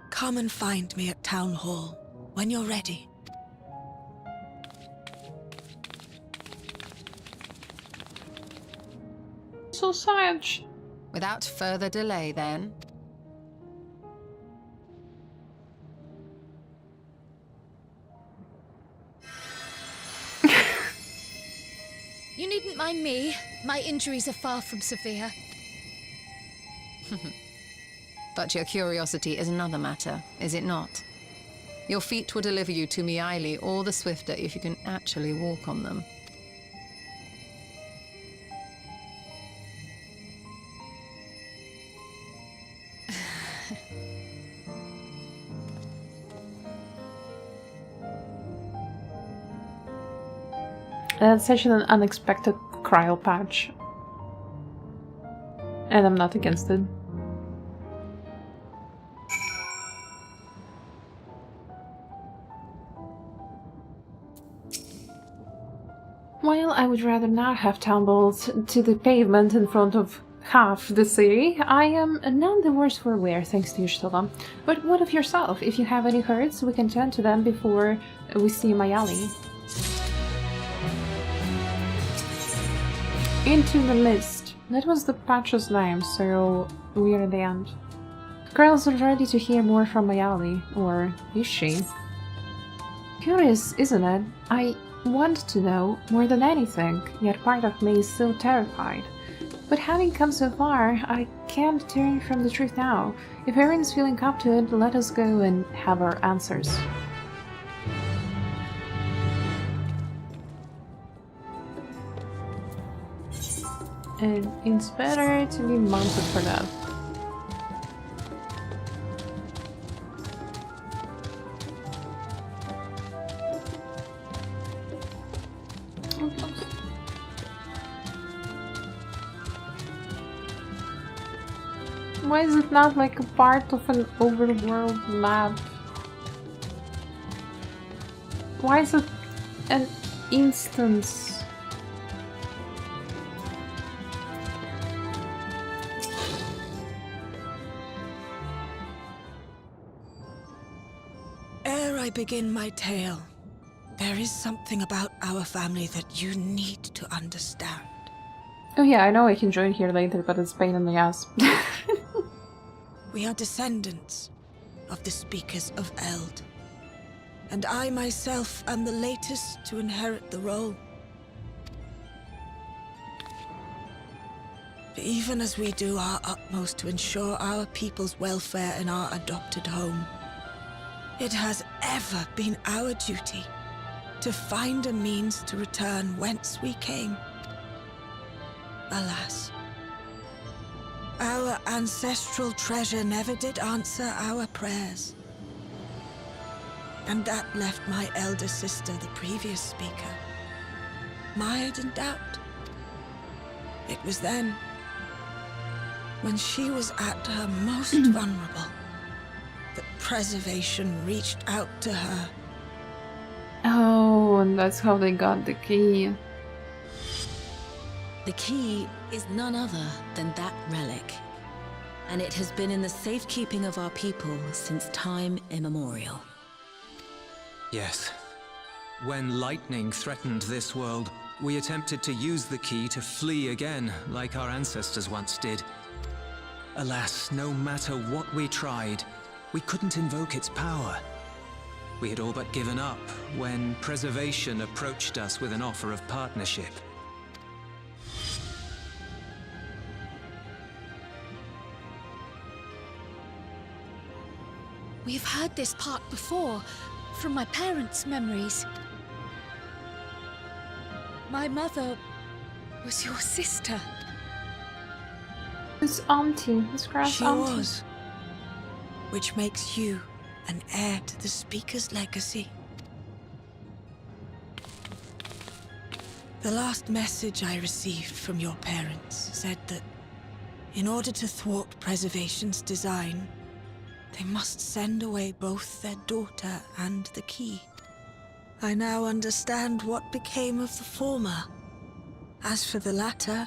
Come and find me at Town Hall when you're ready. So sad. Without further delay, then. You needn't mind me. My injuries are far from severe. But your curiosity is another matter, is it not? Your feet will deliver you to Miaili all the swifter if you can actually walk on them. That's such an unexpected Kryle patch. And I'm not against it. While I would rather not have tumbled to the pavement in front of half the city, I am none the worse for wear, thanks to you, Shtala. But what of yourself? If you have any hurts, we can tend to them before we see Mayali. Into the Mist. That was the patch's name, so we're at the end. Girls are ready to hear more from Mayali, or is she? Curious, isn't it? I want to know more than anything, yet part of me is still terrified. But having come so far, I can't turn from the truth now. If Erin's feeling up to it, let us go and have our answers. And it's better to be mounted for that. Why is it not like a part of an overworld map? Why is it an instance? Ere I begin my tale, there is something about our family that you need to understand. Oh yeah, I know I can join here later, but it's pain in the ass. We are descendants of the Speakers of Eld, and I myself am the latest to inherit the role. Even as we do our utmost to ensure our people's welfare in our adopted home, it has ever been our duty to find a means to return whence we came. Alas, our ancestral treasure never did answer our prayers. And that left my elder sister, the previous speaker, mired in doubt. It was then, when she was at her most vulnerable, that preservation reached out to her. Oh, and that's how they got the key. The key is none other than that relic, and it has been in the safekeeping of our people since time immemorial. Yes. When lightning threatened this world, we attempted to use the key to flee again, like our ancestors once did. Alas, no matter what we tried, we couldn't invoke its power. We had all but given up when Preservation approached us with an offer of partnership. We've heard this part before, from my parents' memories. My mother was your sister. His auntie, his grand She auntie. was. Which makes you an heir to the Speaker's legacy. The last message I received from your parents said that in order to thwart Preservation's design, they must send away both their daughter and the key. I now understand what became of the former. As for the latter,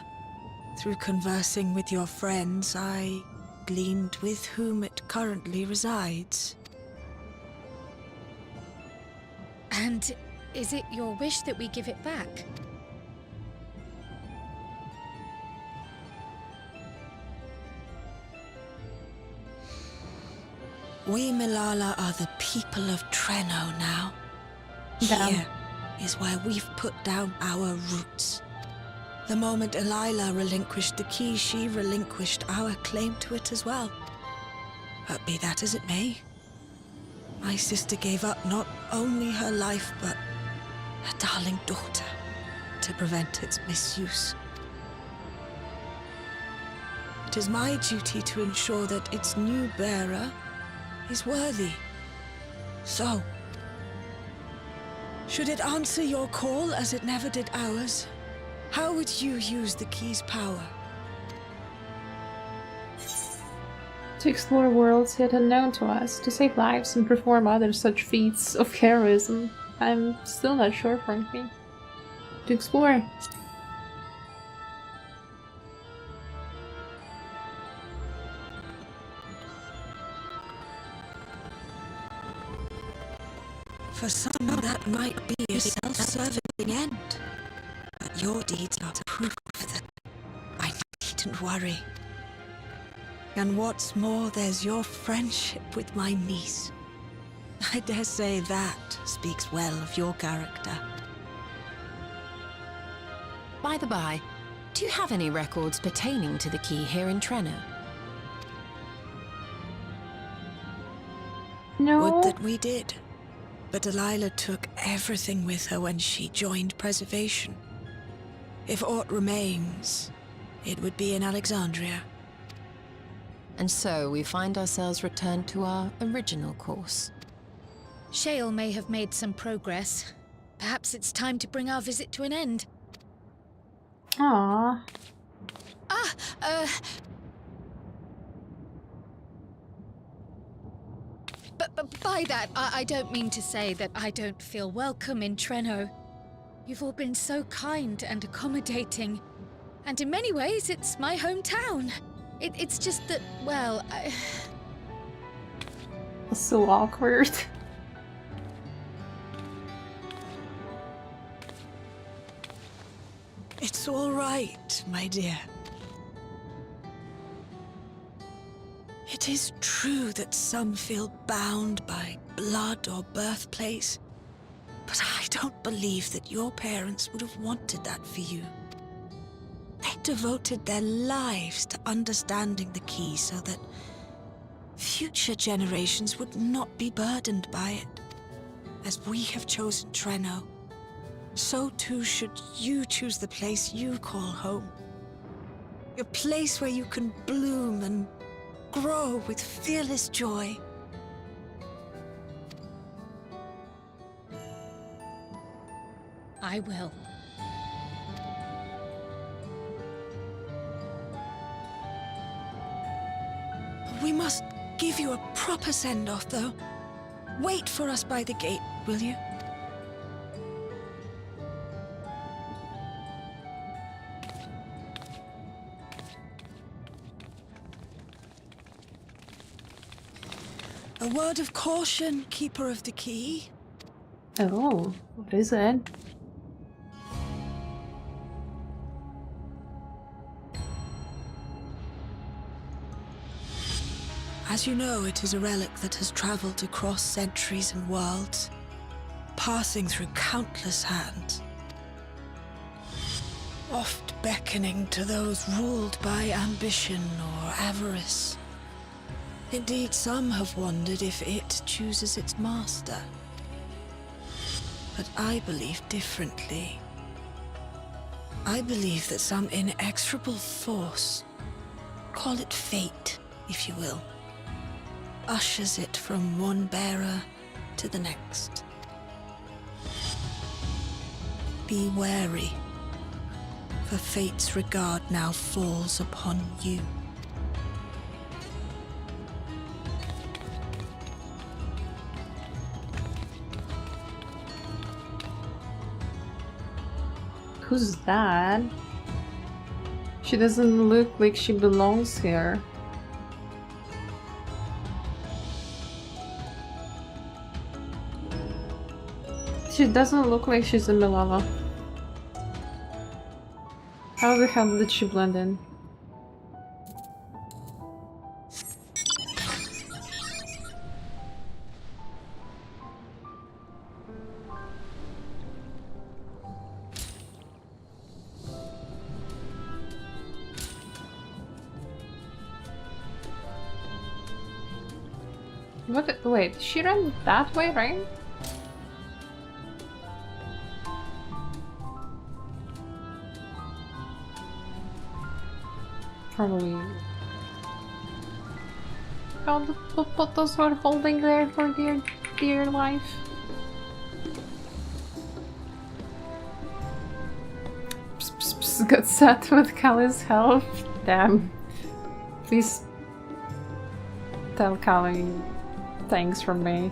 through conversing with your friends, I gleaned with whom it currently resides. And is it your wish that we give it back? We Milala are the people of Treno now. Damn. Here is where we've put down our roots. The moment Elila relinquished the key, she relinquished our claim to it as well. But be that as it may, my sister gave up not only her life, but her darling daughter to prevent its misuse. It is my duty to ensure that its new bearer is worthy. So, should it answer your call as it never did ours, how would you use the key's power? To explore worlds yet unknown to us, to save lives and perform other such feats of heroism. I'm still not sure, frankly. To explore. For some, that might be a self-serving end. But your deeds are proof that I needn't worry. And what's more, there's your friendship with my niece. I dare say that speaks well of your character. By the by, do you have any records pertaining to the key here in Trenno? No. Would that we did. But Delilah took everything with her when she joined Preservation. If aught remains, it would be in Alexandria. And so we find ourselves returned to our original course. Shale may have made some progress. Perhaps it's time to bring our visit to an end. Aww. But by that, I don't mean to say that I don't feel welcome in Trenno. You've all been so kind and accommodating. And in many ways, it's my hometown. It's just that, well, It's so awkward. It's all right, my dear. It is true that some feel bound by blood or birthplace, but I don't believe that your parents would have wanted that for you. They devoted their lives to understanding the key so that future generations would not be burdened by it. As we have chosen Trenno, so too should you choose the place you call home. A place where you can bloom and grow with fearless joy. I will. We must give you a proper send-off, though. Wait for us by the gate, will you? A word of caution, Keeper of the Key. Oh, what is it? As you know, it is a relic that has traveled across centuries and worlds, passing through countless hands, oft beckoning to those ruled by ambition or avarice. Indeed, some have wondered if it chooses its master. But I believe differently. I believe that some inexorable force, call it fate, if you will, ushers it from one bearer to the next. Be wary, for fate's regard now falls upon you. Who's that? She doesn't look like she belongs here. She doesn't look like she's a Milala. How the hell did she blend in? What? Wait, she ran that way, right? Probably. All the photos were holding there for dear life. Got set with Callie's help. Damn. Please tell Callie thanks from me.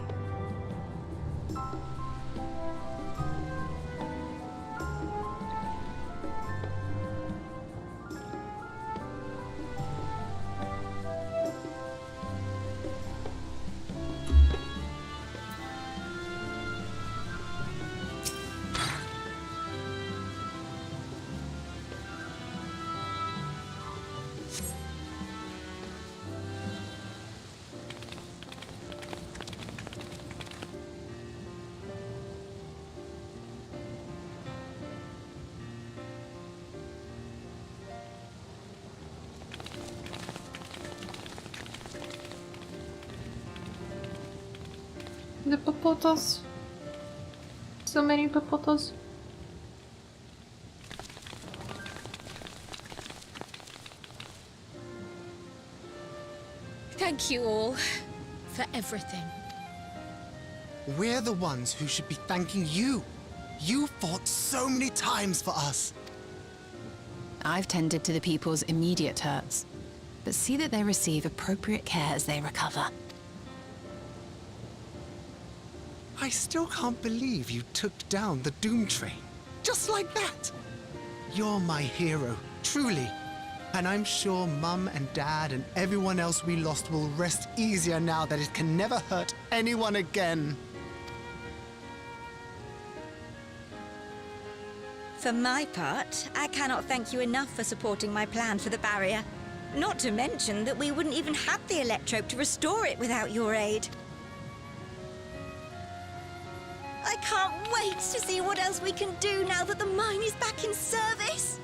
The popotos. So many popotos. Thank you all for everything. We're the ones who should be thanking you. You fought so many times for us. I've tended to the people's immediate hurts, but see that they receive appropriate care as they recover. I still can't believe you took down the Doom Train. Just like that. You're my hero, truly. And I'm sure Mum and Dad and everyone else we lost will rest easier now that it can never hurt anyone again. For my part, I cannot thank you enough for supporting my plan for the barrier. Not to mention that we wouldn't even have the Electrope to restore it without your aid. I can't wait to see what else we can do now that the mine is back in service.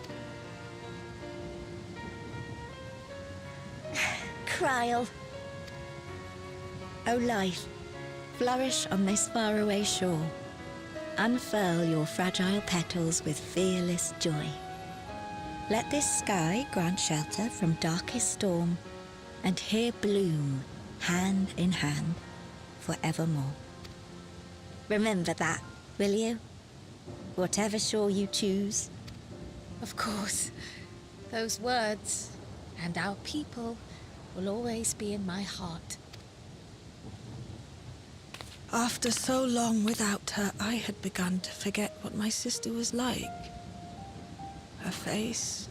Kryl. O life, flourish on this faraway shore. Unfurl your fragile petals with fearless joy. Let this sky grant shelter from darkest storm, and here bloom, hand in hand, forevermore. Remember that, will you? Whatever shore you choose. Of course. Those words, and our people, will always be in my heart. After so long without her, I had begun to forget what my sister was like. Her face,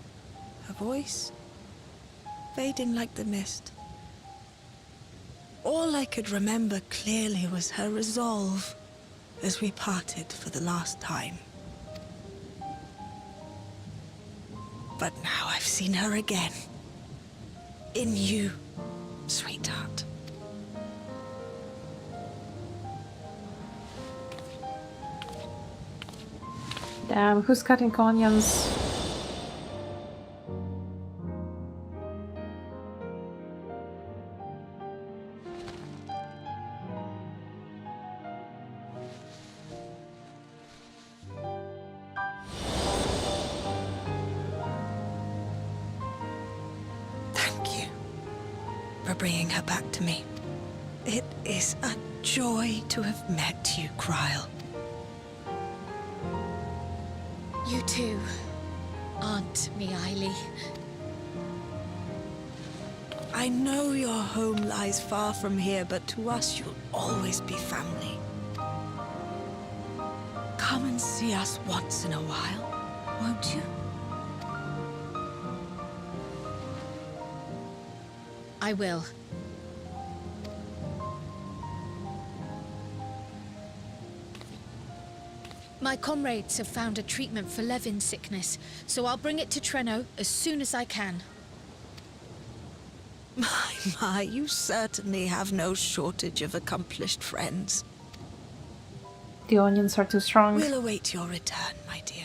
her voice, fading like the mist. All I could remember clearly was her resolve as we parted for the last time. But now I've seen her again. In you, sweetheart. Damn, who's cutting onions? Thank you for bringing her back to me. It is a joy to have met you, Kryl. You too, Aunt Miaili. I know your home lies far from here, but to us you'll always be family. Come and see us once in a while, won't you? I will. My comrades have found a treatment for Levin's sickness, so I'll bring it to Treno as soon as I can. My, you certainly have no shortage of accomplished friends. The onions are too strong. We'll await your return, my dear.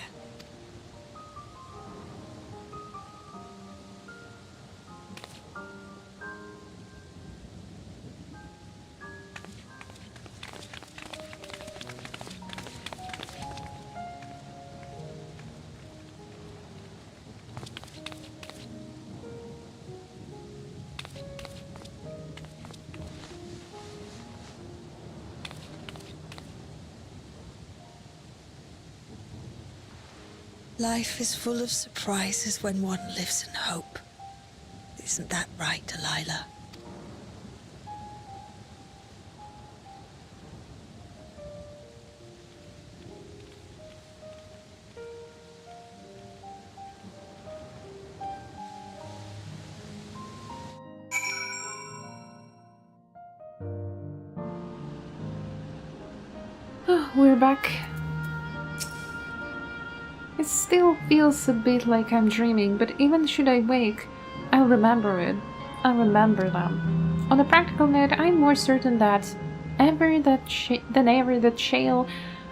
Life is full of surprises when one lives in hope. Isn't that right, Delilah? We're back. It still feels a bit like I'm dreaming, but even should I wake, I'll remember it. I'll remember them. On a practical note, I'm more certain that ever that Shale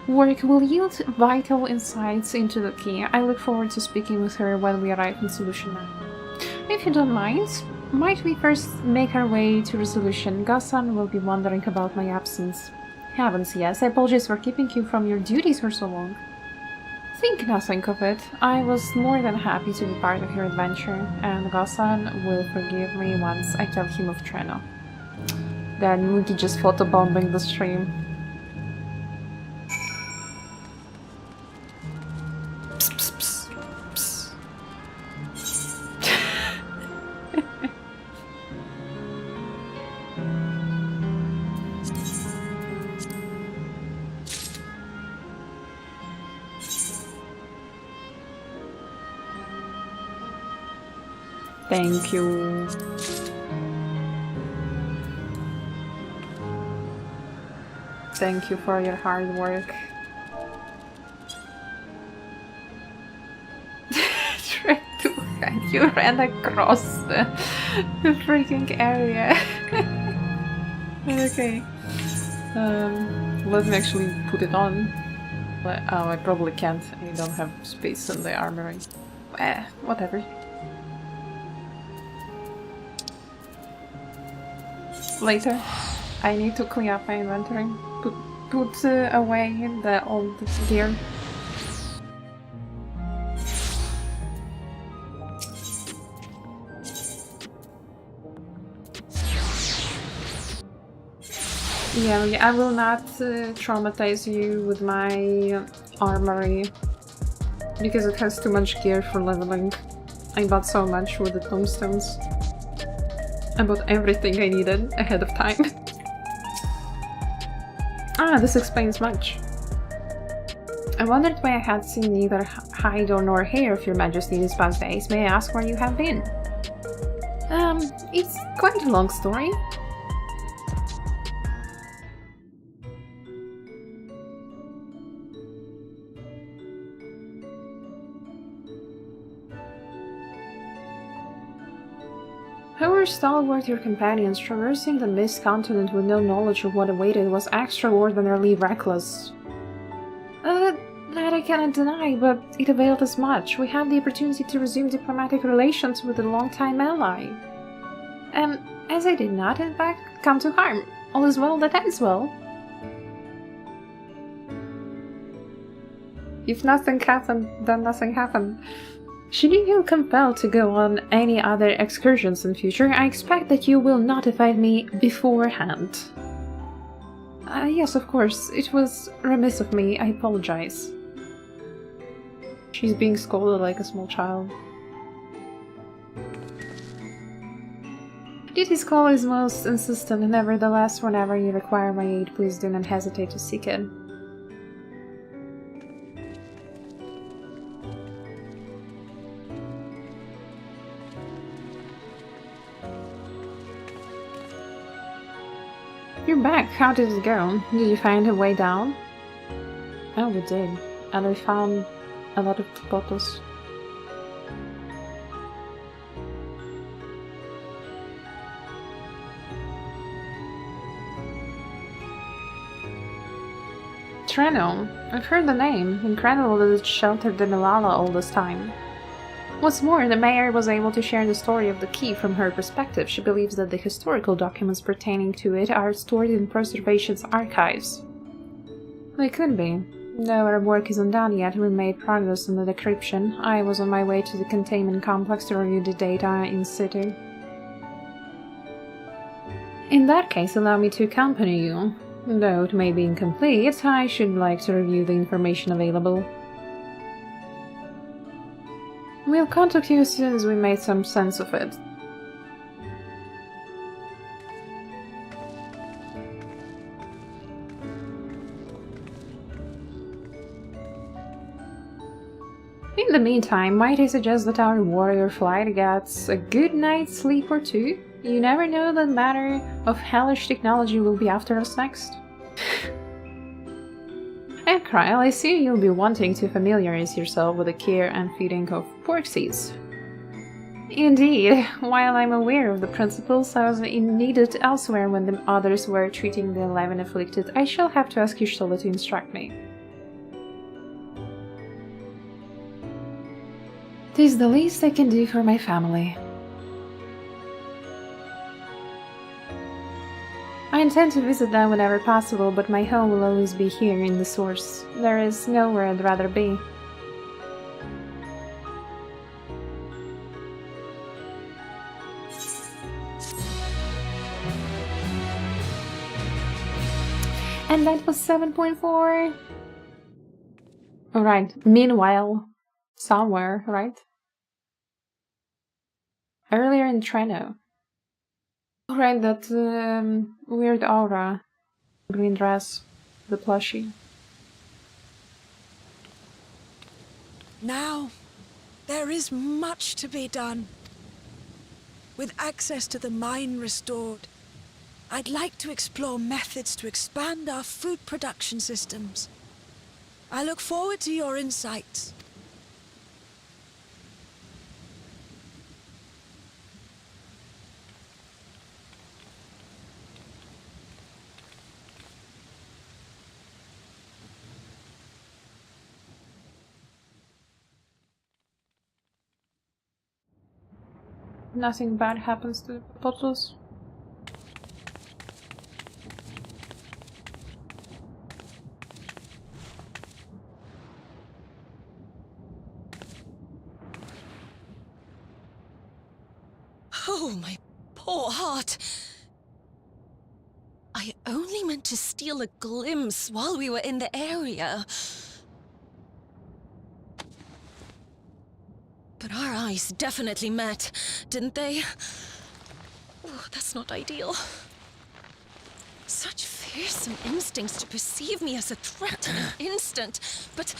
work will yield vital insights into the key. I look forward to speaking with her when we arrive in Solution 9. If you don't mind, might we first make our way to Resolution? Gassan will be wondering about my absence. Heavens, yes. I apologize for keeping you from your duties for so long. Think nothing of it. I was more than happy to be part of your adventure, and Ghassan will forgive me once I tell him of Treno. Then Mugi just photobombing the stream. Psst, psst, psst, psst. Thank you. Thank you for your hard work. You ran across the freaking area. Okay. Let me actually put it on. Oh, I probably can't. I don't have space in the armory. Whatever. Later, I need to clean up my inventory. Put away the old gear. Yeah, I will not traumatize you with my armory because it has too much gear for leveling. I bought so much with the tombstones. I bought everything I needed ahead of time. Ah, this explains much. I wondered why I had seen neither hide nor hair of your majesty these past days. May I ask where you have been? It's quite a long story. How were stalwart your companions? Traversing the mist continent with no knowledge of what awaited was extraordinarily reckless. That I cannot deny, but it availed us much. We had the opportunity to resume diplomatic relations with a long-time ally. And as I did not, in fact, come to harm. All is well that ends well. If nothing happened, then nothing happened. Should you feel compelled to go on any other excursions in future, I expect that you will notify me beforehand. Yes, of course. It was remiss of me. I apologize. She's being scolded like a small child. Duty's call is most insistent, nevertheless, whenever you require my aid, please do not hesitate to seek it. You're back. How did it go? Did you find a way down? Oh, we did. And we found a lot of bottles. Treno. I've heard the name. Incredible that it sheltered the Malala all this time. What's more, the mayor was able to share the story of the key from her perspective. She believes that the historical documents pertaining to it are stored in Preservation's archives. They could be. Though our work isn't done yet, we made progress in the decryption. I was on my way to the containment complex to review the data in situ. In that case, allow me to accompany you. Though it may be incomplete, I should like to review the information available. We'll contact you as soon as we made some sense of it. In the meantime, might I suggest that our warrior flight gets a good night's sleep or two? You never know, that matter of hellish technology will be after us next. And Kryl, I see you'll be wanting to familiarize yourself with the care and feeding of porksies. Indeed, while I'm aware of the principles I was needed elsewhere when the others were treating the 11 afflicted, I shall have to ask Y'shtola to instruct me. 'Tis the least I can do for my family. I intend to visit them whenever possible, but my home will always be here in the source. There is nowhere I'd rather be. And that was 7.4. Alright, meanwhile, somewhere, right? Earlier in Treno. Alright, that weird aura. Green dress, the plushie. Now, there is much to be done. With access to the mine restored, I'd like to explore methods to expand our food production systems. I look forward to your insights. Nothing bad happens to the bottles. Oh, my poor heart. I only meant to steal a glimpse while we were in the area. But our eyes definitely met, didn't they? Oh, that's not ideal. Such fearsome instincts to perceive me as a threat in an instant. But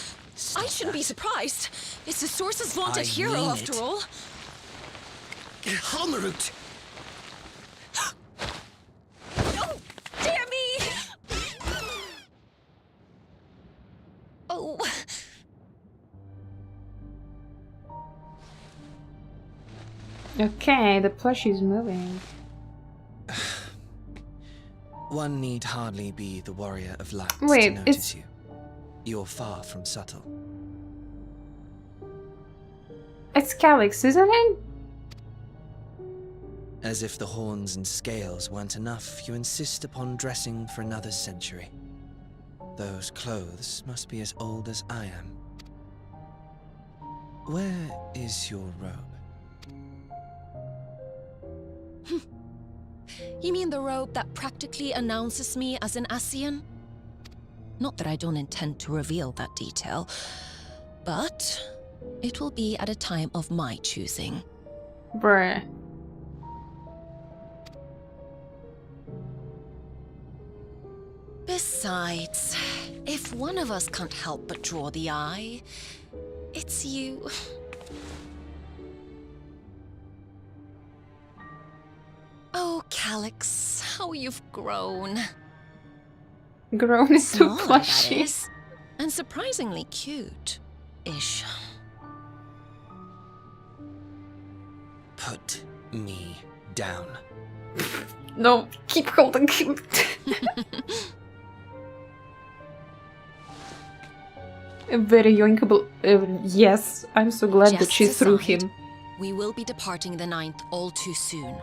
I shouldn't be surprised. It's the Source's vaunted hero, after all. Holmerut! Oh, dear me! Oh. Okay, the plushie's moving. One need hardly be the warrior of light Wait, to notice it's... you. You're far from subtle. It's Calyx, isn't it? As if the horns and scales weren't enough, you insist upon dressing for another century. Those clothes must be as old as I am. Where is your robe? You mean the robe that practically announces me as an Ascian? Not that I don't intend to reveal that detail, but it will be at a time of my choosing. Bruh. Besides, if one of us can't help but draw the eye, it's you. Oh, Calyx, how you've grown. Grown is too Smaller, that plushy. is, and surprisingly cute-ish. Put me down. No, keep holding him. Very yoinkable. Yes, I'm so glad that she threw him. We will be departing the 9th all too soon.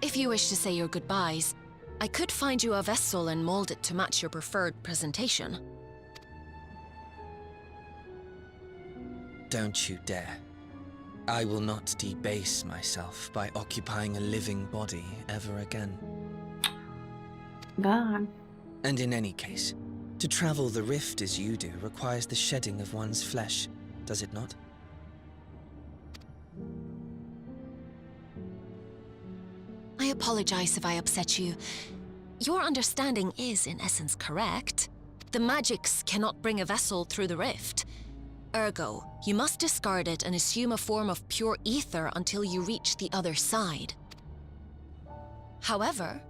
If you wish to say your goodbyes, I could find you a vessel and mold it to match your preferred presentation. Don't you dare. I will not debase myself by occupying a living body ever again. God. And in any case, to travel the rift as you do requires the shedding of one's flesh, does it not? I apologize if I upset you. Your understanding is, in essence, correct. The magics cannot bring a vessel through the rift. Ergo, you must discard it and assume a form of pure ether until you reach the other side. However,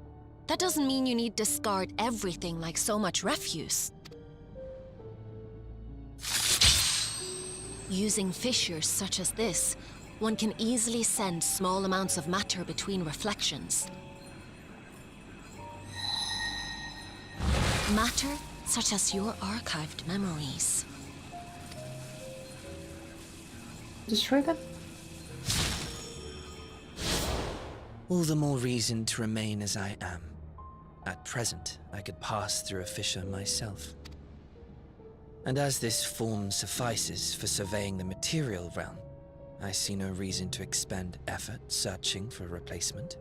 that doesn't mean you need discard everything like so much refuse. Using fissures such as this, one can easily send small amounts of matter between reflections. Matter such as your archived memories. Destroy them? All the more reason to remain as I am. At present, I could pass through a fissure myself. And as this form suffices for surveying the material realm, I see no reason to expend effort searching for a replacement.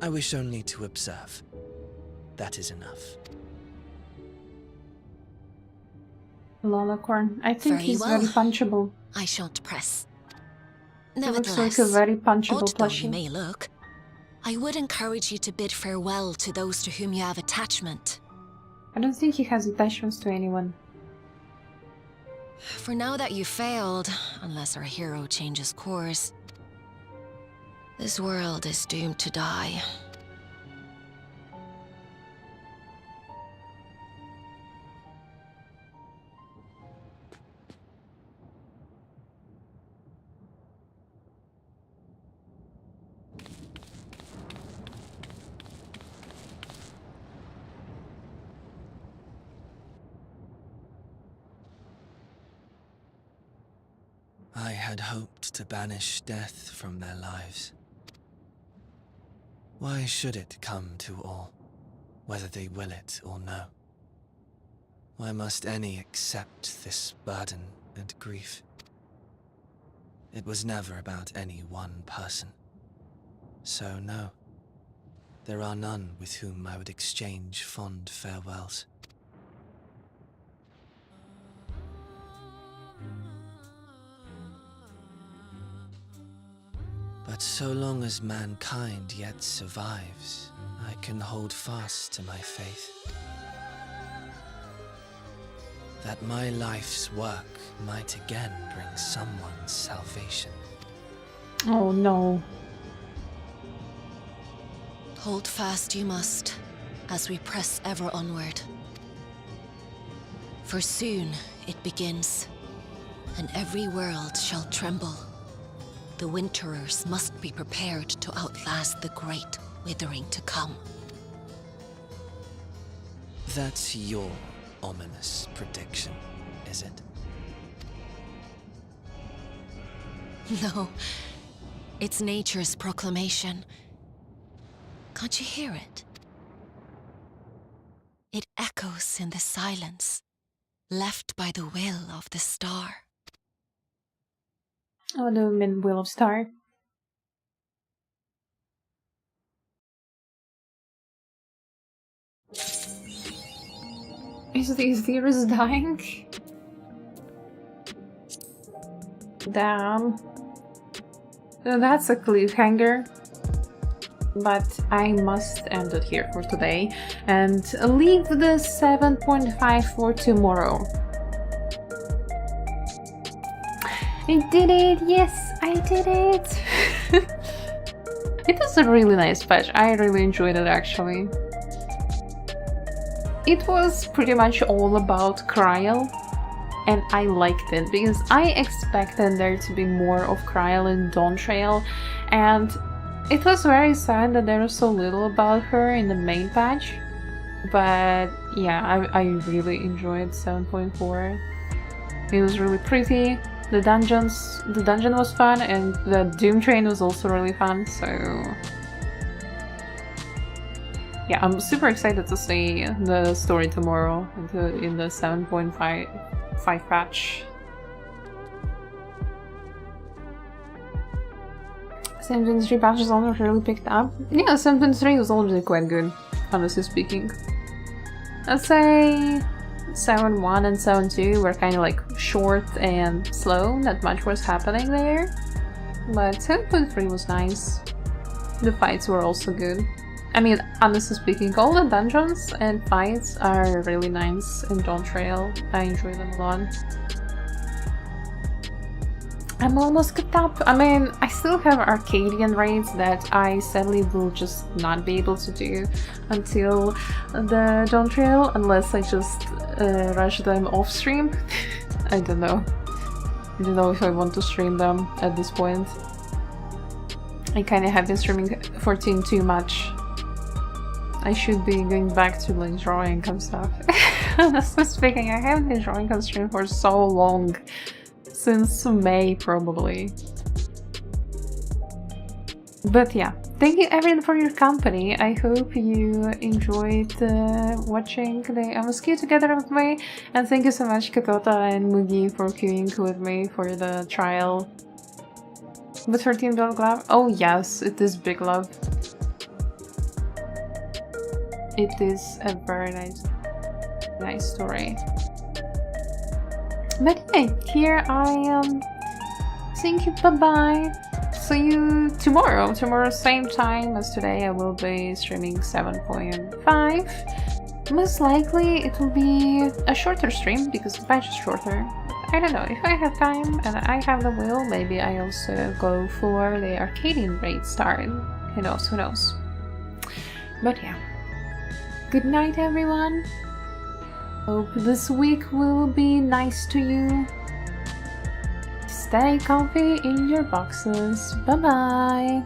I wish only to observe. That is enough. Lolacorn. I think he's very punchable. I shan't press. He looks like a very punchable odd though he plushie. may look, I would encourage you to bid farewell to those to whom you have attachment. I don't think he has attachments to anyone. For now that you've failed, unless our hero changes course, this world is doomed to die. I had hoped to banish death from their lives. Why should it come to all, whether they will it or no? Why must any accept this burden and grief? It was never about any one person. So no, there are none with whom I would exchange fond farewells. But so long as mankind yet survives, I can hold fast to my faith. That my life's work might again bring someone salvation. Oh no. Hold fast you must, as we press ever onward. For soon it begins, and every world shall tremble. The Winterers must be prepared to outlast the great withering to come. That's your ominous prediction, is it? No, it's nature's proclamation. Can't you hear it? It echoes in the silence, left by the will of the star. Oh, the Will of Star. Is the Iris dying? Damn. That's a cliffhanger. But I must end it here for today and leave the 7.5 for tomorrow. I did it! Yes, I did it! It was a really nice patch. I really enjoyed it actually. It was pretty much all about Kryl, and I liked it because I expected there to be more of Kryl in Dawntrail, and it was very sad that there was so little about her in the main patch. But yeah, I really enjoyed 7.4. It was really pretty. The dungeon was fun, and the Doom Train was also really fun, so yeah, I'm super excited to see the story tomorrow in the 7.5 patch. 7.3 patch is always really picked up. Yeah, 7.3 was already quite good, honestly speaking. I'd say 7.1 and 7.2 were kind of like short and slow, not much was happening there. But 7.3 was nice. The fights were also good. I mean, honestly speaking, all the dungeons and fights are really nice in Dawntrail. I enjoy them a lot. I'm almost caught up. I mean, I still have Arcadian raids that I sadly will just not be able to do until the Dawntrail, unless I just rush them off stream. I don't know. I don't know if I want to stream them at this point. I kind of have been streaming 14 too much. I should be going back to like drawing and stuff. Honestly speaking, I haven't been drawing on stream for so long. Since May, probably. But yeah, thank you everyone for your company. I hope you enjoyed watching the MSQ together with me, and thank you so much Katota and Mugi for queuing with me for the trial. The 13 Gold Glove? Oh yes, it is big love. It is a very nice story. But hey, here I am. Thank you, bye-bye. See you tomorrow. Tomorrow, same time as today, I will be streaming 7.5. Most likely, it will be a shorter stream because the patch is shorter. I don't know, if I have time and I have the will, maybe I also go for the Arcadian raid start. Who knows, who knows. But yeah. Good night, everyone. Hope this week will be nice to you. Stay comfy in your boxes. Bye bye.